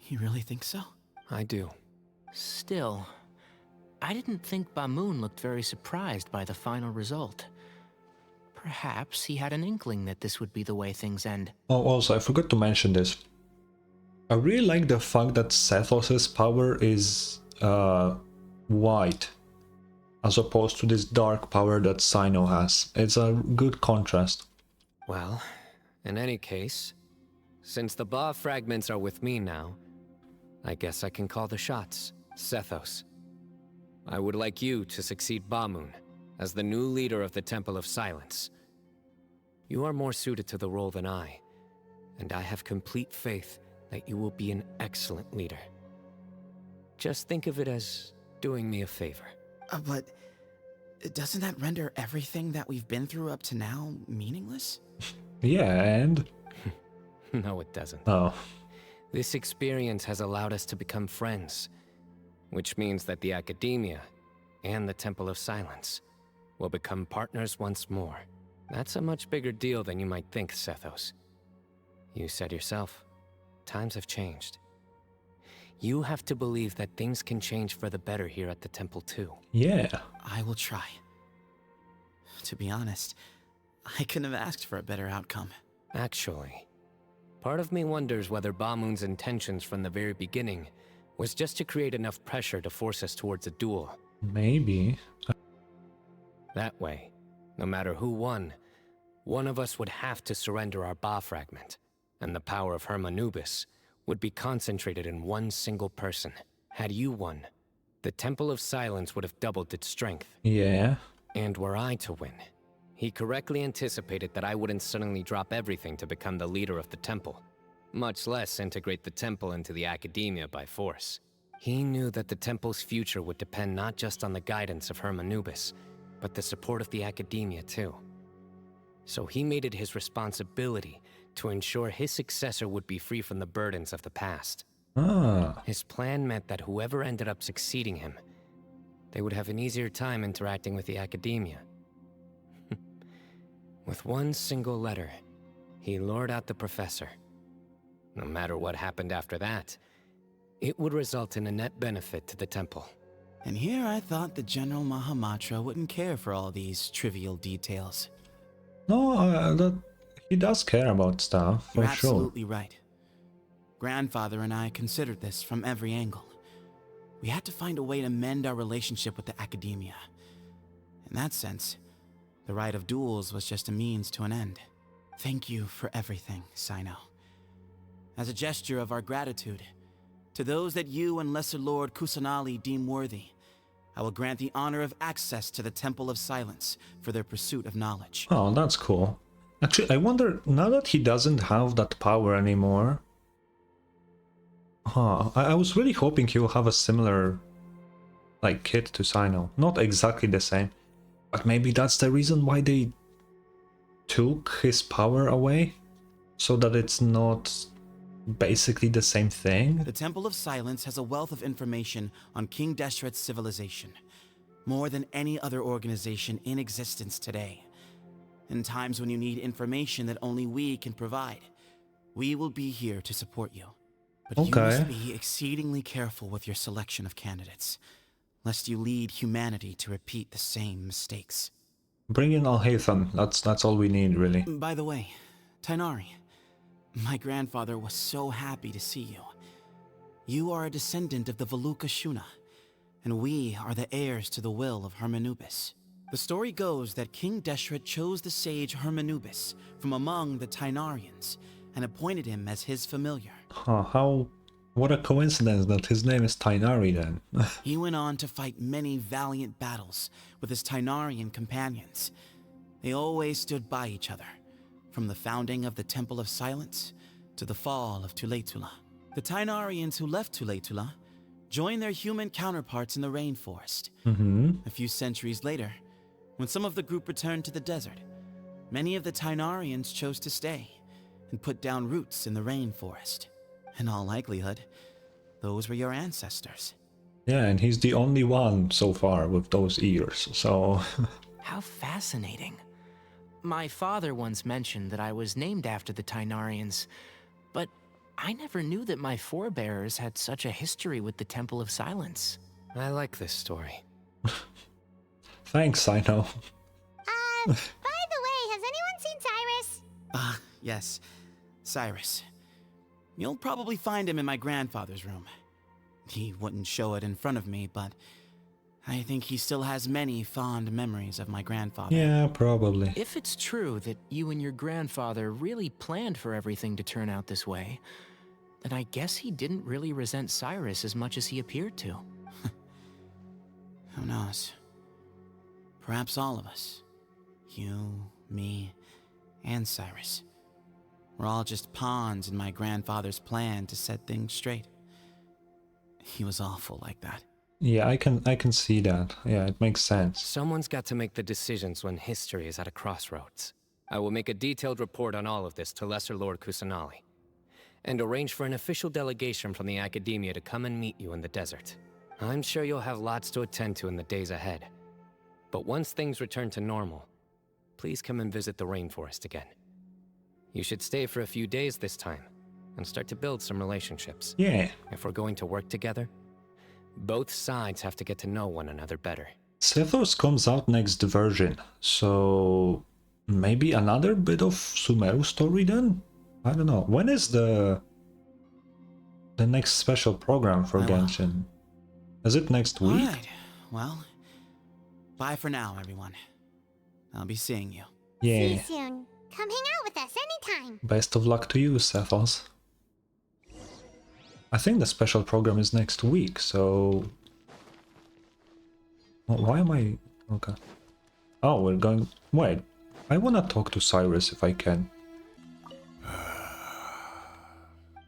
You really think so? I do. Still, I didn't think Bamoon looked very surprised by the final result. Perhaps he had an inkling that this would be the way things end. Oh, also, I forgot to mention this. I really like the fact that Sethos' power is white, as opposed to this dark power that Cyno has. It's a good contrast. Well, in any case, since the Ba fragments are with me now, I guess I can call the shots. Sethos. I would like you to succeed Bamun as the new leader of the Temple of Silence. You are more suited to the role than I, and I have complete faith that you will be an excellent leader. Just think of it as doing me a favor. But doesn't that render everything that we've been through up to now meaningless? Yeah, and? No, it doesn't. Oh. This experience has allowed us to become friends, which means that the Academia and the Temple of Silence will become partners once more. That's a much bigger deal than you might think, Sethos. You said yourself, times have changed. You have to believe that things can change for the better here at the temple too. Yeah. I will try. To be honest, I couldn't have asked for a better outcome. Actually, part of me wonders whether Bamun's intentions from the very beginning was just to create enough pressure to force us towards a duel. Maybe. That way, no matter who won, one of us would have to surrender our Ba fragment, and the power of Hermanubis would be concentrated in one single person. Had you won, the Temple of Silence would have doubled its strength. Yeah. And were I to win, he correctly anticipated that I wouldn't suddenly drop everything to become the leader of the temple, much less integrate the temple into the Academia by force. He knew that the temple's future would depend not just on the guidance of Hermanubis, but the support of the Academia too. So he made it his responsibility to ensure his successor would be free from the burdens of the past. His plan meant that whoever ended up succeeding him, they would have an easier time interacting with the Academia. With one single letter, he lured out the professor. No matter what happened after that, it would result in a net benefit to the temple. And here I thought the General Mahamatra wouldn't care for all these trivial details. No, he does care about stuff, for You're sure. absolutely right. Grandfather and I considered this from every angle. We had to find a way to mend our relationship with the Academia. In that sense, the right of duels was just a means to an end. Thank you for everything, Cyno. As a gesture of our gratitude, to those that you and Lesser Lord Kusanali deem worthy, I will grant the honor of access to the Temple of Silence for their pursuit of knowledge. Oh, that's cool. Actually, I wonder, now that he doesn't have that power anymore... I was really hoping he will have a similar, like, kit to Cyno. Not exactly the same, but maybe that's the reason why they took his power away? So that it's not basically the same thing? The Temple of Silence has a wealth of information on King Deshret's civilization, more than any other organization in existence today. In times when you need information that only we can provide, we will be here to support you. But you must be exceedingly careful with your selection of candidates, lest you lead humanity to repeat the same mistakes. Bring in Alhaitham, that's all we need, really. By the way, Tainari, my grandfather was so happy to see you. You are a descendant of the Veluka Shuna, and we are the heirs to the will of Hermanubis. The story goes that King Deshret chose the sage Hermanubis from among the Tainarians and appointed him as his familiar. What a coincidence that his name is Tainari then. He went on to fight many valiant battles with his Tainarian companions. They always stood by each other, from the founding of the Temple of Silence to the fall of Tuletula. The Tainarians who left Tuletula joined their human counterparts in the rainforest. A few centuries later, when some of the group returned to the desert, many of the Tainarians chose to stay and put down roots in the rainforest. In all likelihood, those were your ancestors. Yeah, and he's the only one so far with those ears, so... How fascinating. My father once mentioned that I was named after the Tainarians, but I never knew that my forebears had such a history with the Temple of Silence. I like this story. Thanks, Cyno. By the way, has anyone seen Cyrus? Yes. Cyrus. You'll probably find him in my grandfather's room. He wouldn't show it in front of me, but I think he still has many fond memories of my grandfather. Yeah, probably. If it's true that you and your grandfather really planned for everything to turn out this way, then I guess he didn't really resent Cyrus as much as he appeared to. Who knows? Perhaps all of us. You, me, and Cyrus. We're all just pawns in my grandfather's plan to set things straight. He was awful like that. Yeah, I can see that. Yeah, it makes sense. Someone's got to make the decisions when history is at a crossroads. I will make a detailed report on all of this to Lesser Lord Kusanali, and arrange for an official delegation from the Academia to come and meet you in the desert. I'm sure you'll have lots to attend to in the days ahead. But once things return to normal, please come and visit the rainforest again. You should stay for a few days this time, and start to build some relationships. Yeah. If we're going to work together, both sides have to get to know one another better. Sethos comes out next version, so maybe another bit of Sumeru story then? I don't know. When is the next special program for Genshin? Is it next week? Alright, well, bye for now, everyone. I'll be seeing you. Yeah. See you soon. Come hang out with us anytime. Best of luck to you, Sethos. I think the special program is next week, so... Why am I... Okay. Oh, we're going... Wait. I wanna talk to Cyrus if I can.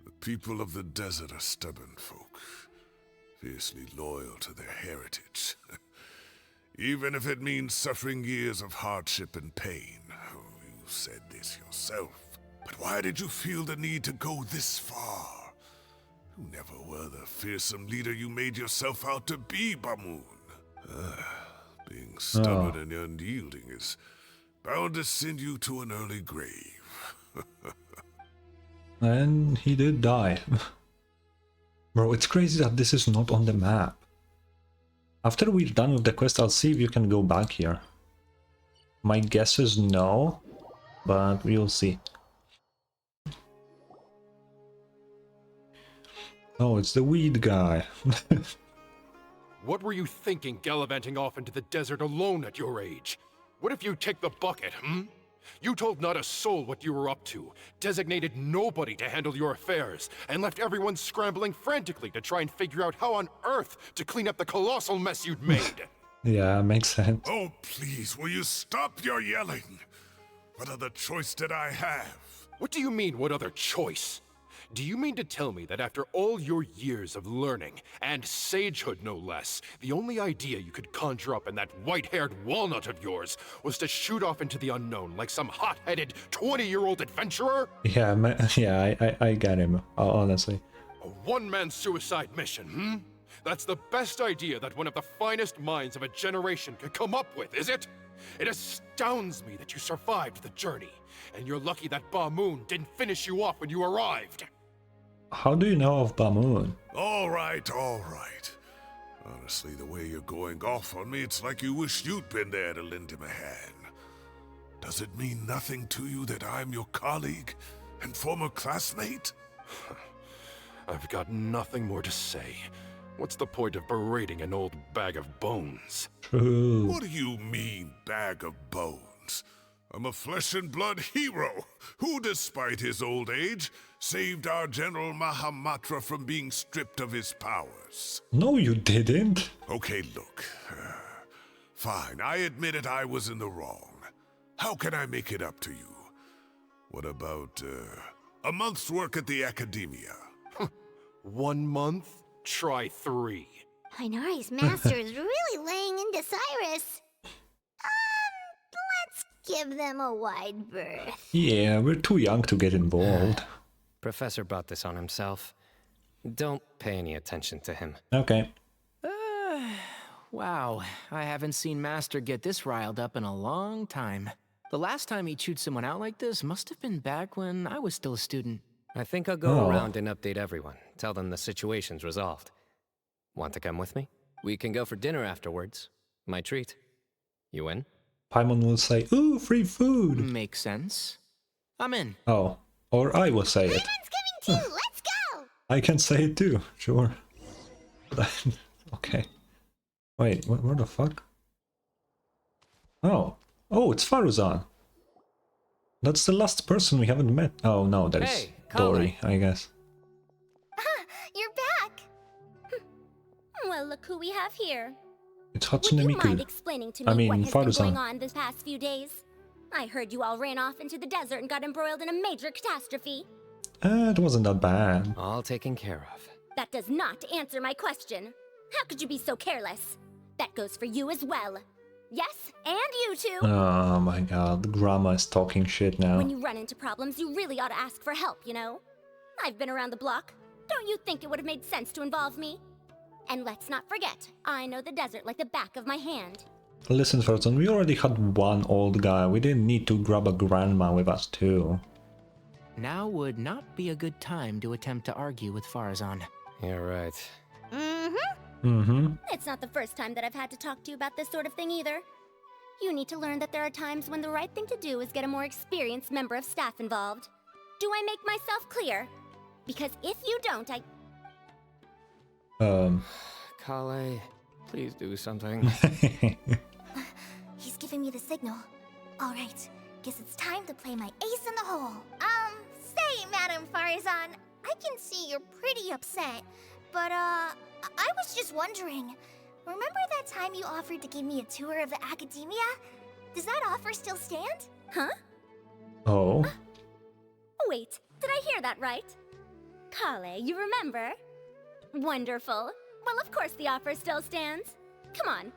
The people of the desert are stubborn folk, fiercely loyal to their heritage. Even if it means suffering years of hardship and pain. Oh, you said this yourself. But why did you feel the need to go this far? You never were the fearsome leader you made yourself out to be, Bamoon. Being stubborn and unyielding is bound to send you to an early grave. And he did die. Bro, it's crazy that this is not on the map. After we're done with the quest, I'll see if you can go back here. My guess is no, but we'll see. Oh, it's the weed guy. What were you thinking gallivanting off into the desert alone at your age? What if you take the bucket, You told not a soul what you were up to, designated nobody to handle your affairs, and left everyone scrambling frantically to try and figure out how on earth to clean up the colossal mess you'd made. Yeah, makes sense. Oh, please, will you stop your yelling? What other choice did I have? What do you mean, what other choice? Do you mean to tell me that after all your years of learning, and sagehood no less, the only idea you could conjure up in that white-haired walnut of yours was to shoot off into the unknown like some hot-headed 20-year-old adventurer? Yeah, I get him, honestly. A one-man suicide mission, That's the best idea that one of the finest minds of a generation could come up with, is it? It astounds me that you survived the journey, and you're lucky that Bamoon didn't finish you off when you arrived. How do you know of Bamoon? All right, all right. Honestly, the way you're going off on me, it's like you wish you'd been there to lend him a hand. Does it mean nothing to you that I'm your colleague and former classmate? I've got nothing more to say. What's the point of berating an old bag of bones? True. What do you mean, bag of bones? I'm a flesh and blood hero who, despite his old age, saved our General Mahamatra from being stripped of his powers. No, you didn't. Okay, look. Fine, I admit it, I was in the wrong. How can I make it up to you? What about, a month's work at the Academia? 1 month? Try 3. Inari's master is really laying into Cyrus. Let's give them a wide berth. Yeah, we're too young to get involved. Professor brought this on himself. Don't pay any attention to him. Okay. Wow, I haven't seen Master get this riled up in a long time. The last time he chewed someone out like this must have been back when I was still a student. I think I'll go around and update everyone. Tell them the situation's resolved. Want to come with me? We can go for dinner afterwards. My treat. You in? Paimon will say, ooh, free food. Makes sense. I'm in. Oh, or I will say it. Paimon's coming too! Let's go! I can say it too, sure. Okay. Wait, where the fuck? Oh, it's Faruzan. That's the last person we haven't met. Oh no, there's Dory, I guess. You're back! Well, look who we have here. It's Would Hatsune you mind Miku. explaining to I me mean, what has been Faru-san. going on this past few days? I heard you all ran off into the desert and got embroiled in a major catastrophe. It wasn't that bad. All taken care of. That does not answer my question. How could you be so careless? That goes for you as well. Yes, and you too. Oh my god, Grandma is talking shit now. When you run into problems, you really ought to ask for help, you know? I've been around the block. Don't you think it would have made sense to involve me? And let's not forget, I know the desert like the back of my hand. Listen, Frozen, we already had one old guy. We didn't need to grab a grandma with us too. Now would not be a good time to attempt to argue with Farazan. You're right. It's not the first time that I've had to talk to you about this sort of thing either. You need to learn that there are times when the right thing to do is get a more experienced member of staff involved. Do I make myself clear? Because if you don't, Kale, please do something. He's giving me the signal. Alright, guess it's time to play my ace in the hole. Say, Madame Farazan, I can see you're pretty upset, but, I was just wondering, remember that time you offered to give me a tour of the academia? Does that offer still stand? Huh? Oh. Wait, did I hear that right? Kale, you remember? Wonderful. Well, of course the offer still stands. Come on,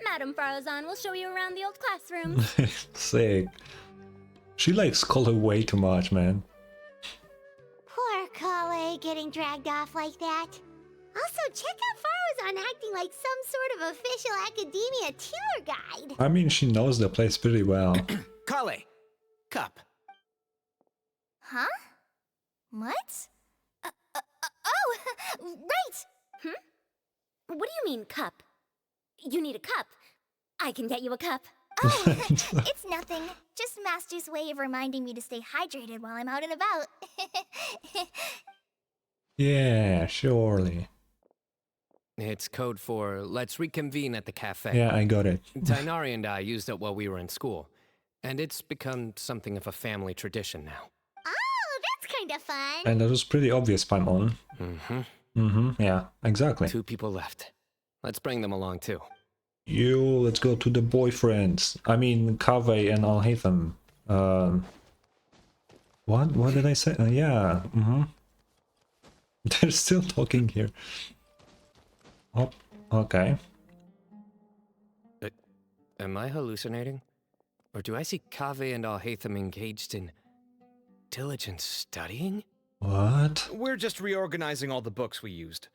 Madame Farazan will show you around the old classroom. Sick. She likes Color way too much, man. Poor Kale getting dragged off like that. Also, check out Farazan acting like some sort of official academia tour guide. I mean, she knows the place pretty well. Kale! Cup. Huh? What? Oh, right! What do you mean, cup? You need a cup. I can get you a cup. Oh, it's nothing. Just Master's way of reminding me to stay hydrated while I'm out and about. Yeah, surely. It's code for let's reconvene at the cafe. Yeah, I got it. Tainari and I used it while we were in school, and it's become something of a family tradition now. Oh, that's kind of fun. And that was pretty obvious, Paimon. Yeah, exactly. 2 people left. Let's bring them along too. Let's go to the boyfriends. I mean, Kaveh and Alhaitham. What did I say? Yeah, They're still talking here. Oh, okay. Am I hallucinating? Or do I see Kaveh and Alhaitham engaged in diligent studying? What? We're just reorganizing all the books we used.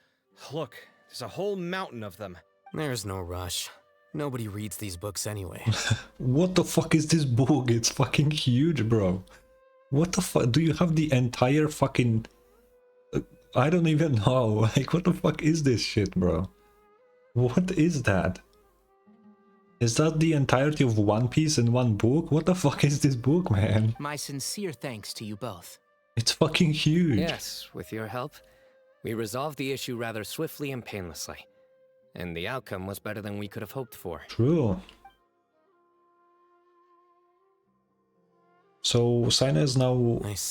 Look, there's a whole mountain of them. There's no rush. Nobody reads these books anyway. What the fuck is this book? It's fucking huge, bro. What the fuck? Do you have the entire fucking... I don't even know. Like, what the fuck is this shit, bro? What is that? Is that the entirety of One Piece in one book? What the fuck is this book, man? My sincere thanks to you both. It's fucking huge. Yes, with your help. We resolved the issue rather swiftly and painlessly. And the outcome was better than we could have hoped for. True. So Cyno is now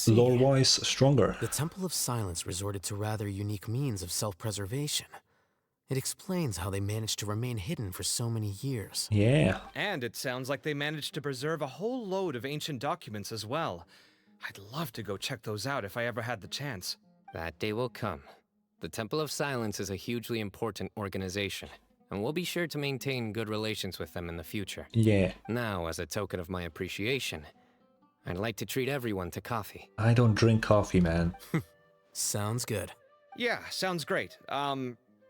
lore-wise stronger. The Temple of Silence resorted to rather unique means of self-preservation. It explains how they managed to remain hidden for so many years. Yeah. And it sounds like they managed to preserve a whole load of ancient documents as well. I'd love to go check those out if I ever had the chance. That day will come. The Temple of Silence is a hugely important organization, and we'll be sure to maintain good relations with them in the future. Yeah. Now, as a token of my appreciation, I'd like to treat everyone to coffee. I don't drink coffee, man. Sounds good. Yeah, sounds great.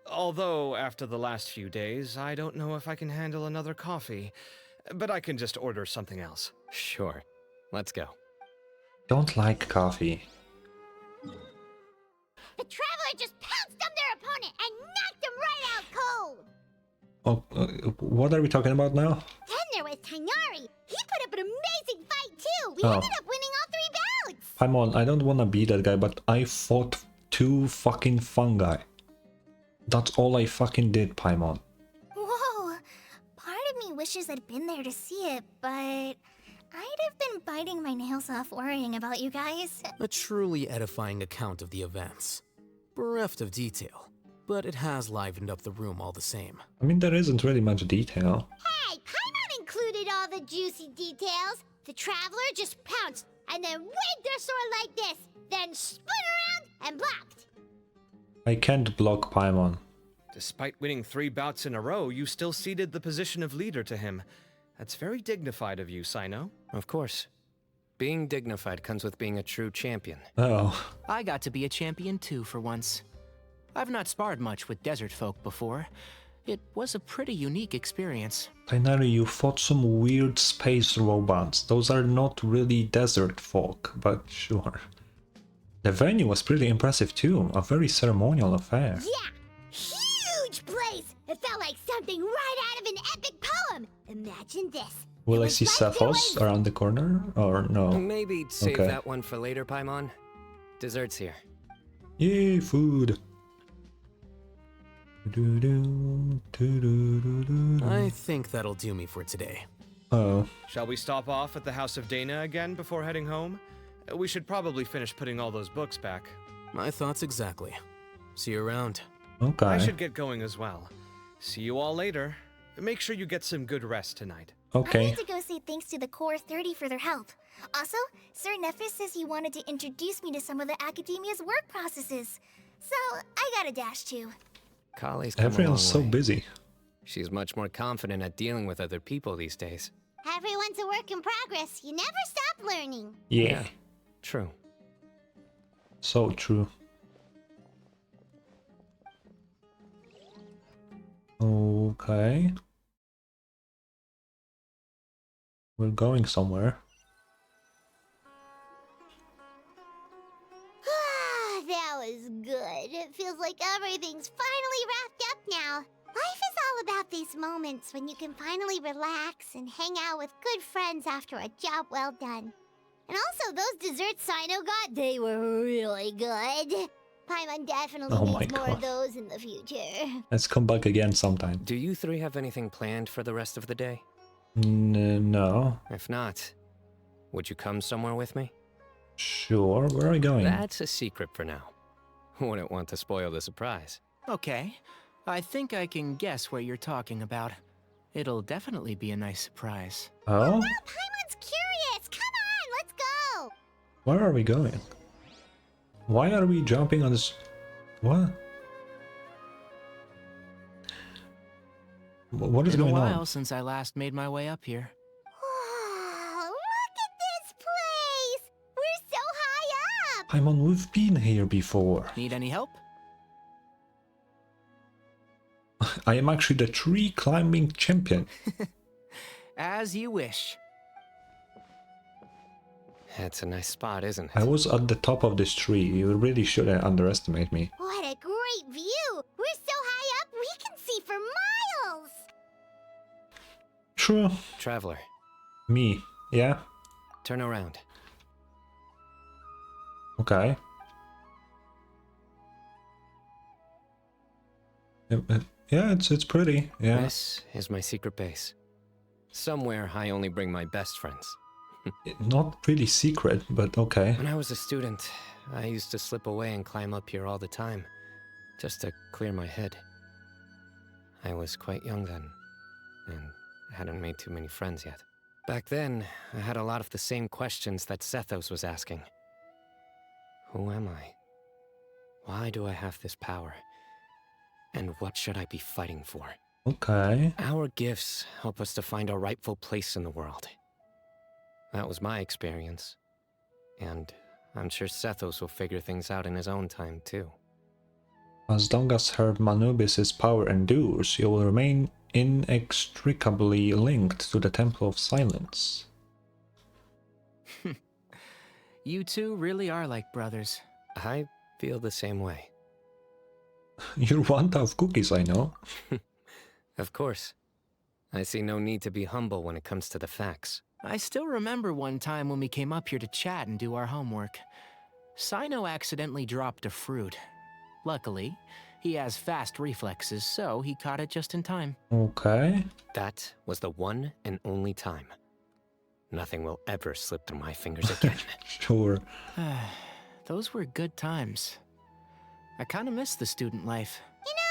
Although after the last few days, I don't know if I can handle another coffee. But I can just order something else. Sure. Let's go. Don't like coffee. The Traveler just pounced on their opponent and knocked him right out cold! Oh, what are we talking about now? Then there was Tainari. He put up an amazing fight too! We Oh. ended up winning all 3 bouts! Paimon, I don't wanna be that guy, but I fought 2 fucking fungi. That's all I fucking did, Paimon. Whoa! Part of me wishes I'd been there to see it, but I'd have been biting my nails off worrying about you guys. A truly edifying account of the events. Bereft of detail. but it has livened up the room all the same. I mean, there isn't really much detail. Hey, Paimon included all the juicy details. The Traveler just pounced and then waved their sword like this, then spun around and blocked. I can't block Paimon. Despite winning 3 bouts in a row, you still ceded the position of leader to him. That's very dignified of you, Cyno. Of course. Being dignified comes with being a true champion. Oh. I got to be a champion too for once. I've not sparred much with desert folk before. It was a pretty unique experience. Tainari, you fought some weird space robots. Those are not really desert folk, but sure. The venue was pretty impressive too. A very ceremonial affair. Yeah, huge place. It felt like something right out of an epic poem. Imagine this. Will I see Sethos around the corner, or no? Maybe save that one for later, Paimon. Dessert's here. Yay, food! I think that'll do me for today. Oh. Shall we stop off at the House of Dana again before heading home? We should probably finish putting all those books back. My thoughts exactly. See you around. Okay. I should get going as well. See you all later. Make sure you get some good rest tonight. I need to go say thanks to the Core 30 for their help. Also, Sir Nephis says he wanted to introduce me to some of the Academia's work processes. So, I gotta dash too. Kale's come a long Everyone's so way. busy. She's much more confident at dealing with other people these days. Everyone's a work in progress. You never stop learning. Yeah. True. So true. Okay. We're going somewhere. That was good. It feels like everything's finally wrapped up now. Life is all about these moments when you can finally relax and hang out with good friends after a job well done. And also, those desserts Cyno got, they were really good. Paimon definitely Oh my needs more God. of those in the future. Let's come back again sometime. Do you 3 have anything planned for the rest of the day? No. If not, would you come somewhere with me? Sure. Where are we going? That's a secret for now. Wouldn't want to spoil the surprise. Okay. I think I can guess what you're talking about. It'll definitely be a nice surprise. Oh? Paimon's curious! Come on, let's go! Where are we going? Why are we jumping on this? What? What is Been a going while on? since I last made my way up here. Wow, look at this place! We're so high up! Paimon, we've been here before. Need any help? I am actually the tree climbing champion. As you wish. That's a nice spot, isn't it? I was at the top of this tree. You really shouldn't underestimate me. What a great view! We're so high up, we can see for miles! True. Traveler, Me. Yeah? turn around. Okay. Yeah, it's pretty. Yeah. This is my secret base. Somewhere I only bring my best friends. Not really secret, but okay. When I was a student, I used to slip away and climb up here all the time, just to clear my head. I was quite young then, and hadn't made too many friends yet. Back then, I had a lot of the same questions that Sethos was asking. Who am I? Why do I have this power? And what should I be fighting for? Okay. Our gifts help us to find our rightful place in the world. That was my experience. And I'm sure Sethos will figure things out in his own time, too. As long as Her Manubis' power endures, you will remain inextricably linked to the Temple of Silence. You two really are like brothers. I feel the same way. You're one of cookies, I know. Of course. I see no need to be humble when it comes to the facts. I still remember one time when we came up here to chat and do our homework. Cyno accidentally dropped a fruit. Luckily, he has fast reflexes, so he caught it just in time. Okay. That was the one and only time. Nothing will ever slip through my fingers again. Sure. Those were good times. I kinda miss the student life. You know,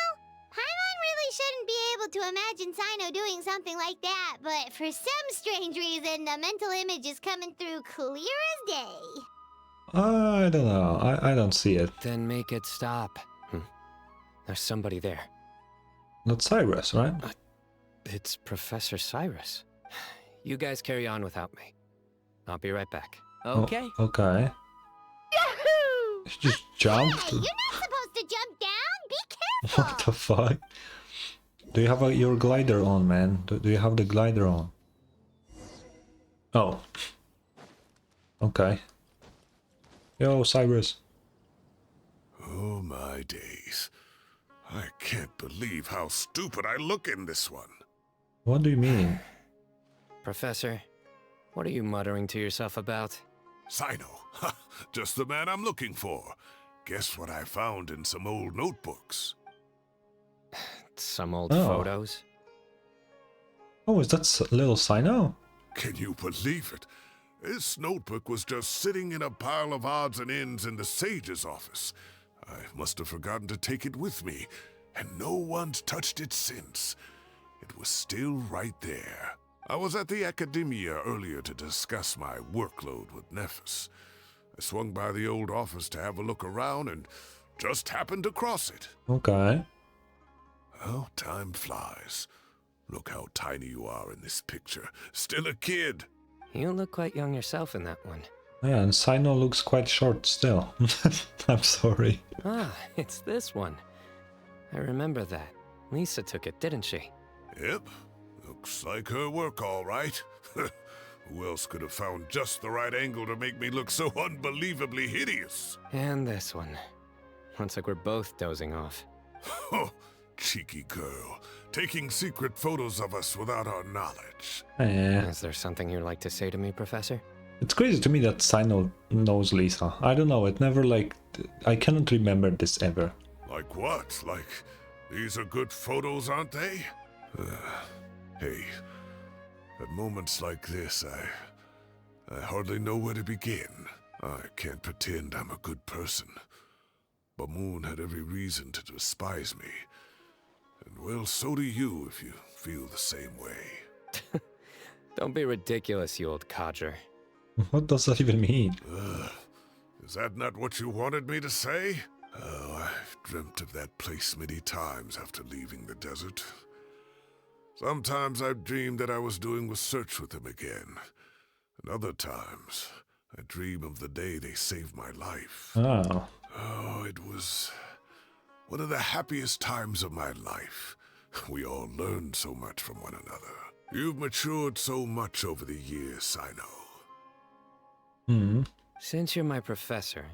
to imagine Cyno doing something like that, but for some strange reason, the mental image is coming through clear as day. I don't know. I don't see it. Then make it stop. There's somebody there. Not Cyrus, right? It's Professor Cyrus. You guys carry on without me. I'll be right back. Okay. Oh, okay. Yahoo! She just jumped. Hey, you're not supposed to jump down. Be careful. What the fuck? Do you have your glider on, man? Do you have the glider on? Oh. Okay. Yo, Cyrus. Oh my days. I can't believe how stupid I look in this one. What do you mean? Professor, what are you muttering to yourself about? Cyno. Just the man I'm looking for. Guess what I found in some old notebooks? Some old photos? Oh, is that little Cyno? Can you believe it? This notebook was just sitting in a pile of odds and ends in the sage's office. I must have forgotten to take it with me, and no one's touched it since. It was still right there. I was at the Academia earlier to discuss my workload with Nephis. I swung by the old office to have a look around and just happened to cross it. Okay. Oh, time flies. Look how tiny you are in this picture. Still a kid. You look quite young yourself in that one. Yeah, and Cyno looks quite short still. I'm sorry. Ah, it's this one. I remember that. Lisa took it, didn't she? Yep. Looks like her work, all right. Who else could have found just the right angle to make me look so unbelievably hideous? And this one. Looks like we're both dozing off. Oh, cheeky girl. Taking secret photos of us without our knowledge. Yeah. Is there something you'd like to say to me, Professor? It's crazy to me that Cyno knows Lisa. I don't know, it never I cannot remember this ever. Like what? Like, these are good photos, aren't they? Hey, at moments like this, I hardly know where to begin. I can't pretend I'm a good person. Bamoon had every reason to despise me. And well, so do you if you feel the same way. Don't be ridiculous, you old codger. What does that even mean? Is that not what you wanted me to say? Oh, I've dreamt of that place many times after leaving the desert. Sometimes I've dreamed that I was doing research with them again. And other times, I dream of the day they saved my life. Oh. Oh, it was one of the happiest times of my life. We all learned so much from one another. You've matured so much over the years, Cyno. Since you're my professor,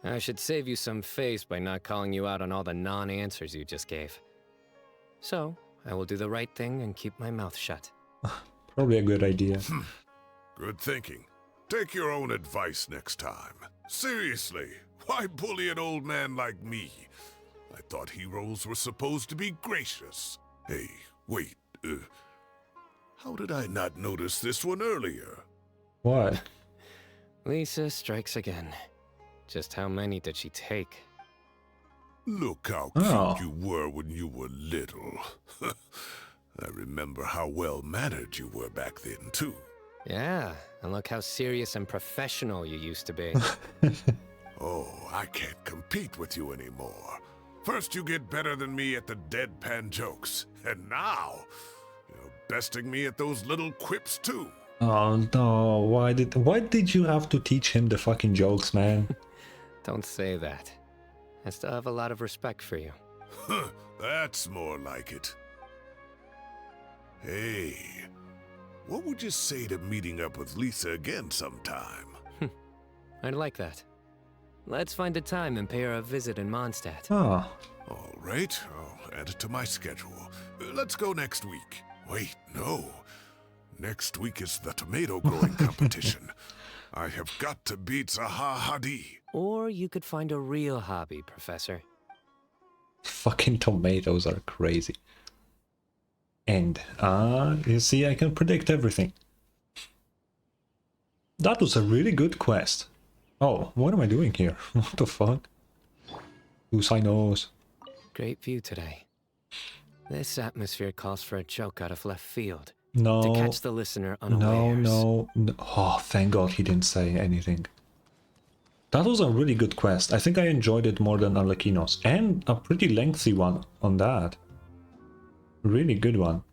I should save you some face by not calling you out on all the non-answers you just gave. So, I will do the right thing and keep my mouth shut. Probably a good idea. Good thinking. Take your own advice next time. Seriously, why bully an old man like me? I thought heroes were supposed to be gracious. Hey, wait, how did I not notice this one earlier? What? Lisa strikes again. Just how many did she take? Look how cute you were when you were little. I remember how well-mannered you were back then, too. Yeah, and look how serious and professional you used to be. Oh, I can't compete with you anymore. First you get better than me at the deadpan jokes, and now you're besting me at those little quips, too. Oh no, why did you have to teach him the fucking jokes, man? Don't say that. I still have a lot of respect for you. That's more like it. Hey, what would you say to meeting up with Lisa again sometime? I'd like that. Let's find a time and pay her a visit in Mondstadt. Oh. All right, I'll add it to my schedule. Let's go next week. Wait, no. Next week is the tomato growing competition. I have got to beat Zaha Hadi. Or you could find a real hobby, Professor. Fucking tomatoes are crazy. And, you see, I can predict everything. That was a really good quest. Oh, what am I doing here? What the fuck? Who's I knows? Great view today. This atmosphere calls for a joke out of left field. No. To catch the listener No, unawares. no, no. Oh, thank God he didn't say anything. That was a really good quest. I think I enjoyed it more than Arlecchino's. And a pretty lengthy one on that. Really good one.